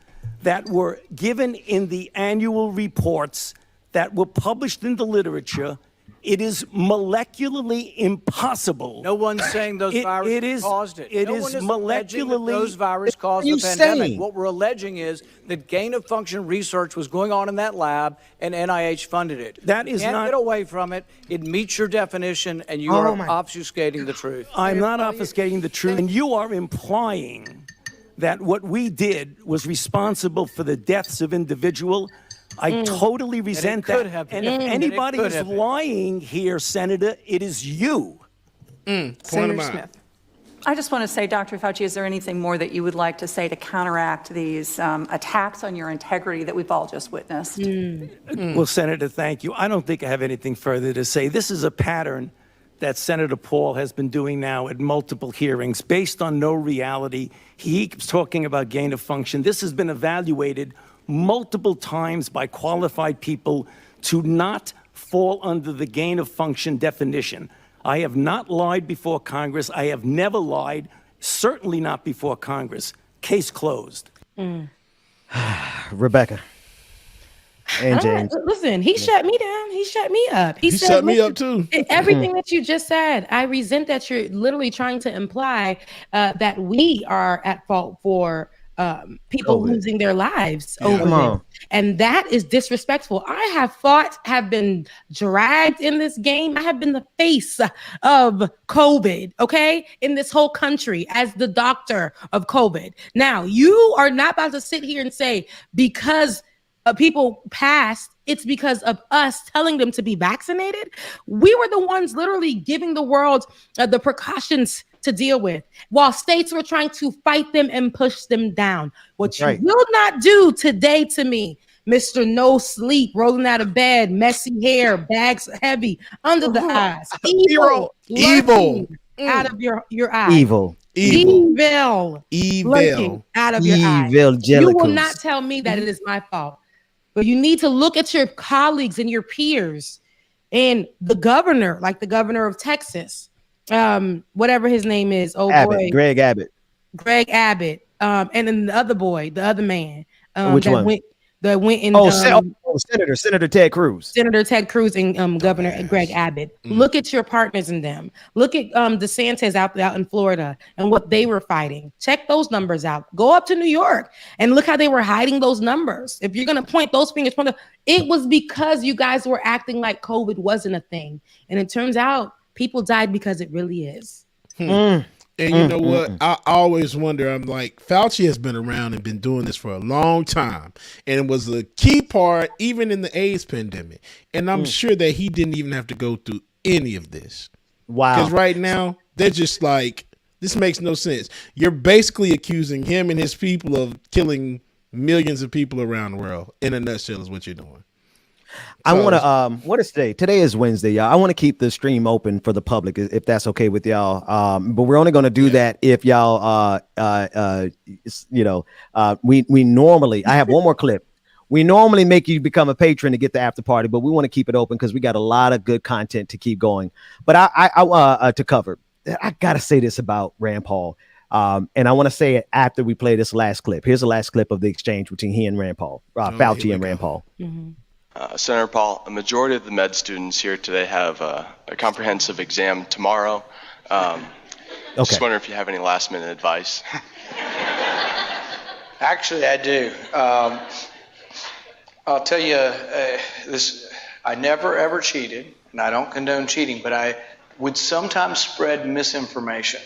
that were given in the annual reports, that were published in the literature, it is molecularly impossible. No one's saying those viruses caused it. It no is one is molecularly. those viruses caused the pandemic. What we're alleging is that gain-of-function research was going on in that lab, and NIH funded it. That is not. Get away from it. It meets your definition, and you are obfuscating the truth. I'm not obfuscating the truth, and you are implying that what we did was responsible for the deaths of individuals. I totally resent that. And if anybody is lying here, Senator, it is you. Senator Smith. I just want to say, Dr. Fauci, is there anything more that you would like to say to counteract these attacks on your integrity that we've all just witnessed? Well, Senator, thank you. I don't think I have anything further to say. This is a pattern that Senator Paul has been doing now at multiple hearings based on no reality. He keeps talking about gain of function. This has been evaluated multiple times by qualified people to not fall under the gain of function definition. I have not lied before Congress. I have never lied, certainly not before Congress. Case closed. Rebecca and James. Listen, he shut me down. He shut me up. He said, shut me up too. Everything that you just said, I resent that you're literally trying to imply that we are at fault for people losing their lives over this. And that is disrespectful. I have been dragged in this game. I have been the face of COVID, okay, in this whole country as the doctor of COVID. Now, you are not about to sit here and say because people passed, it's because of us telling them to be vaccinated. We were the ones literally giving the world the precautions to deal with, while states were trying to fight them and push them down. What you will not do today to me, Mr. No Sleep, rolling out of bed, messy hair, bags heavy under the eyes, evil, out of your eyes, evil lurking out of your eyes. You will not tell me that it is my fault, but you need to look at your colleagues and your peers and the governor, like the governor of Texas. Whatever his name is, Greg Abbott, and then the other boy, the other man, which one? Went in. Senator Ted Cruz. Senator Ted Cruz and Governor Greg Abbott. Look at your partners in them. Look at DeSantis out in Florida and what they were fighting. Check those numbers out. Go up to New York and look how they were hiding those numbers. If you're gonna point those fingers, it was because you guys were acting like COVID wasn't a thing, and it turns out people died because it really is. And you know what? I always wonder, I'm like, Fauci has been around and been doing this for a long time. And it was a key part, even in the AIDS pandemic. And I'm sure that he didn't even have to go through any of this. Wow. Because right now, they're just like, this makes no sense. You're basically accusing him and his people of killing millions of people around the world. In a nutshell is what you're doing. I want to what is today? Today is Wednesday, y'all. I want to keep the stream open for the public if that's okay with y'all. But we're only going to do that if y'all we normally, I have one more clip. We normally make you become a patron to get the after party, but we want to keep it open because we got a lot of good content to keep going. But I to cover. I got to say this about Rand Paul. And I want to say it after we play this last clip. Here's the last clip of the exchange between he and Rand Paul, Fauci and Rand Paul. Mm-hmm. Senator Paul, a majority of the med students here today have a comprehensive exam tomorrow. Just wondering if you have any last minute advice. Actually, I do. I'll tell you this. I never ever cheated, and I don't condone cheating, but I would sometimes spread misinformation.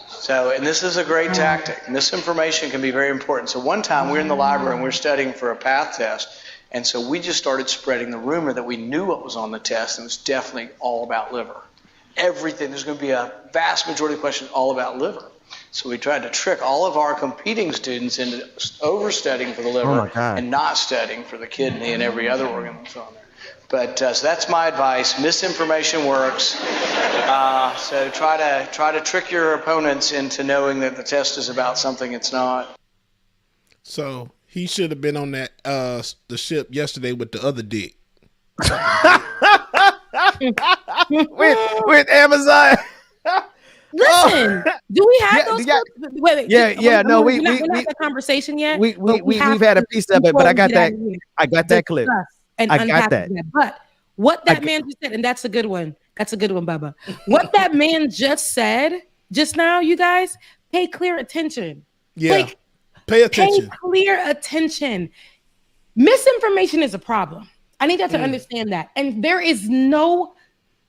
So, and this is a great tactic. Misinformation can be very important. So one time we were in the library and we were studying for a path test. And so we just started spreading the rumor that we knew what was on the test, and it was definitely all about liver. Everything, there's going to be a vast majority of questions all about liver. So we tried to trick all of our competing students into overstudying for the liver and not studying for the kidney and every other organ that's on there. But so that's my advice. Misinformation works. So try to trick your opponents into knowing that the test is about something it's not. So he should have been on that the ship yesterday with the other dick. with Amazon. Listen, do we have those? Wait, no, we're not in the conversation yet. We've had a piece of it, but I got that. I got that clip. And I got that. But what that man just said, and that's a good one. That's a good one, Bubba. What that man just said just now, you guys, pay clear attention. Yeah, pay attention. Pay clear attention. Misinformation is a problem. I need you to understand that. And there is no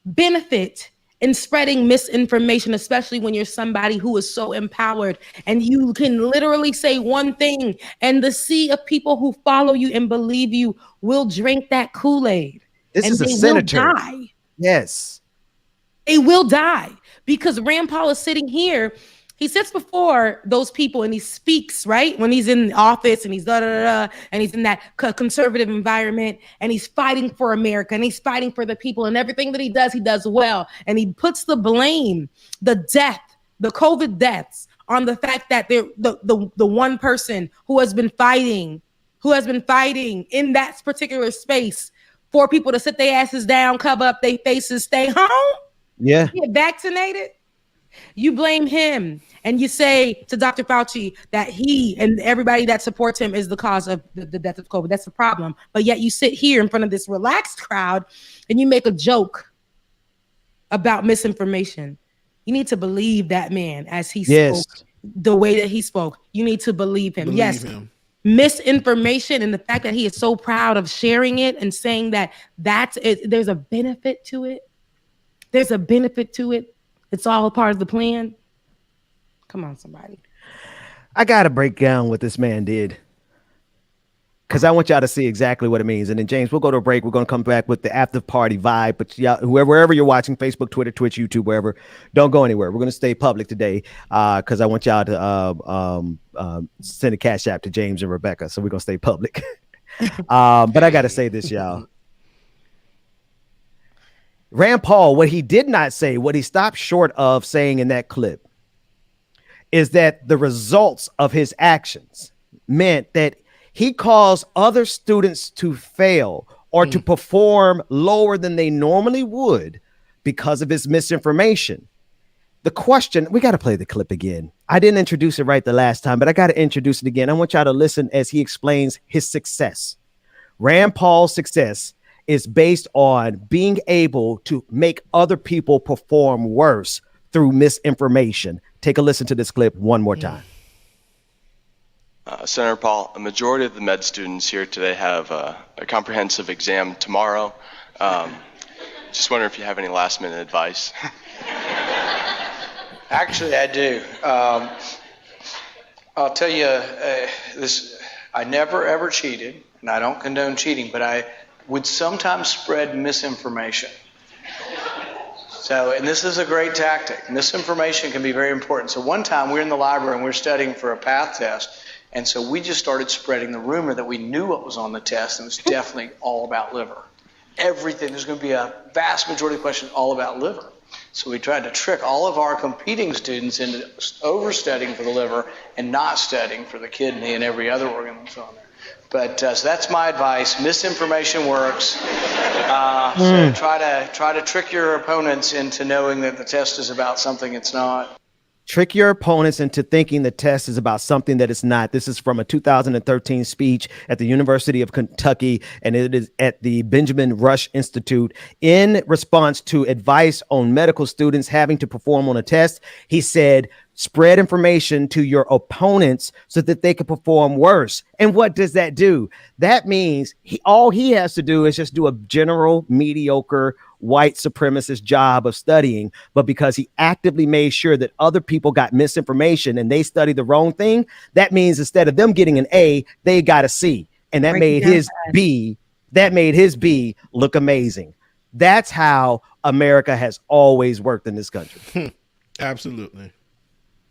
benefit in spreading misinformation, especially when you're somebody who is so empowered and you can literally say one thing and the sea of people who follow you and believe you will drink that Kool-Aid. This and is a they senator. Will die. Yes. They will die because Rand Paul is sitting here. He sits before those people and he speaks, right? When he's in office and he's and he's in that conservative environment and he's fighting for America and he's fighting for the people, and everything that he does well. And he puts the blame, the death, the COVID deaths on the fact that they're the one person who has been fighting in that particular space for people to sit their asses down, cover up their faces, stay home. Yeah. Get vaccinated. You blame him and you say to Dr. Fauci that he and everybody that supports him is the cause of the death of COVID. That's the problem. But yet you sit here in front of this relaxed crowd and you make a joke about misinformation. You need to believe that man as he spoke, the way that he spoke. You need to believe him. Misinformation and the fact that he is so proud of sharing it and saying that there's a benefit to it. There's a benefit to it. It's all a part of the plan. Come on, somebody. I got to break down what this man did because I want y'all to see exactly what it means. And then, James, we'll go to a break. We're going to come back with the after party vibe. But wherever you're watching, Facebook, Twitter, Twitch, YouTube, wherever, don't go anywhere. We're going to stay public today because I want y'all to send a cash app to James and Rebecca. So we're going to stay public. But I got to say this, y'all. Rand Paul, what he did not say, what he stopped short of saying in that clip, is that the results of his actions meant that he caused other students to fail or to perform lower than they normally would because of his misinformation. The question, we got to play the clip again. I didn't introduce it right the last time, but I got to introduce it again. I want y'all to listen as he explains his success. Rand Paul's success is based on being able to make other people perform worse through misinformation. Take a listen to this clip one more time. Senator Paul, a majority of the med students here today have a comprehensive exam tomorrow. Just wondering if you have any last minute advice. Actually, I do. I'll tell you this. I never ever cheated, and I don't condone cheating, but I would sometimes spread misinformation. So, and this is a great tactic. Misinformation can be very important. So one time we were in the library and we were studying for a path test. And so we just started spreading the rumor that we knew what was on the test, and it was definitely all about liver. Everything, there's going to be a vast majority of questions all about liver. So we tried to trick all of our competing students into overstudying for the liver and not studying for the kidney and every other organ that's on there. But so that's my advice. Misinformation works. So try to trick your opponents into knowing that the test is about something it's not. Trick your opponents into thinking the test is about something that it's not. This is from a 2013 speech at the University of Kentucky, and it is at the Benjamin Rush Institute. In response to advice on medical students having to perform on a test, he said, spread information to your opponents so that they can perform worse. And what does that do? That means all he has to do is just do a general mediocre white supremacist job of studying. But because he actively made sure that other people got misinformation and they studied the wrong thing, that means instead of them getting an A, they got a C. And that made his B look amazing. That's how America has always worked in this country. Absolutely.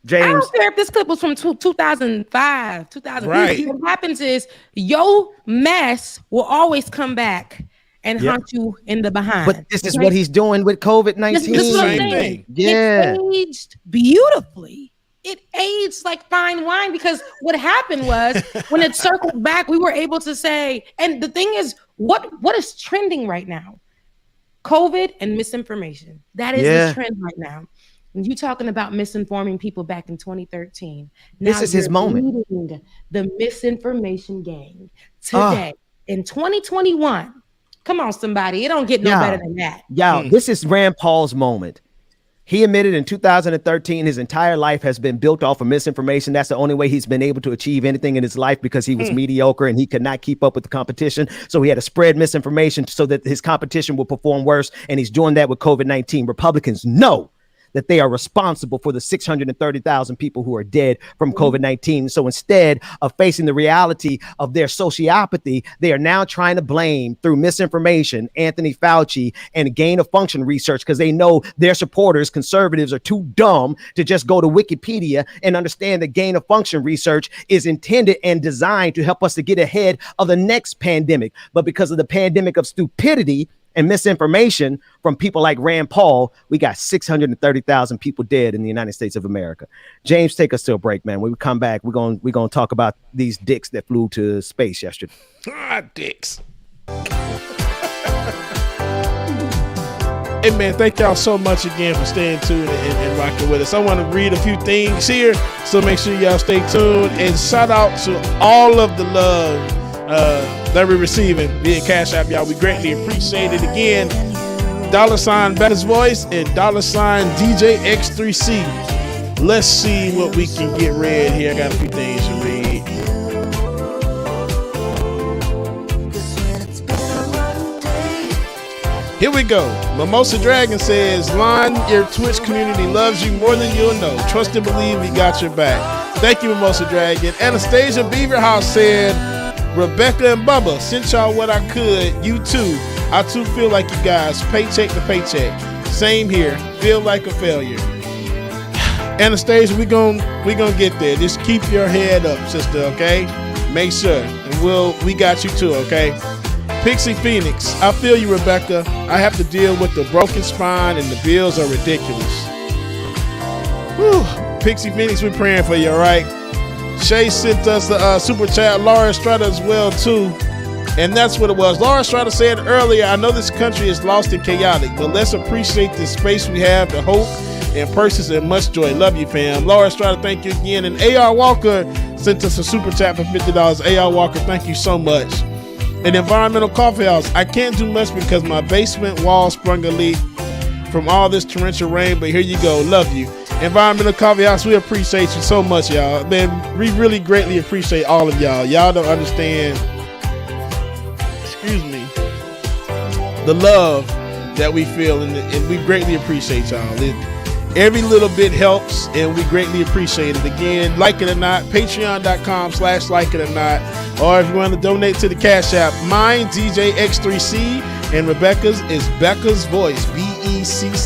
James, I don't care if this clip was from 2005, 2003. Right. What happens is your mess will always come back and haunt you in the behind. But this is what he's doing with COVID-19. This is what I'm saying. Yeah. It aged beautifully. It aged like fine wine, because what happened was when it circled back, we were able to say, and the thing is, what is trending right now? COVID and misinformation. That is the trend right now. And you talking about misinforming people back in 2013. Now this is his moment. Leading the misinformation game today in 2021. Come on, somebody. It don't get no better than that. This is Rand Paul's moment. He admitted in 2013 his entire life has been built off of misinformation. That's the only way he's been able to achieve anything in his life, because he was mediocre and he could not keep up with the competition. So he had to spread misinformation so that his competition will perform worse. And he's doing that with COVID-19. Republicans know that they are responsible for the 630,000 people who are dead from COVID-19. So instead of facing the reality of their sociopathy, they are now trying to blame, through misinformation, Anthony Fauci and gain of function research, because they know their supporters, conservatives, are too dumb to just go to Wikipedia and understand that gain of function research is intended and designed to help us to get ahead of the next pandemic. But because of the pandemic of stupidity and misinformation from people like Rand Paul, we got 630,000 people dead in the United States of America. James, take us to a break, man. When we come back, we're gonna talk about these dicks that flew to space yesterday. Dicks. Hey, man, thank y'all so much again for staying tuned and rocking with us. I want to read a few things here, so make sure y'all stay tuned. And shout out to all of the love that we're receiving via Cash App, y'all. We greatly appreciate it. Again, $ Becca's Voice and $ DJ X3C. Let's see what we can get read here. I got a few things to read. Here we go. Mimosa Dragon says, Lon, your Twitch community loves you more than you'll know. Trust and believe we got your back. Thank you, Mimosa Dragon. Anastasia Beaverhouse said, Rebecca and Bubba, sent y'all what I could. You too. I too feel like you guys. Paycheck to paycheck. Same here. Feel like a failure. Anastasia, we gonna get there. Just keep your head up, sister, okay? Make sure. And we got you too, okay? Pixie Phoenix, I feel you, Rebecca. I have to deal with the broken spine and the bills are ridiculous. Whew. Pixie Phoenix, we're praying for you, all right? Shay sent us the super chat. Laura Estrada as well, too. And that's what it was. Laura Estrada said earlier, I know this country is lost and chaotic, but let's appreciate the space we have to hope and purchase and much joy. Love you, fam. Laura Estrada, thank you again. And A.R. Walker sent us a super chat for $50. A.R. Walker, thank you so much. An Environmental Coffee House. I can't do much because my basement wall sprung a leak from all this torrential rain, but here you go. Love you. Environmental Coffee House, we appreciate you so much, y'all. Man, we really greatly appreciate all of y'all. Y'all don't understand, the love that we feel, and we greatly appreciate y'all. Every little bit helps, and we greatly appreciate it. Again, like it or not, patreon.com/like it or not, or if you want to donate to the Cash App, mine, DJ X3C, and Rebecca's is Becca's Voice, BECCASVOICE.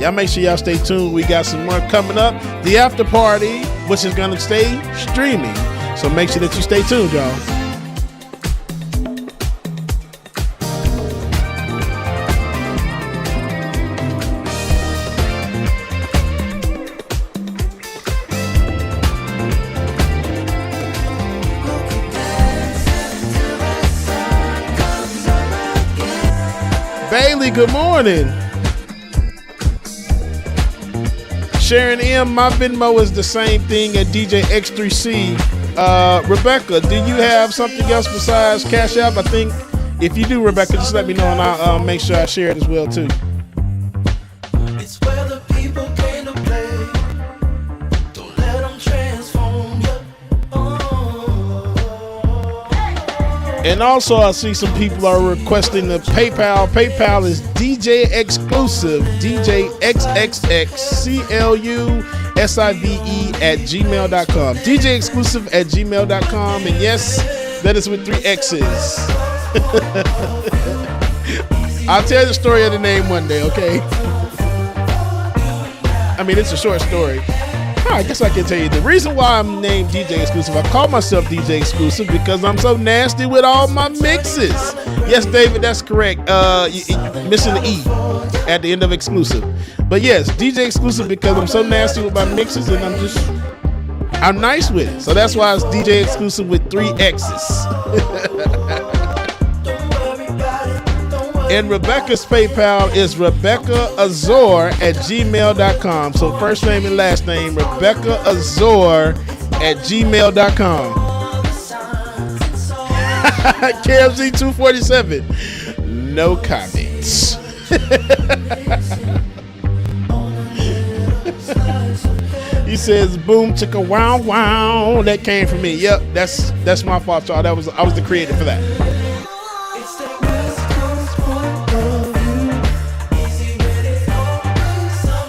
Y'all make sure y'all stay tuned. We got some more coming up. The after party which is going to stay streaming. So make sure that you stay tuned, y'all. Bailey, good morning. Sharon M, my Venmo is the same thing at DJ X3C. Rebecca, do you have something else besides Cash App? I think if you do, Rebecca, just let me know and I'll make sure I share it as well too. It's where the people came to play. Don't let them transform you. And also, I see some people are requesting the PayPal. PayPal is DJ Exclusive, DJ XXXCLUSIVE @ DJ Exclusive @ gmail.com. And yes, that is with 3 X's. I'll tell you the story of the name one day, okay? I mean, it's a short story. I guess I can tell you the reason why I'm named DJ Exclusive. I call myself DJ Exclusive because I'm so nasty with all my mixes. Yes, David, that's correct. Missing the E at the end of exclusive. But yes, DJ Exclusive because I'm so nasty with my mixes and I'm nice with it. So that's why it's DJ Exclusive with 3 X's. And Rebecca's PayPal is RebeccaAzor @ gmail.com. So first name and last name, RebeccaAzor @ gmail.com. KFZ 247. No comments. He says, boom, chicka, wow, wow. That came from me. Yep, that's my fault, y'all. I was the creator for that.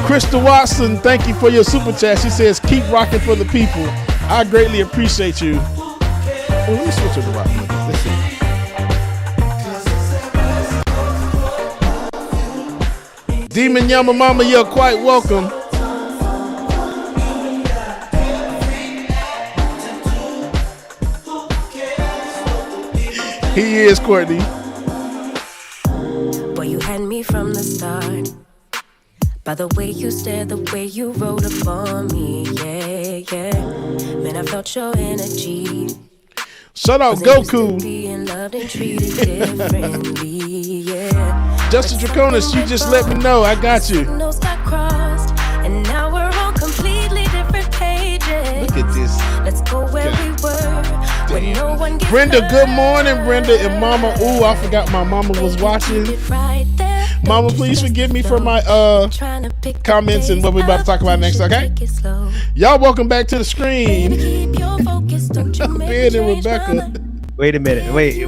Krista Watson, thank you for your super chat. She says, keep rocking for the people. I greatly appreciate you. Oh, let me switch it to rock. Let's see. Demon Yama Mama, you're quite welcome. He is, Courtney. Boy, you had me from the start. By the way you stared, the way you wrote upon me, yeah, yeah. Man, I felt your energy. Shout out Goku. Being loved and treated differently, yeah. Justin Draconis, you just let me know. I got you. Signals got crossed, and now we're on completely different pages. Look at this. Let's go where we were. When no one gets Brenda, good morning, Brenda and Mama. Ooh, I forgot my mama was watching. right there. Mama, please forgive me for my comments and what we're about to talk about next, okay? Y'all welcome back to the screen. Ben and Rebecca. Wait a minute. Wait.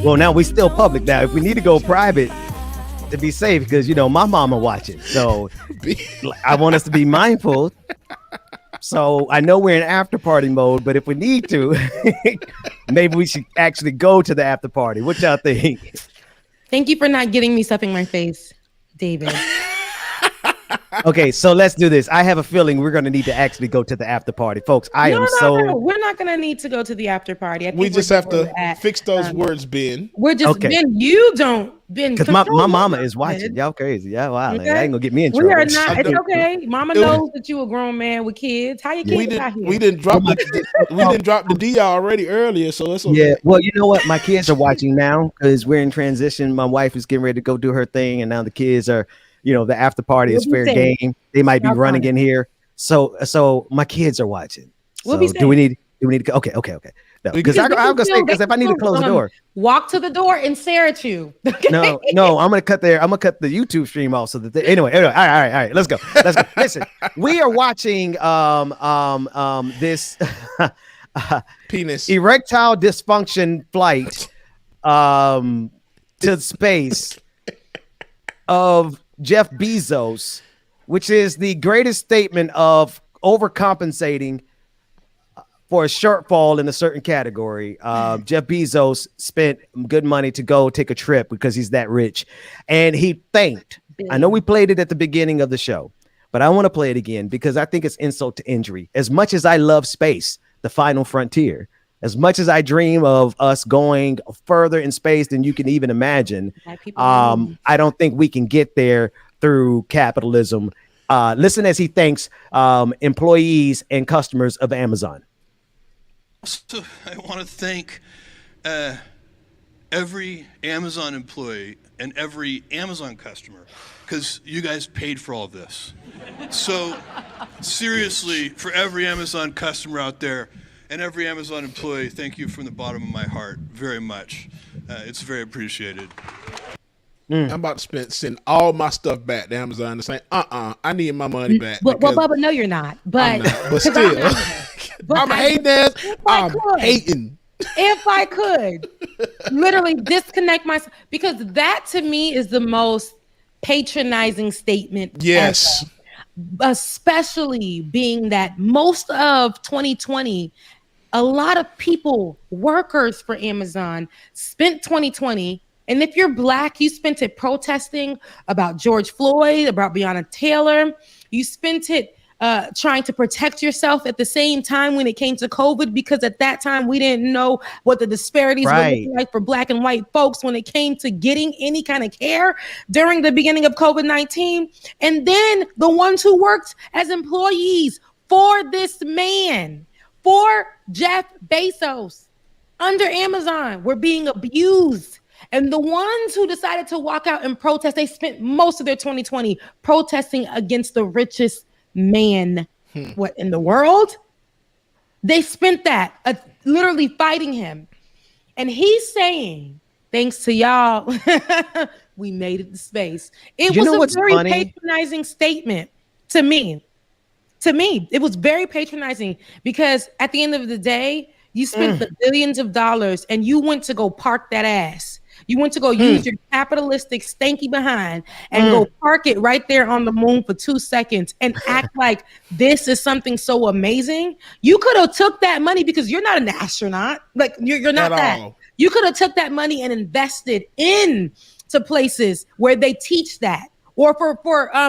Well, now we still public now. If we need to go private to be safe, because, you know, my mama watching. So I want us to be mindful. So I know we're in after party mode, but if we need to, maybe we should actually go to the after party. What y'all think? Thank you for not getting me stuff in my face, David. Okay, so let's do this. I have a feeling we're going to need to actually go to the after party, folks. No, we're not going to need to go to the after party. I think we just have to fix those words, Ben. We're just okay. Ben. You don't, Ben. Because my mama is watching. Y'all crazy. Yeah, wow. Okay. I ain't gonna get me in trouble. We are not. It's okay. Mama knows that you a grown man with kids. How your kids got here? We didn't drop the D already earlier, so it's okay. Yeah. Well, you know what? My kids are watching now because we're in transition. My wife is getting ready to go do her thing, and now the kids are. You know, the after party is fair game. They might be running in here. So my kids are watching. So do we need to go? Okay. No, because I'm gonna say, because if I need to close the door. Walk to the door and stare at you. No, I'm gonna cut the YouTube stream off so that anyway, all right. Let's go. Listen, we are watching this penis erectile dysfunction flight to space of Jeff Bezos, which is the greatest statement of overcompensating for a shortfall in a certain category. Jeff Bezos spent good money to go take a trip because he's that rich. And he thanked. I know we played it at the beginning of the show, but I want to play it again because I think it's insult to injury. As much as I love space, the final frontier, as much as I dream of us going further in space than you can even imagine, I don't think we can get there through capitalism. Listen as he thanks employees and customers of Amazon. So I want to thank every Amazon employee and every Amazon customer, because you guys paid for all of this. So seriously, for every Amazon customer out there and every Amazon employee, thank you from the bottom of my heart very much. It's very appreciated. I'm about to send all my stuff back to Amazon and say, I need my money back. Well, Bubba, no, you're not. But, but still, I'm hating. I'm hating. If I could literally disconnect myself, because that to me is the most patronizing statement. Yes. Ever. Especially being that most of 2020, a lot of people, workers for Amazon, spent 2020. And if you're Black, you spent it protesting about George Floyd, about Breonna Taylor. You spent it trying to protect yourself at the same time when it came to COVID, because at that time we didn't know what the disparities were looking like for Black and white folks when it came to getting any kind of care during the beginning of COVID-19. And then the ones who worked as employees for this man, for Jeff Bezos under Amazon, were being abused. And the ones who decided to walk out and protest, they spent most of their 2020 protesting against the richest man, what in the world? They spent that literally fighting him. And he's saying, thanks to y'all, we made it to space. It was a very patronizing statement to me. To me, it was very patronizing because at the end of the day, you spent the billions of dollars and you went to go park that ass. You went to go use your capitalistic stanky behind and go park it right there on the moon for 2 seconds and act like this is something so amazing. You could have took that money, because you're not an astronaut. Like you're not that. You could have took that money and invested into places where they teach that, or for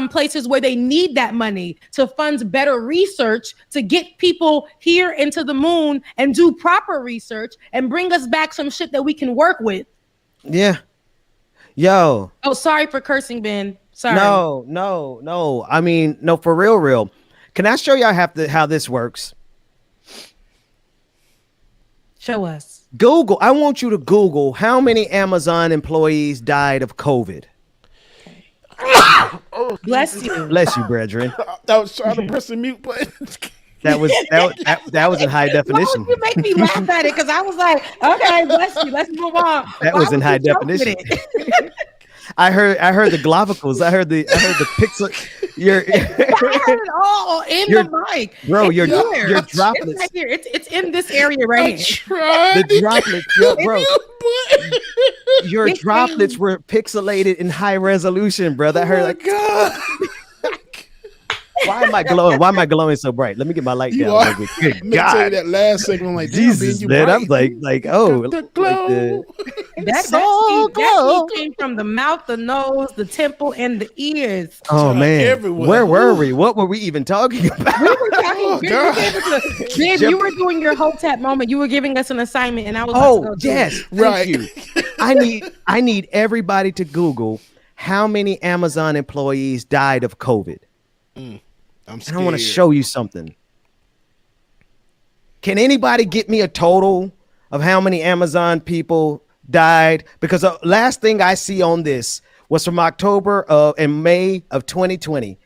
places where they need that money to fund better research to get people here into the moon and do proper research and bring us back some shit that we can work with. Yeah. Yo. Oh, sorry for cursing, Ben. Sorry. No. I mean, no, for real. Can I show y'all how this works? Show us. Google. I want you to Google how many Amazon employees died of COVID. Bless you. Bless you, brethren. I was trying to press the mute button. That was in high definition. Why would you make me laugh at it? Because I was like, okay, bless you. Let's move on. That was in high definition. I heard the glavicles. I heard the pixel. I heard it all in the mic. Bro, your droplets. It's right here. It's in this area right here. The droplets, bro. Your droplets were pixelated in high resolution, brother. I heard like, God. Why am I glowing? Why am I glowing so bright? Let me get my light down. Good God. Tell you that last segment, I'm like, Jesus, man. I'm like, oh, the glow. That heat came from the mouth, the nose, the temple, and the ears. Oh man, everywhere. Where were we? What were we even talking about? We were talking. Ben, you were doing your Hotep moment. You were giving us an assignment, and I was. Oh yes, thank you. I need everybody to Google how many Amazon employees died of COVID. I'm scared. And I want to show you something. Can anybody get me a total of how many Amazon people died? Because the last thing I see on this was from October and May of 2020,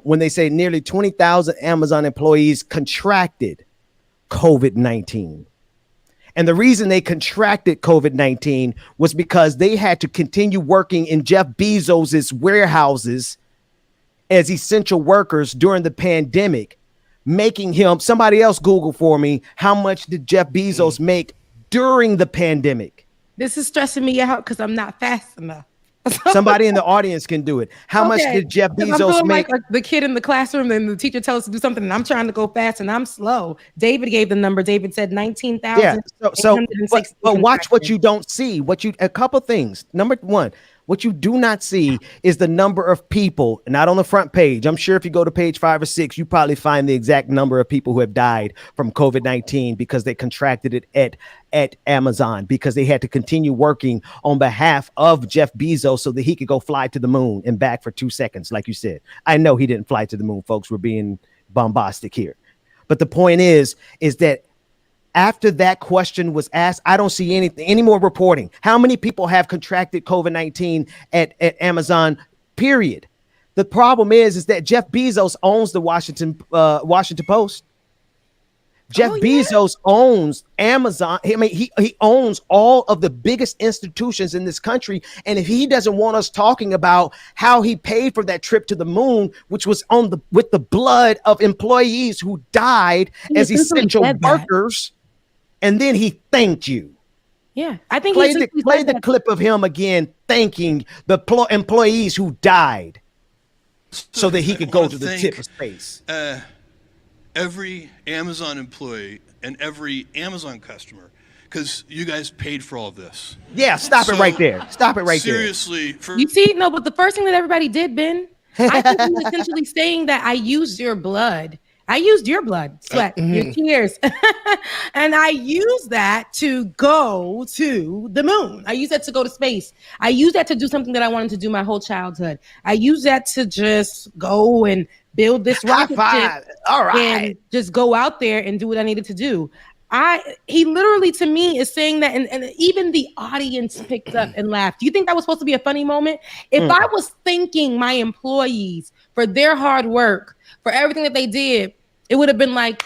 when they say nearly 20,000 Amazon employees contracted COVID-19. And the reason they contracted COVID-19 was because they had to continue working in Jeff Bezos's warehouses as essential workers during the pandemic, making him. Somebody else Google for me, how much did Jeff Bezos make during the pandemic? This is stressing me out because I'm not fast enough. Somebody in the audience can do it. How much did Jeff Bezos make? Like the kid in the classroom, and the teacher tells us to do something, and I'm trying to go fast, and I'm slow. David gave the number. David said 19,000. Yeah. But watch what you don't see. A couple things. Number one, What you do not see is the number of people, not on the front page. I'm sure if you go to page 5 or 6, you probably find the exact number of people who have died from COVID-19 because they contracted it at Amazon, because they had to continue working on behalf of Jeff Bezos so that he could go fly to the moon and back for 2 seconds, like you said. I know he didn't fly to the moon, folks. We're being bombastic here. But the point is that after that question was asked, I don't see any more reporting. How many people have contracted COVID-19 at Amazon, period? The problem is that Jeff Bezos owns the Washington Post. Jeff Bezos owns Amazon. I mean, he owns all of the biggest institutions in this country. And if he doesn't want us talking about how he paid for that trip to the moon, which was with the blood of employees who died as essential workers, and then he thanked you. Yeah, I think play the clip of him again thanking the employees who died so that he could go to the tip of space. Every Amazon employee and every Amazon customer, because you guys paid for all of this. Yeah, stop it right there. Stop it right seriously, there. You see, no, but the first thing that everybody did, Ben, I think he was essentially saying that I used your blood. I used your blood, sweat, your tears. And I used that to go to the moon. I used that to go to space. I used that to do something that I wanted to do my whole childhood. I used that to just go and build this rocket ship. All right. And just go out there and do what I needed to do. He literally, to me, is saying that, and even the audience picked up and laughed. Do you think that was supposed to be a funny moment? If I was thanking my employees for their hard work, for everything that they did, it would have been like,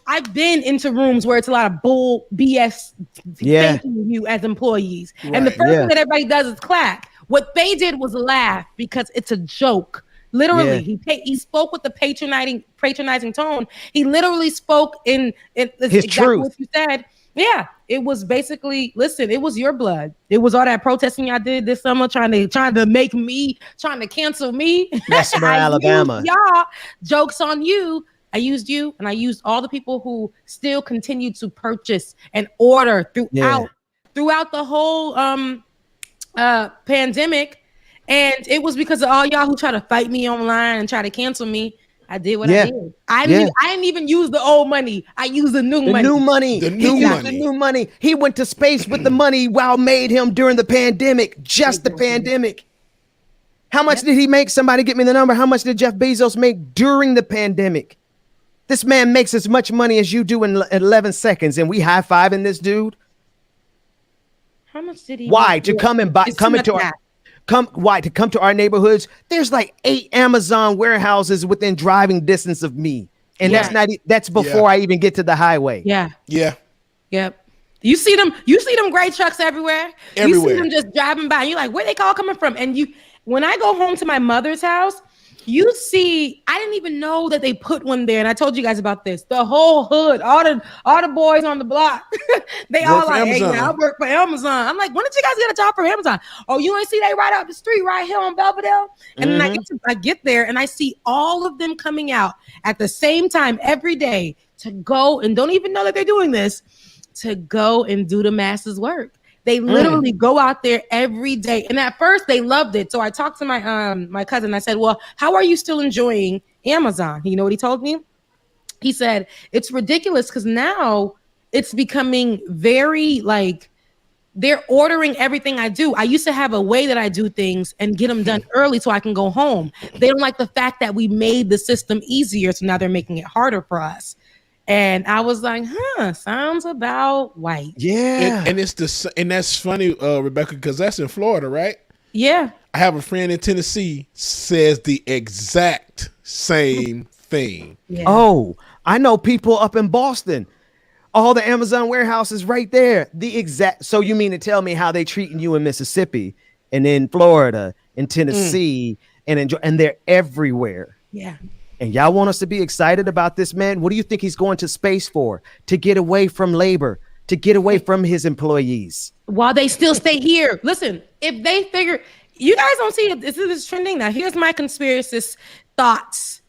I've been into rooms where it's a lot of bull BS thanking you as employees. Right. And the first thing that everybody does is clap. What they did was laugh because it's a joke. Literally, he spoke with the patronizing tone. He literally spoke in his exactly truth. What you said. Yeah, it was basically, listen, it was your blood. It was all that protesting I did this summer, trying to cancel me. Bessemer, Alabama. Y'all, joke's on you. I used you, and I used all the people who still continue to purchase and order throughout the whole pandemic. And it was because of all y'all who try to fight me online and try to cancel me. I did what I did. I didn't even use the old money. I used the new money. The new money. He went to space with the money Wow made him during the pandemic. Just the pandemic. How much did he make? Somebody get me the number. How much did Jeff Bezos make during the pandemic? This man makes as much money as you do in 11 seconds, and we high-fiving this dude. How much did he? Why? To come and buy, to come to our neighborhoods? There's like 8 Amazon warehouses within driving distance of me, and that's before I even get to the highway. Yeah. Yep. You see them gray trucks everywhere. You see them just driving by. And you're like, where they all coming from? And when I go home to my mother's house, you see, I didn't even know that they put one there. And I told you guys about this. The whole hood, all the boys on the block, they all like, hey, I work for Amazon. I'm like, when did you guys get a job from Amazon? Oh, you ain't see they right up the street right here on Belvedere? And then I get there and I see all of them coming out at the same time every day to go, and don't even know that they're doing this, to go and do the masses work. They literally go out there every day. And at first they loved it. So I talked to my cousin. I said, well, how are you still enjoying Amazon? You know what he told me? He said, it's ridiculous because now it's becoming very they're ordering everything I do. I used to have a way that I do things and get them done early so I can go home. They don't like the fact that we made the system easier. So now they're making it harder for us. And I was like, sounds about right. Yeah. And that's funny, Rebecca, because that's in Florida, right? Yeah. I have a friend in Tennessee says the exact same thing. Yeah. Oh, I know people up in Boston. All the Amazon warehouses right there. So you mean to tell me how they treating you in Mississippi and in Florida and Tennessee and they're everywhere. Yeah. And y'all want us to be excited about this man? What do you think he's going to space for? To get away from labor, to get away from his employees. While they still stay here. Listen, if they figure, you guys don't see it. This is trending now. Here's my conspiracist thoughts.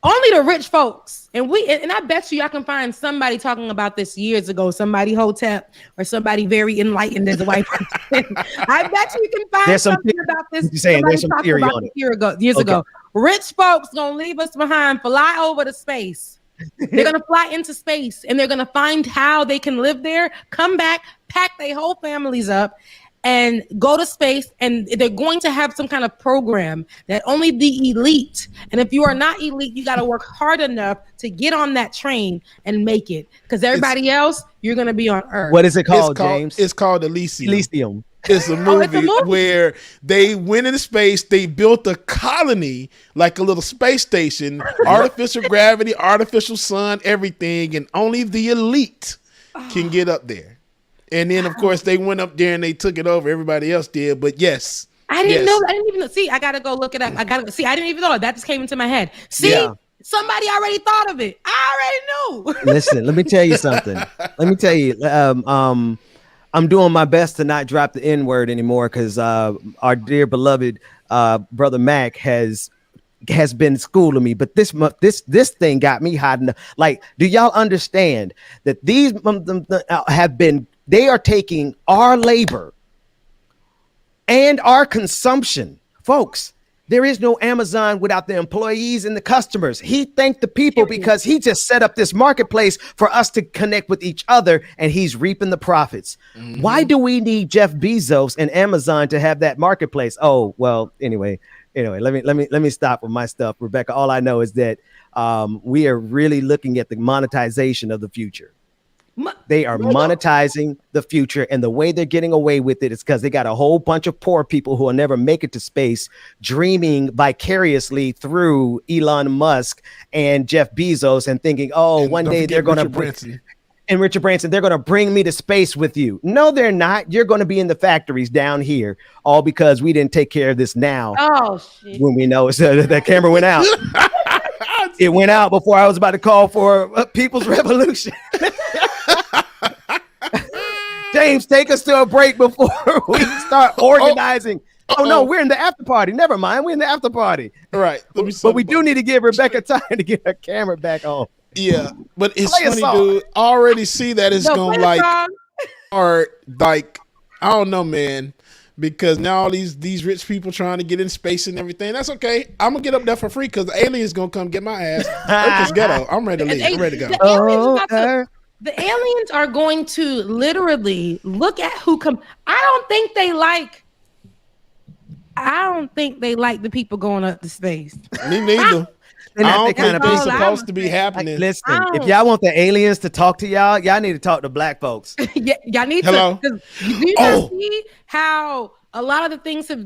Only the rich folks. And I bet you I can find somebody talking about this years ago, somebody Hotep or somebody very enlightened as a white person. I bet you can find something about this. There's some theory on it. Years ago. Rich folks gonna leave us behind, fly over to space. They're gonna fly into space and they're gonna find how they can live there, come back, pack their whole families up, and go to space, and they're going to have some kind of program that only the elite, and if you are not elite, you got to work hard enough to get on that train and make it, because everybody else, you're going to be on Earth. What is it called, James? It's called Elysium. Elysium. It's a movie where they went into space. They built a colony, like a little space station, artificial gravity, artificial sun, everything, and only the elite can get up there. And then, of course, they went up there and they took it over. Everybody else did. But yes. I didn't know. I didn't even see. I got to go look it up. I didn't even know. That just came into my head. See, somebody already thought of it. I already knew. Listen, let me tell you something. I'm doing my best to not drop the N-word anymore because our dear beloved brother Mac has been schooling me, but this thing got me hot enough. Like, do y'all understand that these they are taking our labor and our consumption, folks. There is no Amazon without the employees and the customers. He thanked the people because he just set up this marketplace for us to connect with each other, and he's reaping the profits. Mm-hmm. Why do we need Jeff Bezos and Amazon to have that marketplace? Oh, well, anyway, let me stop with my stuff, Rebecca. All I know is that we are really looking at the monetization of the future. They are monetizing the future, and the way they're getting away with it is because they got a whole bunch of poor people who will never make it to space, dreaming vicariously through Elon Musk and Jeff Bezos, and thinking, "Oh, one day they're going to bring." And Richard Branson, they're going to bring me to space with you. No, they're not. You're going to be in the factories down here, all because we didn't take care of this now. Oh, shit. When we know that camera went out. It went out before I was about to call for a people's revolution. James, take us to a break before we start organizing. Oh, no, we're in the after party. Never mind. We're in the after party. All right. But we do need to give Rebecca time to get her camera back on. Yeah, but it's funny, dude. I already see that it's going I don't know, man, because now all these rich people trying to get in space and everything. That's okay. I'm gonna get up there for free because the aliens gonna come get my ass. Earth is ghetto. I'm ready to leave. I'm ready to go. The aliens are going to literally look at who come. I don't think they like the people going up to space. Me neither. I don't think it's supposed to be happening. Listen, if y'all want the aliens to talk to y'all need to talk to black folks. Y'all need to. Do you not see how a lot of the things have,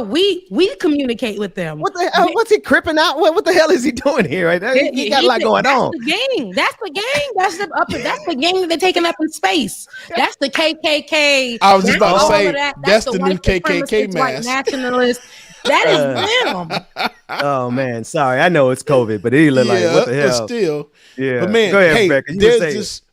we communicate with them. What the hell? What's he cripping out? What the hell is he doing here? Right? He got a lot going on. That's the gang. That's the gang that they're taking up in space. That's the KKK. I was just about to say that's the new KKK mask. White nationalist. That is them. Oh man, sorry. I know it's COVID, but he look like what the hell? But still, yeah. But man, go ahead, hey, Rebecca.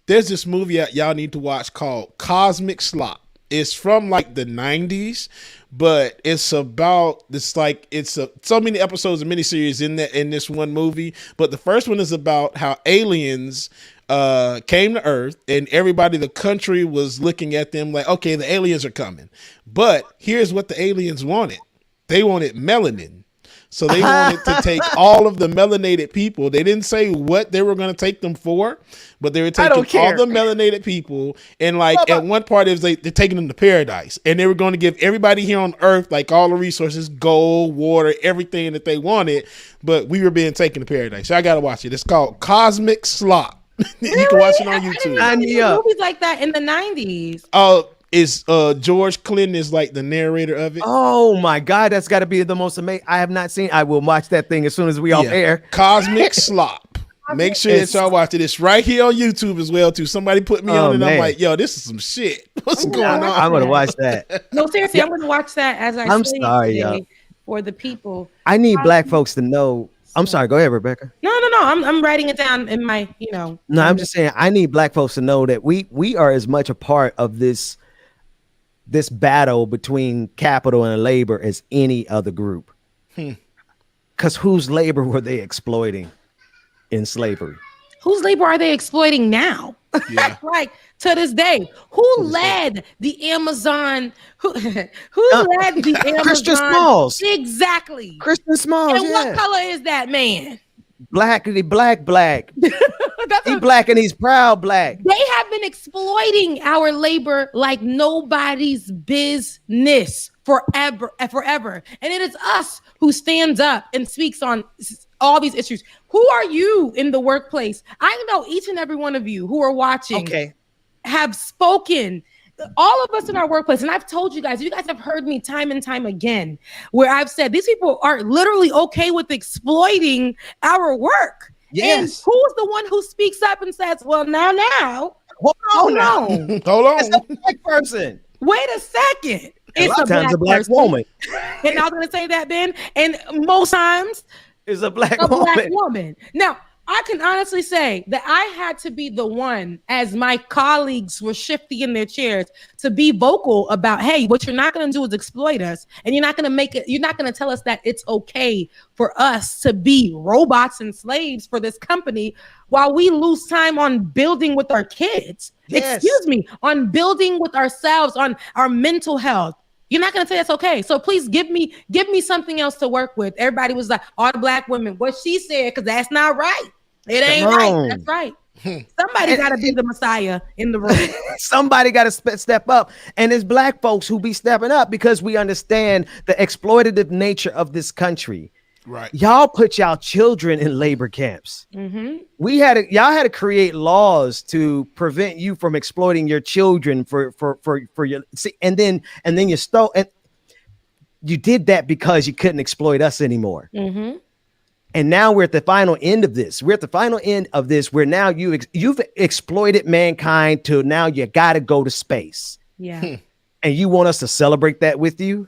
There's this movie y'all need to watch called Cosmic Slop. It's from like the 90s, but it's about so many episodes of miniseries in this one movie. But the first one is about how aliens came to Earth, and the country was looking at them like, okay, the aliens are coming. But here's what the aliens wanted. They wanted melanin. So they wanted to take all of the melanated people. They didn't say what they were going to take them for, but they were taking all the melanated people. And at one part, it was they're taking them to paradise. And they were going to give everybody here on Earth, all the resources, gold, water, everything that they wanted. But we were being taken to paradise. So I got to watch it. It's called Cosmic Slop. You can watch it on YouTube. I didn't even movies like that in the 90s. Is George Clinton is like the narrator of it. Oh my God, that's got to be the most amazing. I have not seen. I will watch that thing as soon as we off air. Cosmic Slop. Make sure that y'all watch it. It's right here on YouTube as well too. Somebody put me on, and I'm like, yo, this is some shit. What's going on? I'm gonna watch that. No, seriously, I'm gonna watch that as I'm sorry, y'all. For the people. I need black folks to know. I'm sorry. Go ahead, Rebecca. No. I'm writing it down in my, No, I'm just saying. I need black folks to know that we are as much a part of this battle between capital and labor as any other group. Because whose labor were they exploiting? in slavery. Whose labor are they exploiting now? Yeah. Like to this day, who led the Amazon? Who led the Amazon? Christian Smalls. Exactly. Christian Smalls. And what color is that man? Black. He black. He black and he's proud black. They have been exploiting our labor like nobody's business forever. And it is us who stands up and speaks on all these issues. Who are you in the workplace? I know each and every one of you who are watching have spoken. All of us in our workplace, and I've told you guys have heard me time and time again, where I've said these people are literally okay with exploiting our work. Yes. And who's the one who speaks up and says, well, now, hold on. Hold on. It's a black person. Wait a second. It's a black woman. And I was going to say that, Ben. And most times, it's a black woman. Now, I can honestly say that I had to be the one, as my colleagues were shifting in their chairs, to be vocal about, hey, what you're not going to do is exploit us. And you're not going to tell us that it's okay for us to be robots and slaves for this company while we lose time on building with our kids. Yes. Excuse me, on building with ourselves, on our mental health. You're not going to say that's okay. So please give me something else to work with. Everybody was like, all the black women, what she said, because that's not right. It ain't right. That's right. Somebody got to be the Messiah in the room. Somebody got to step up. And it's black folks who be stepping up because we understand the exploitative nature of this country. Right. Y'all put y'all children in labor camps. Mm-hmm. Y'all had to create laws to prevent you from exploiting your children for your and then you stole, and you did that because you couldn't exploit us anymore. Mm-hmm. And now we're at the final end of this. Where now you've exploited mankind to now you got to go to space. Yeah. And you want us to celebrate that with you?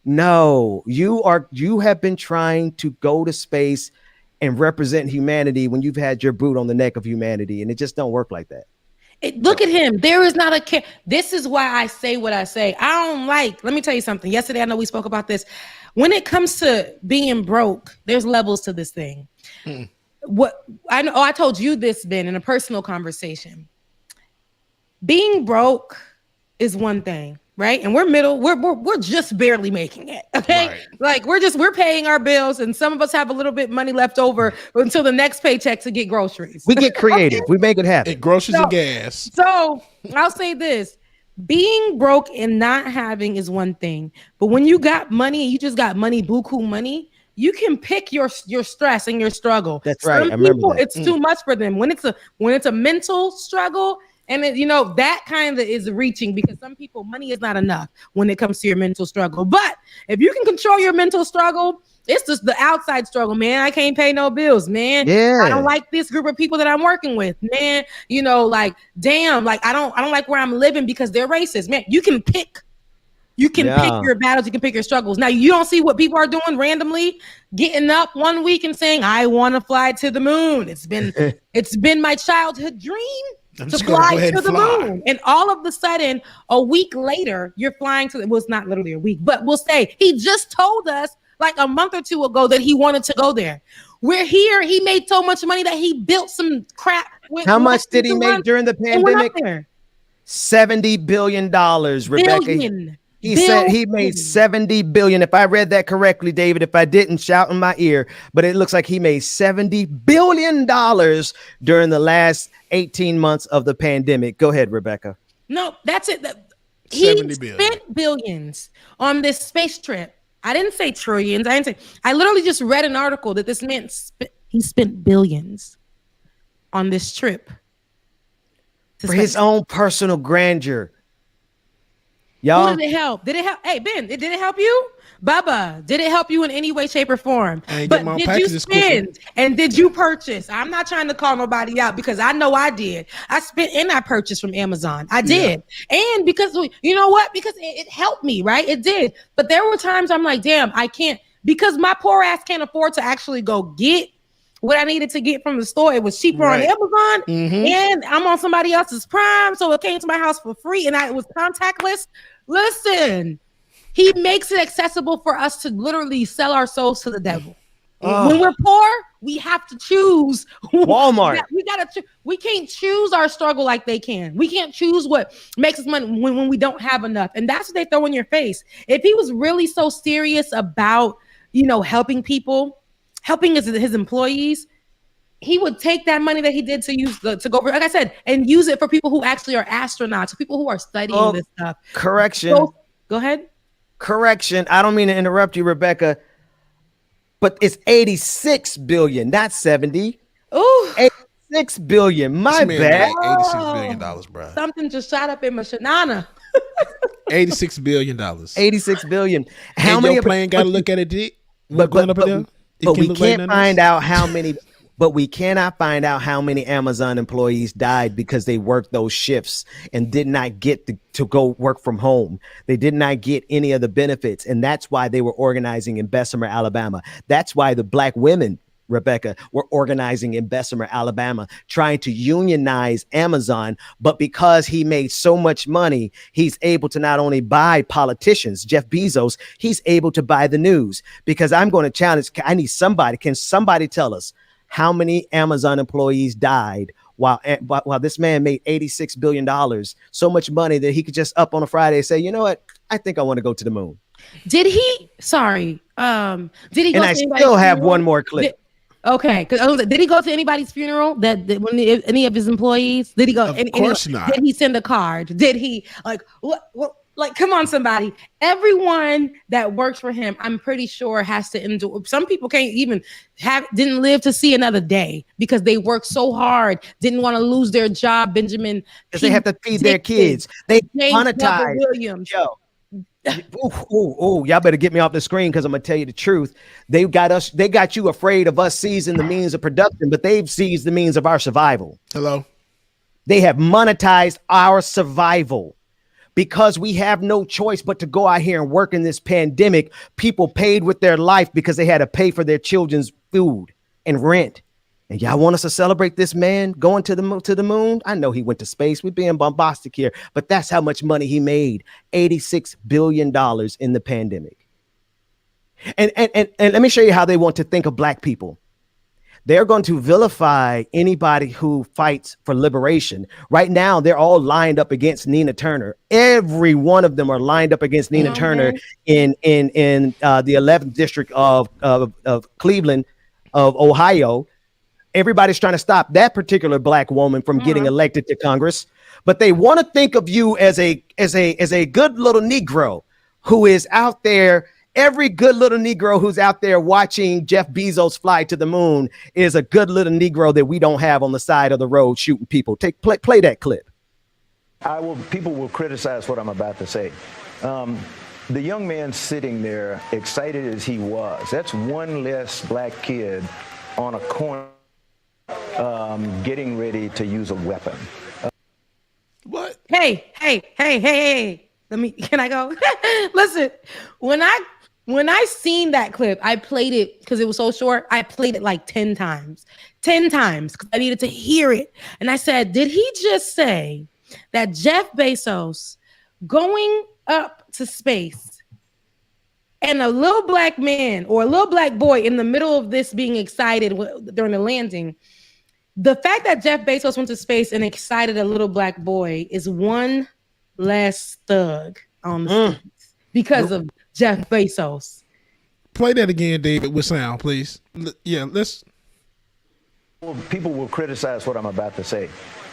No, you have been trying to go to space and represent humanity when you've had your boot on the neck of humanity, and it just don't work like that. Look at him. There is not a care. This is why I say what I say. I don't like, let me tell you something. Yesterday, I know we spoke about this. When it comes to being broke, there's levels to this thing. What I know, I told you this, Ben, in a personal conversation. Being broke is one thing, right? And we're just barely making it. Okay. Right. Like we're paying our bills, and some of us have a little bit money left over until the next paycheck to get groceries. We get creative. We make it happen. Groceries and gas. So I'll say this. Being broke and not having is one thing, but when you got money and you just got money, buku money, you can pick your stress and your struggle. That's right. Some I remember people, that. it's too much for them. When it's a mental struggle, and that kind of is reaching, because some people, money is not enough when it comes to your mental struggle. But if you can control your mental struggle, it's just the outside struggle, man. I can't pay no bills, man. Yeah. I don't like this group of people that I'm working with, man. Like, damn, like I don't like where I'm living because they're racist, man. You can pick pick your battles. You can pick your struggles. Now, you don't see what people are doing randomly, getting up one week and saying, I want to fly to the moon. It's been my childhood dream to fly to the moon. And all of a sudden, a week later, you're flying to it's not literally a week, but we'll say he just told us like a month or two ago that he wanted to go there. We're here. He made so much money that he built some crap. How much did he make during the pandemic? $70 billion, Rebecca. He said he made $70 billion. If I read that correctly, David, if I didn't, shout in my ear, but it looks like he made $70 billion during the last 18 months of the pandemic. Go ahead, Rebecca. No, that's it. He spent billions on this space trip. I didn't say trillions. I literally just read an article that this man he spent billions on this trip. For his own personal grandeur. Y'all. Who did it help? Did it help? Hey, Ben, did it help you? Bubba, did it help you in any way, shape, or form? But did you spend and did you purchase? I'm not trying to call nobody out because I know I did. I spent and I purchased from Amazon. I did. Yeah. And because you know what? Because it helped me, right? It did. But there were times I'm like, damn, I can't, because my poor ass can't afford to actually go get what I needed to get from the store. It was cheaper on Amazon, and I'm on somebody else's Prime, so it came to my house for free, and it was contactless. Listen, he makes it accessible for us to literally sell our souls to the devil. When we're poor, we have to choose Walmart. We can't choose our struggle like they can. We can't choose what makes us money when we don't have enough. And that's what they throw in your face. If he was really so serious about, helping people, helping his employees, he would take that money that he did to use to go, like I said, and use it for people who actually are astronauts, people who are studying this stuff. Correction. Go ahead. Correction. I don't mean to interrupt you, Rebecca, but it's 86 billion, not 70. Ooh. 86 billion. My bad. $86 billion, bro. Something just shot up in my shanana. $86 billion. 86 billion. How many plane got to look at it, Dick? But we can't find out how many. But we cannot find out how many Amazon employees died because they worked those shifts and did not get to go work from home. They did not get any of the benefits. And that's why they were organizing in Bessemer, Alabama. That's why the Black women, Rebecca, were organizing in Bessemer, Alabama, trying to unionize Amazon. But because he made so much money, he's able to not only buy politicians, Jeff Bezos, he's able to buy the news. Because I'm going to challenge, I need somebody, can somebody tell us how many Amazon employees died while this man made $86 billion, so much money that he could just up on a Friday and say, you know what, I think I want to go to the moon. Did he? Sorry. Did he go and to I still have funeral? one more clip. Okay. Did he go to anybody's funeral that when any of his employees? Did he go? Of course not. Did he send a card? Did he what? Like, come on, somebody. Everyone that works for him, I'm pretty sure, has to endure. Some people didn't live to see another day because they worked so hard, didn't want to lose their job. Benjamin, because they have to feed their kids. They monetize. Williams. Yo. Y'all better get me off the screen because I'm gonna tell you the truth. They got you afraid of us seizing the means of production, but they've seized the means of our survival. Hello. They have monetized our survival. Because we have no choice but to go out here and work in this pandemic. People paid with their life because they had to pay for their children's food and rent. And y'all want us to celebrate this man going to the moon? I know he went to space. We're being bombastic here, but that's how much money he made. $86 billion in the pandemic. And let me show you how they want to think of Black people. They're going to vilify anybody who fights for liberation. Right now, they're all lined up against Nina Turner. Every one of them are lined up against Nina Turner in the 11th district of Cleveland, of Ohio. Everybody's trying to stop that particular Black woman from getting elected to Congress. But they want to think of you as a good little Negro who is out there. Every good little Negro who's out there watching Jeff Bezos fly to the moon is a good little Negro that we don't have on the side of the road shooting people. Play that clip. People will criticize what I'm about to say. The young man sitting there, excited as he was, that's one less Black kid on a corner getting ready to use a weapon. What? Hey. Can I go? Listen, when I seen that clip, I played it because it was so short. I played it like 10 times because I needed to hear it. And I said, did he just say that Jeff Bezos going up to space and a little Black man or a little Black boy in the middle of this being excited during the landing, the fact that Jeff Bezos went to space and excited a little Black boy is one less thug on the streets because of Jeff Bezos. Play that again, David, with sound, please. Yeah, let's. People will criticize what I'm about to say.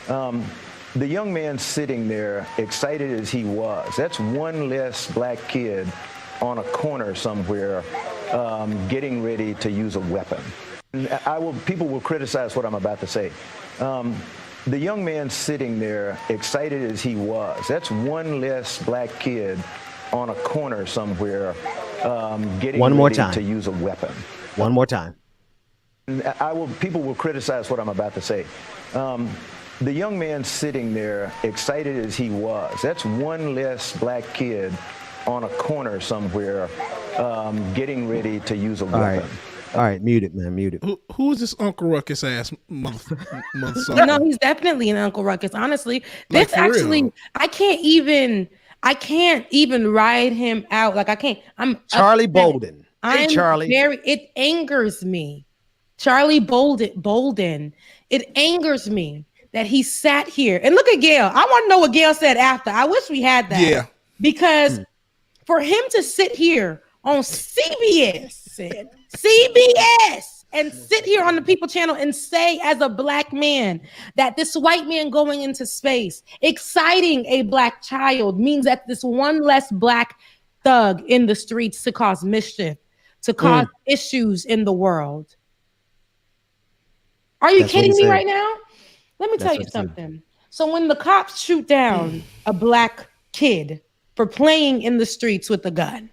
The young man sitting there, excited as he was, that's one less Black kid on a corner somewhere getting ready to use a weapon. People will criticize what I'm about to say. The young man sitting there, excited as he was, that's one less Black kid on a corner somewhere getting ready to use a weapon. One more time. People will criticize what I'm about to say. The young man sitting there, excited as he was, that's one less Black kid on a corner somewhere getting ready to use a weapon. All right, mute it, man, mute it. Who is this Uncle Ruckus ass mother? No, he's definitely an Uncle Ruckus. Honestly, Like, this actually, real. I can't even ride him out. Like I can't. I'm Charlie Bolden. It angers me. Charlie Bolden. It angers me that he sat here. And look at Gail. I want to know what Gail said after. I wish we had that. Yeah. Because for him to sit here on CBS and sit here on the People Channel and say, as a black man, that this white man going into space, exciting a black child, means that this one less black thug in the streets to cause mischief, to cause issues in the world. Are you kidding me right now? Let me tell you something. So when the cops shoot down a black kid for playing in the streets with a gun,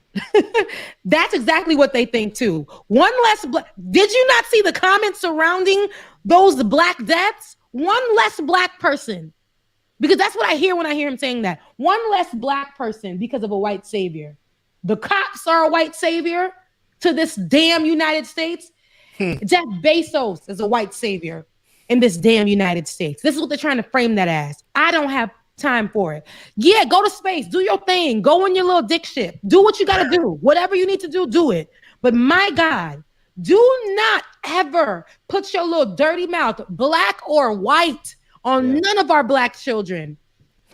that's exactly what they think too. One less black. Did you not see the comments surrounding those black deaths? One less black person. Because that's what I hear when I hear him saying that. One less black person because of a white savior. The cops are a white savior to this damn United States. Jeff Bezos is a white savior in this damn United States. This is what they're trying to frame that as. I don't have time for it. Yeah, go to space, do your thing, go in your little dick ship, do what you got to do, whatever you need to do, do it. But my God, do not ever put your little dirty mouth, black or white, on none of our black children.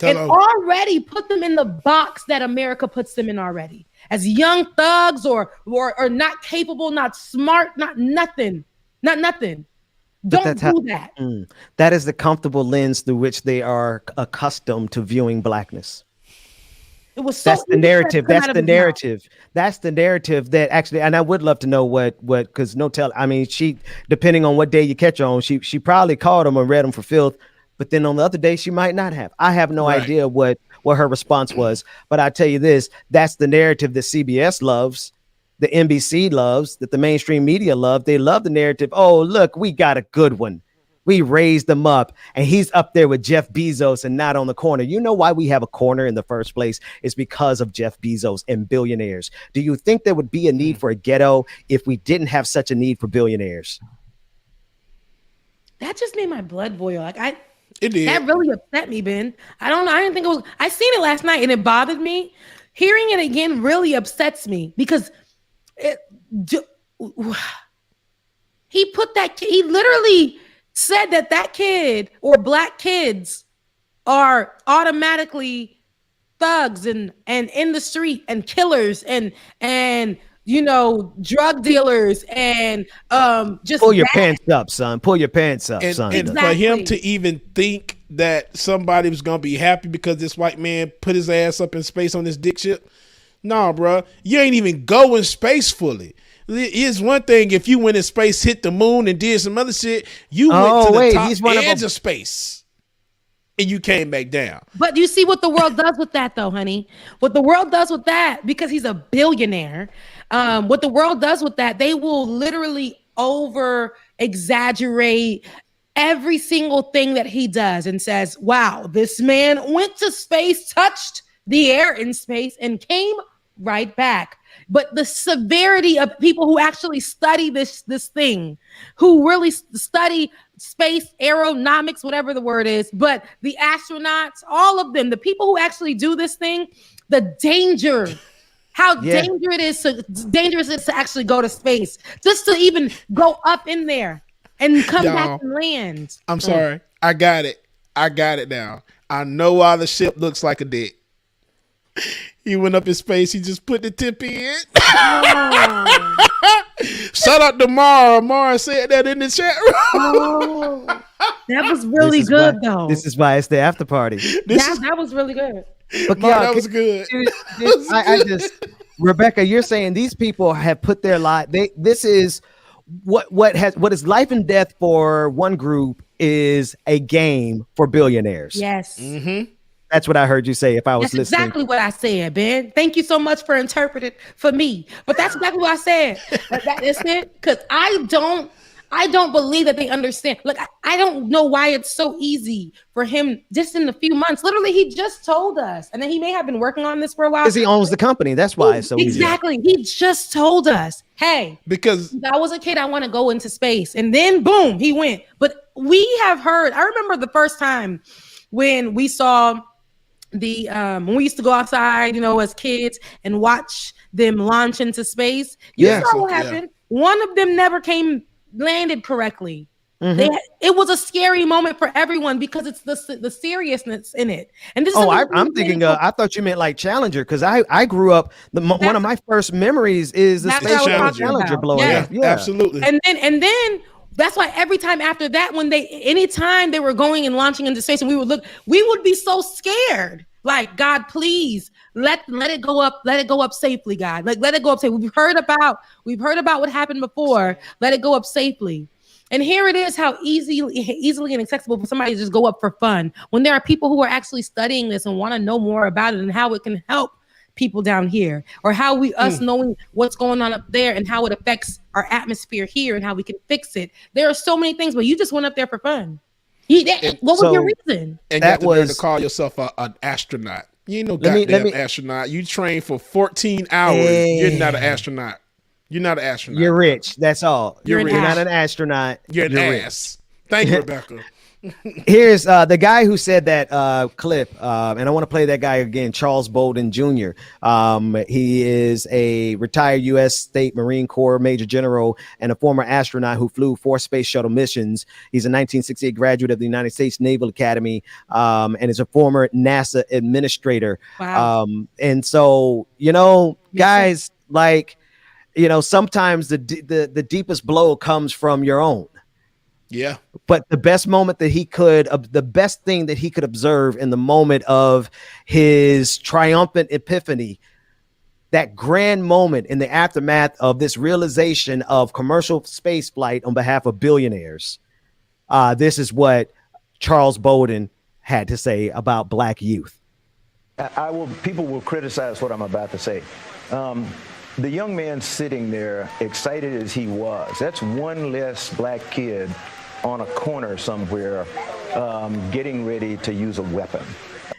And already put them in the box that America puts them in already, as young thugs or not capable, not smart, not nothing. Don't do that. That is the comfortable lens through which they are accustomed to viewing blackness. It was so That's the narrative. That's the narrative. That's the narrative that actually, and I would love to know what, because she, depending on what day you catch her on, she probably called him and read him for filth. But then on the other day, she might not have. I have no idea what her response was. But I tell you this, that's the narrative that CBS loves, the NBC loves, that the mainstream media love. They love the narrative. Oh, look, we got a good one. We raised them up, and he's up there with Jeff Bezos and not on the corner. You know why we have a corner in the first place? It's because of Jeff Bezos and billionaires. Do you think there would be a need for a ghetto if we didn't have such a need for billionaires? That just made my blood boil. It did. That really upset me, Ben. I don't know. I didn't think it was. I seen it last night and it bothered me. Hearing it again really upsets me because he literally said that kid or black kids are automatically thugs and in the street and killers and drug dealers and just pull your pants up, son. Pull your pants up, son. And for him to even think that somebody was gonna be happy because this white man put his ass up in space on this dick ship, nah, bro, you ain't even go in space fully. It's one thing if you went in space, hit the moon, and did some other shit. You went to the top edge of space. And you came back down. But you see what the world does with that, though, honey. What the world does with that, because he's a billionaire, what the world does with that, they will literally over-exaggerate every single thing that he does and says, wow, this man went to space, touched the air in space, and came right back. But the severity of people who actually study this thing, who really study space, aeronautics, whatever the word is, but the astronauts, all of them, the people who actually do this thing, the danger, how dangerous it is to actually go to space, just to even go up in there and come back and land. I'm sorry. I got it now. I know why the ship looks like a dick. He went up in space. He just put the tip in. Shout out to Mara. Mara said that in the chat room. That was really good, though. This is why it's the after party. That was really good. But that was good. Rebecca, you're saying these people have put their life. This is what is life and death for one group is a game for billionaires. Yes. Mm-hmm. That's what I heard you say if I was listening. That's exactly what I said, Ben. Thank you so much for interpreting for me. But that's exactly what I said. That is it. Because I don't believe that they understand. Look, I don't know why it's so easy for him just in a few months. Literally, he just told us. And then he may have been working on this for a while. Because he owns the company. That's why it's so easy. Exactly. He just told us, hey, because I was a kid, I want to go into space. And then boom, he went. But we have heard, I remember the first time when we saw when we used to go outside, as kids and watch them launch into space. You Yeah. saw what Yeah. happened. One of them never landed correctly. Mhm. It was a scary moment for everyone because it's the seriousness in it. And this is Oh, something I'm thinking. I thought you meant like Challenger, because I grew up. One of my first memories is the That's space what I was shuttle talking Challenger about. blowing Yeah. up. Yeah, absolutely. And then that's why every time after that, anytime they were going and launching into space, and we would be so scared. Like, God, please let it go up. Let it go up safely, God. Like, let it go up safely. We've heard about what happened before. Let it go up safely. And here it is, how easily and accessible for somebody to just go up for fun, when there are people who are actually studying this and want to know more about it and how it can help people down here, or how us knowing what's going on up there and how it affects our atmosphere here and how we can fix it. There are so many things, but you just went up there for fun. What was your reason? And that got to was to call yourself an astronaut. You ain't no Let me- goddamn astronaut. You train for 14 hours. You're not an astronaut. You're not an astronaut. You're rich. That's all. You're You're rich. not an astronaut. You're an rich. ass. Thank you, Rebecca. Here's the guy who said that clip, and I want to play that guy again, Charles Bolden Jr. He is a retired U.S. State Marine Corps Major General and a former astronaut who flew 4 space shuttle missions. He's a 1968 graduate of the United States Naval Academy, and is a former NASA administrator. Wow. And so, guys, like, sometimes the deepest blow comes from your own. Yeah. But the best thing that he could observe in the moment of his triumphant epiphany, that grand moment in the aftermath of this realization of commercial space flight on behalf of billionaires, this is what Charles Bolden had to say about Black youth. People will criticize what I'm about to say. The young man sitting there, excited as he was, that's one less black kid on a corner somewhere, getting ready to use a weapon.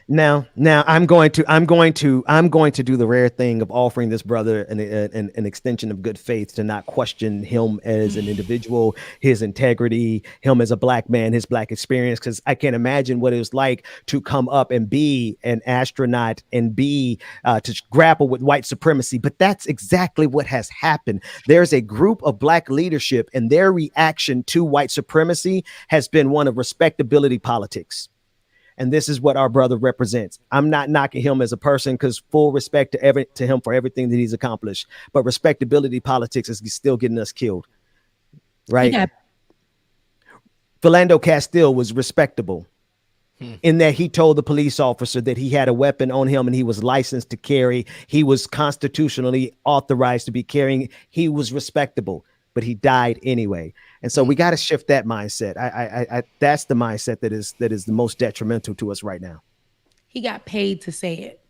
Now I'm going to do the rare thing of offering this brother an extension of good faith, to not question him as an individual, his integrity, him as a black man, his black experience, because I can't imagine what it was like to come up and be an astronaut and be to grapple with white supremacy. But that's exactly what has happened. There's a group of black leadership, and their reaction to white supremacy has been one of respectability politics. And this is what our brother represents. I'm not knocking him as a person, because full respect to him for everything that he's accomplished. But respectability politics is still getting us killed. Right? Yeah. Philando Castile was respectable in that he told the police officer that he had a weapon on him and he was licensed to carry. He was constitutionally authorized to be carrying. He was respectable, but he died anyway. And so we got to shift that mindset. I that's the mindset that is the most detrimental to us right now. He got paid to say it.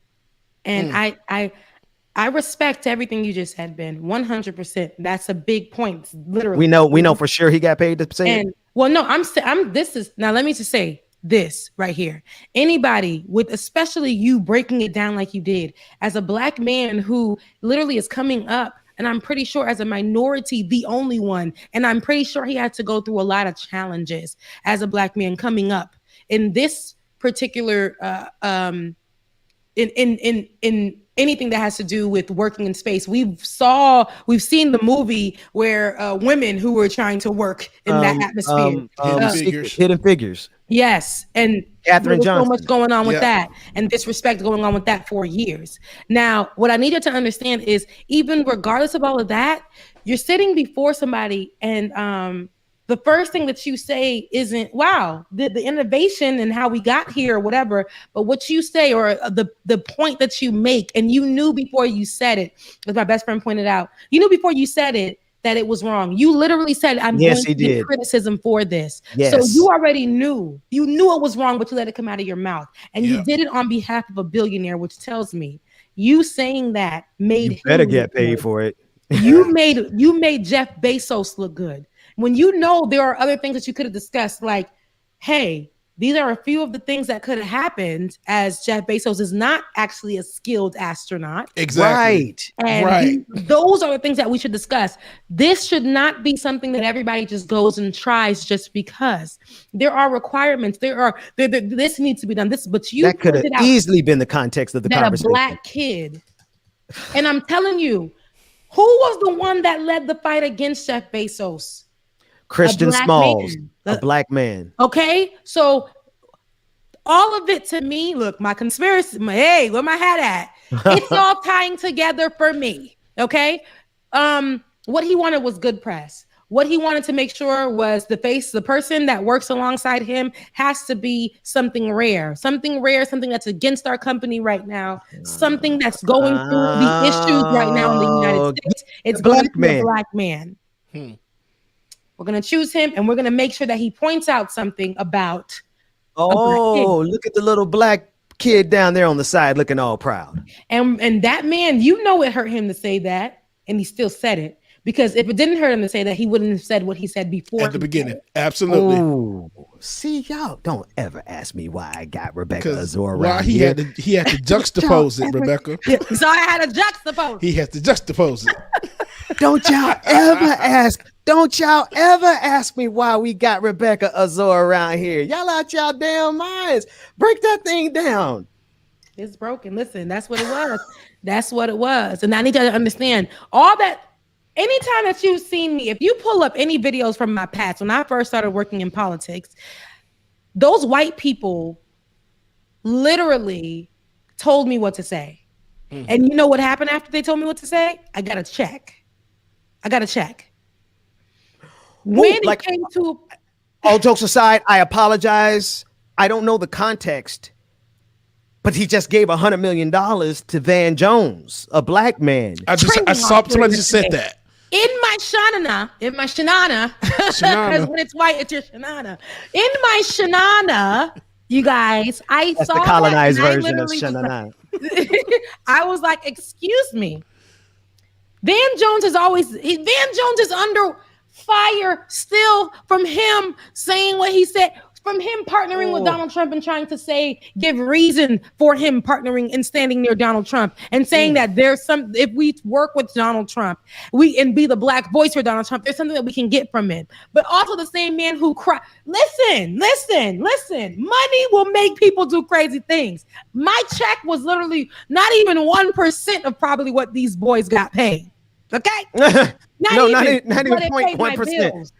And I respect everything you just said, Ben, 100%. That's a big point. Literally. We know for sure he got paid to say it. Well, no, now let me just say this right here. Anybody with, especially you breaking it down like you did, as a black man who literally is coming up, and I'm pretty sure as a minority, the only one. And I'm pretty sure he had to go through a lot of challenges as a black man coming up in this particular, in anything that has to do with working in space. We've seen the movie where women who were trying to work in that atmosphere. Hidden Figures. Yes, and Katherine there's so Johnson. much going on with that, and disrespect going on with that for years. Now, what I needed to understand is, even regardless of all of that, you're sitting before somebody, and the first thing that you say isn't, wow, the innovation and how we got here or whatever, but what you say, or the point that you make, and you knew before you said it, as my best friend pointed out, you knew before you said it that it was wrong. You literally said, I'm going to get criticism for this. Yes. So you already knew. You knew it was wrong, but you let it come out of your mouth. And you did it on behalf of a billionaire, which tells me you saying that made him better get paid good. for it. You made Jeff Bezos look good. When you know there are other things that you could have discussed, like, hey, these are a few of the things that could have happened, as Jeff Bezos is not actually a skilled astronaut. Exactly. And those are the things that we should discuss. This should not be something that everybody just goes and tries just because. There are requirements. This needs to be done. But you that could have easily been the context of the conversation. A black kid, and I'm telling you, who was the one that led the fight against Jeff Bezos? Christian Smalls, a black man. Okay, so all of it to me, look, my conspiracy, hey, where my hat at? It's all tying together for me. Okay, what he wanted was good press. What he wanted to make sure was the person that works alongside him has to be something rare, something that's against our company right now, something that's going through the issues right now in the United States. It's going to be a black man. We're going to choose him, and we're going to make sure that he points out something about. Oh, look at the little black kid down there on the side looking all proud. And that man, it hurt him to say that, and he still said it. Because if it didn't hurt him to say that, he wouldn't have said what he said before. At the beginning. Absolutely. Ooh. See, y'all don't ever ask me why I got Rebecca Azor around Why he had to juxtapose it, Rebecca. So I had to juxtapose. He has to juxtapose it. Don't y'all ever ask me why we got Rebecca Azor around here. Y'all out y'all damn minds. Break that thing down. It's broken. Listen, that's what it was. That's what it was. And I need you to understand all that. Anytime that you've seen me, if you pull up any videos from my past, when I first started working in politics, those white people literally told me what to say. And you know what happened after they told me what to say? I got a check. When it came to... All jokes aside, I apologize. I don't know the context. But he just gave $100 million to Van Jones, a black man. I saw somebody just said that. In my shanana, because when it's white, it's your shanana. In my shanana, you guys, That's the colonized version of shanana. I was like, excuse me. Van Jones is under fire still from him saying what he said. From him partnering with Donald Trump and trying to give reason for him partnering and standing near Donald Trump and saying that if we work with Donald Trump, and be the black voice for Donald Trump, there's something that we can get from it. But also the same man who listen, money will make people do crazy things. My check was literally not even 1% of probably what these boys got paid. Okay? Not even 0.1%.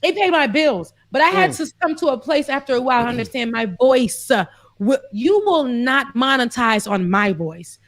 They paid my bills, but I had to come to a place after a while to understand my voice. You will not monetize on my voice.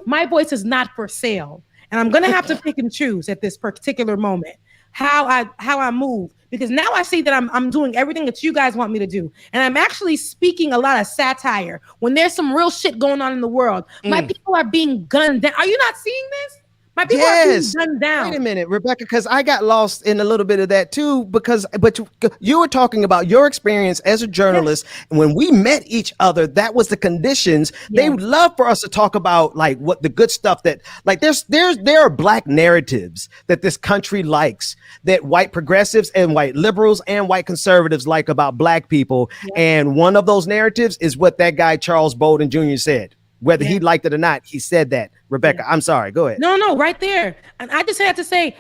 My voice is not for sale, and I'm gonna have to pick and choose at this particular moment how I move, because now I see that I'm doing everything that you guys want me to do, and I'm actually speaking a lot of satire when there's some real shit going on in the world. My people are being gunned down. Are you not seeing this? My people are being gunned down. Wait a minute, Rebecca, because I got lost in a little bit of that too, but you were talking about your experience as a journalist. Yes. And when we met each other, that was the conditions. Yes. They would love for us to talk about like what the good stuff that like there are black narratives that this country likes, that white progressives and white liberals and white conservatives like about black people. Yes. And one of those narratives is what that guy Charles Bolden Jr. said. Whether he liked it or not, he said that. Rebecca, I'm sorry. Go ahead. No, right there. And I just had to say,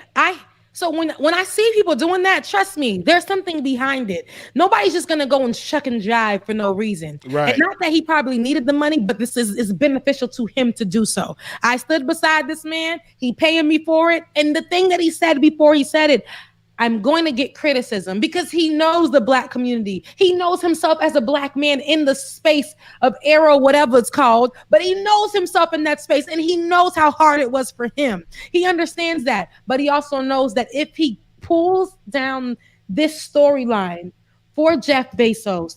so when I see people doing that, trust me, there's something behind it. Nobody's just gonna go and shuck and jive for no reason. Right. And not that he probably needed the money, but this is beneficial to him to do so. I stood beside this man. He paying me for it. And the thing that he said before he said it, I'm going to get criticism because he knows the black community. He knows himself as a black man in the space of Arrow, whatever it's called, but he knows himself in that space and he knows how hard it was for him. He understands that, but he also knows that if he pulls down this storyline for Jeff Bezos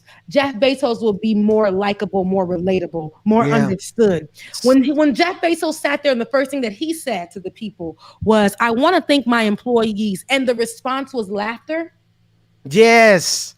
will be more likable, more relatable, more understood. When Jeff Bezos sat there and the first thing that he said to the people was, I want to thank my employees. And the response was laughter. Yes.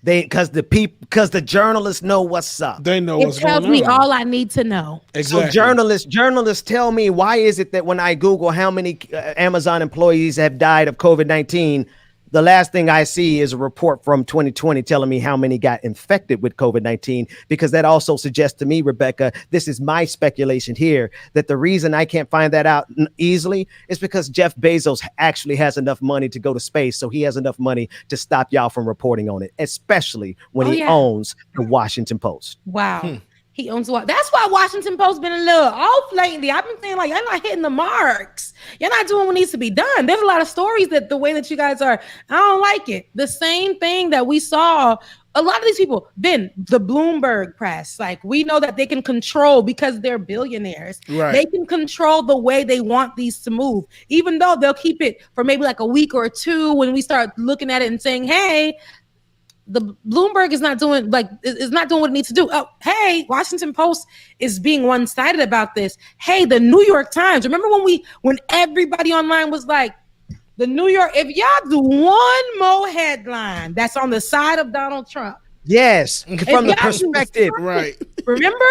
Because the journalists know what's up. They know what's going on. It tells me all I need to know. Exactly. So journalists tell me, why is it that when I Google how many Amazon employees have died of COVID-19, the last thing I see is a report from 2020 telling me how many got infected with COVID-19, because that also suggests to me, Rebecca, this is my speculation here, that the reason I can't find that out easily is because Jeff Bezos actually has enough money to go to space. So he has enough money to stop y'all from reporting on it, especially when he owns the Washington Post. Wow. He owns what? That's why Washington Post been a little off lately. I've been saying, like, y'all not hitting the marks. You're not doing what needs to be done. There's a lot of stories that the way that you guys are, I don't like it. The same thing that we saw, a lot of these people, the Bloomberg press, like, we know that they can control, because they're billionaires. Right. They can control the way they want these to move, even though they'll keep it for maybe like a week or two when we start looking at it and saying, hey, the Bloomberg is not doing what it needs to do. Oh, hey, Washington Post is being one-sided about this. Hey, the New York Times. Remember when everybody online was like, the New York, if y'all do one more headline that's on the side of Donald Trump. Yes, from the perspective, right. Remember?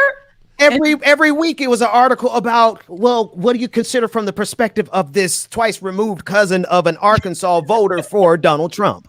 Every week it was an article about, well, what do you consider from the perspective of this twice removed cousin of an Arkansas voter for Donald Trump?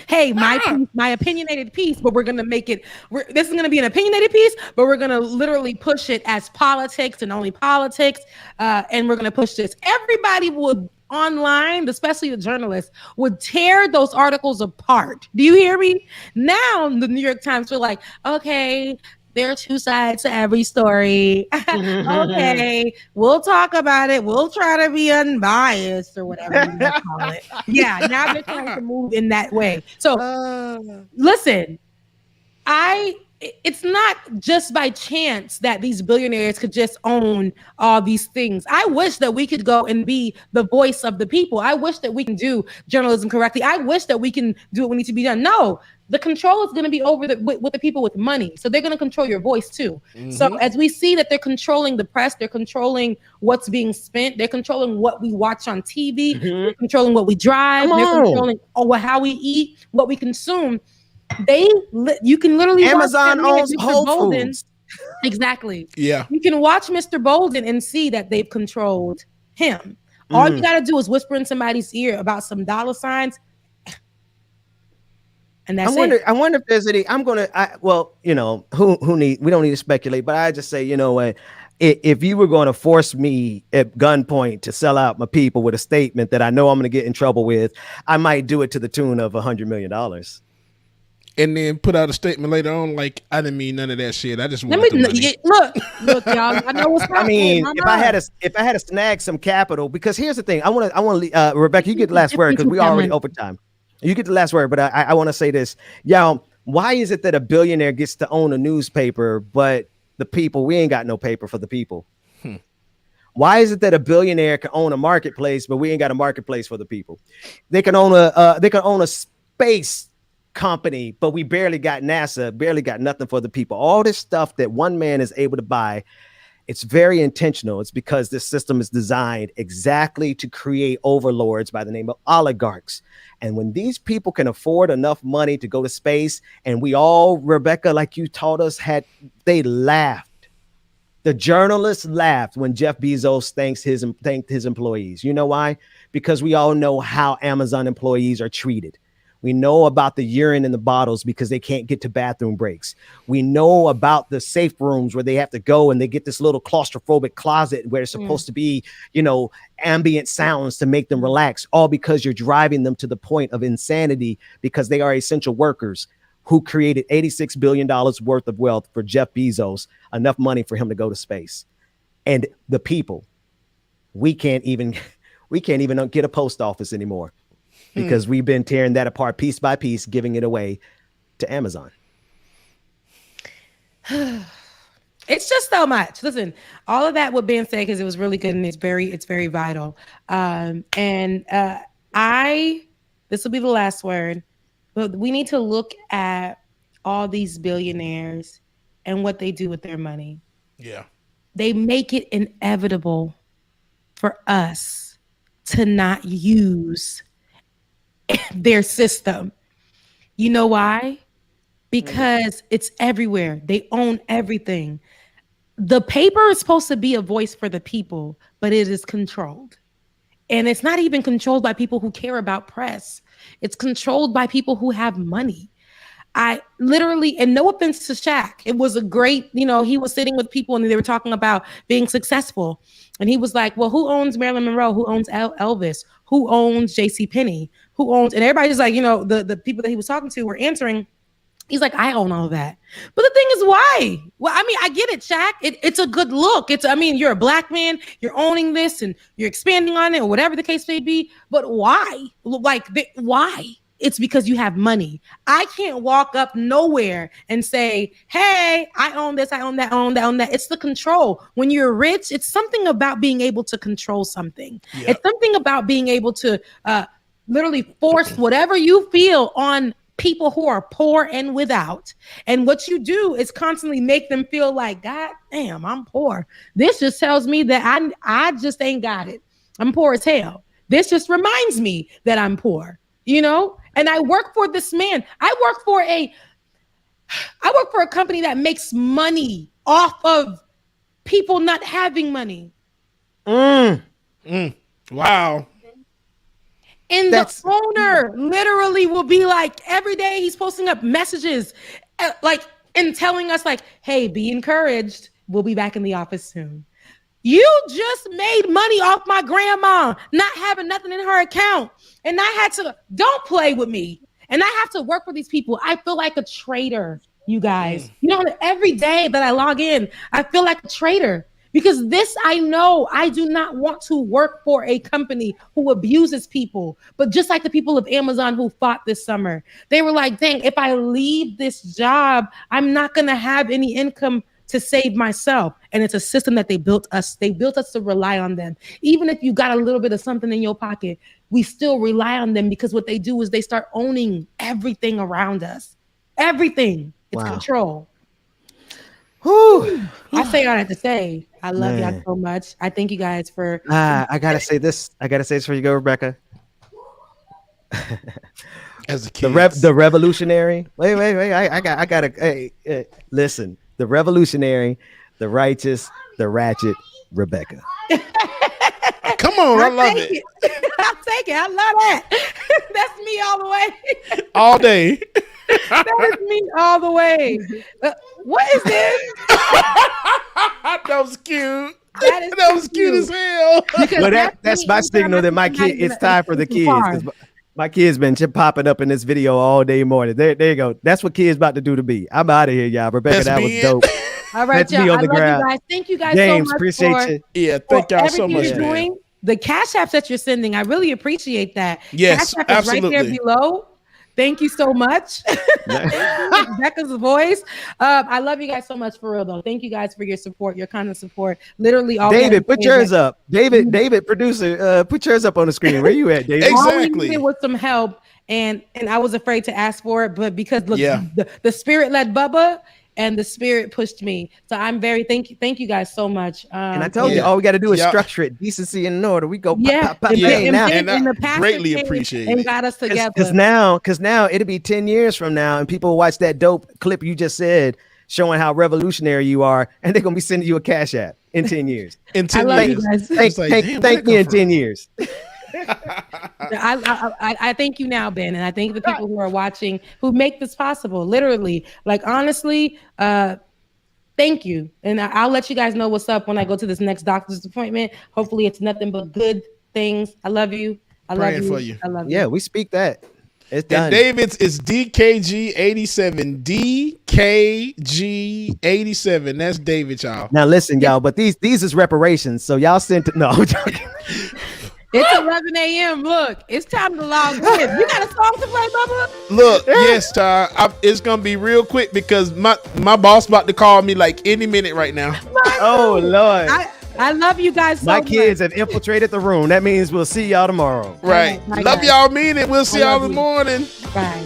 Hey, my opinionated piece, but we're going to make it, this is going to be an opinionated piece, but we're going to literally push it as politics and only politics. And we're going to push this. Everybody would online, especially the journalists, would tear those articles apart. Do you hear me? Now the New York Times were like, okay, there are two sides to every story. Okay, we'll talk about it. We'll try to be unbiased or whatever you want to call it. Yeah, now they're trying to move in that way. So listen, it's not just by chance that these billionaires could just own all these things. I wish that we could go and be the voice of the people. I wish that we can do journalism correctly. I wish that we can do what needs to be done. No, the control is going to be over with the people with money. So they're going to control your voice too. Mm-hmm. So as we see that they're controlling the press, they're controlling what's being spent. They're controlling what we watch on TV. Mm-hmm. They're controlling what we drive. They're controlling how we eat, what we consume. You can literally Amazon owns Whole Foods. Exactly. Yeah. You can watch Mr. Bolden and see that they've controlled him. All you got to do is whisper in somebody's ear about some dollar signs. And that's it. I wonder if there's any, we don't need to speculate, but I just say, you know what, if you were going to force me at gunpoint to sell out my people with a statement that I know I'm going to get in trouble with, I might do it to the tune of $100 million. And then put out a statement later on, like, I didn't mean none of that shit. I just want the money. Look, y'all. I know what's happening. I mean, if I had to snag some capital, because here's the thing. I want to, Rebecca, you get the last word because we already overtime. You get the last word, but I want to say this. Y'all, why is it that a billionaire gets to own a newspaper, but the people, we ain't got no paper for the people? Why is it that a billionaire can own a marketplace, but we ain't got a marketplace for the people? They can own a space company, but we barely got NASA, barely got nothing for the people. All this stuff that one man is able to buy, it's very intentional. It's because this system is designed exactly to create overlords by the name of oligarchs. And when these people can afford enough money to go to space, and we all, Rebecca, like you taught us, they laughed. The journalists laughed when Jeff Bezos thanked his employees. You know why? Because we all know how Amazon employees are treated. We know about the urine in the bottles because they can't get to bathroom breaks. We know about the safe rooms where they have to go and they get this little claustrophobic closet where it's supposed to be, ambient sounds to make them relax, all because you're driving them to the point of insanity because they are essential workers who created $86 billion worth of wealth for Jeff Bezos, enough money for him to go to space. And the people, we can't even get a post office anymore. Because we've been tearing that apart piece by piece, giving it away to Amazon. It's just so much. Listen, all of that was being said because it was really good and it's very vital. This will be the last word, but we need to look at all these billionaires and what they do with their money. Yeah. They make it inevitable for us to not use their system. You know why? Because it's everywhere. They own everything. The paper is supposed to be a voice for the people, but it is controlled. And it's not even controlled by people who care about press. It's controlled by people who have money. I literally, and no offense to Shaq, it was a great, he was sitting with people and they were talking about being successful. And he was like, well, who owns Marilyn Monroe? Who owns Elvis? Who owns JCPenney? Who owns, and everybody's like, the people that he was talking to were answering. He's like, I own all of that. But the thing is, why? Well, I mean, I get it, Shaq. It's a good look. You're a black man, you're owning this and you're expanding on it or whatever the case may be. But why? Why? It's because you have money. I can't walk up nowhere and say, hey, I own this, I own that, I own that, I own that. It's the control. When you're rich, it's something about being able to control something. Yep. It's something about being able to literally force whatever you feel on people who are poor and without. And what you do is constantly make them feel like, God damn, I'm poor. This just tells me that I just ain't got it. I'm poor as hell. This just reminds me that I'm poor, And I work for this man. I work for a company that makes money off of people not having money. Wow. And the owner literally will be like, every day he's posting up messages and telling us like, hey, be encouraged. We'll be back in the office soon. You just made money off my grandma not having nothing in her account. And I had to, don't play with me. And I have to work for these people. I feel like a traitor, you guys. Every day that I log in, I feel like a traitor. Because this, I know I do not want to work for a company who abuses people. But just like the people of Amazon who fought this summer, they were like, dang, if I leave this job, I'm not going to have any income to save myself. And it's a system that they built us. They built us to rely on them. Even if you got a little bit of something in your pocket, we still rely on them because what they do is they start owning everything around us. Everything. It's control. Whew. I say all I have to say. I love y'all so much. I thank you guys for. I gotta say this. I gotta say this before you go, Rebecca. As a kid, the revolutionary. Wait. I gotta. Hey, listen. The revolutionary, the righteous, the ratchet, Rebecca. Come on, I love it. I'll take it. I love that. That's me all the way. All day. That is me all the way. What is this? That was cute. That was cute as hell. Well, that's my signal that my kid. It's time for the kids. 'Cause my kid's been popping up in this video all day morning. There you go. That's what kids about to do to me. I'm out of here, y'all. Rebecca, that was dope. All right, y'all. I love you guys. Thank you guys James, so much. Appreciate you. Yeah, thank y'all so much. You're doing. The cash apps that you're sending, I really appreciate that. Yes, cash app absolutely. Is right there below. Thank you so much. Rebecca's voice. I love you guys so much, for real though. Thank you guys for your support, your kind of support. Literally all. David, put yours up. David, producer, put yours up on the screen. Where you at, David? Exactly. All we needed was some help, and I was afraid to ask for it, but because look, the spirit led Bubba. And the spirit pushed me. So I'm thank you guys so much. And I told you, all we got to do is structure it, decency and order. We go pop. And I greatly appreciate it. And got us together. Because now it'll be 10 years from now, and people watch that dope clip you just said, showing how revolutionary you are, and they're gonna be sending you a cash app in 10 years. In 10 years. Thank me in 10 years. I thank you now, Ben, and I thank the people who are watching who make this possible. Literally, honestly, thank you. And I'll let you guys know what's up when I go to this next doctor's appointment. Hopefully, it's nothing but good things. I love you. I love you. For you. I love you. Yeah, we speak that. It's done. And David's is DKG87. DKG87. That's David, y'all. Now listen, y'all, but these is reparations. So y'all sent no. I'm joking. It's 11 a.m. Look, it's time to log in. You got a song to play, Bubba? Look, yes, Ty. It's gonna be real quick because my boss about to call me like any minute right now. Oh Lord. I love you guys so much. My kids have infiltrated the room. That means we'll see y'all tomorrow. Right. Love y'all, mean it. We'll see y'all in the morning. Bye.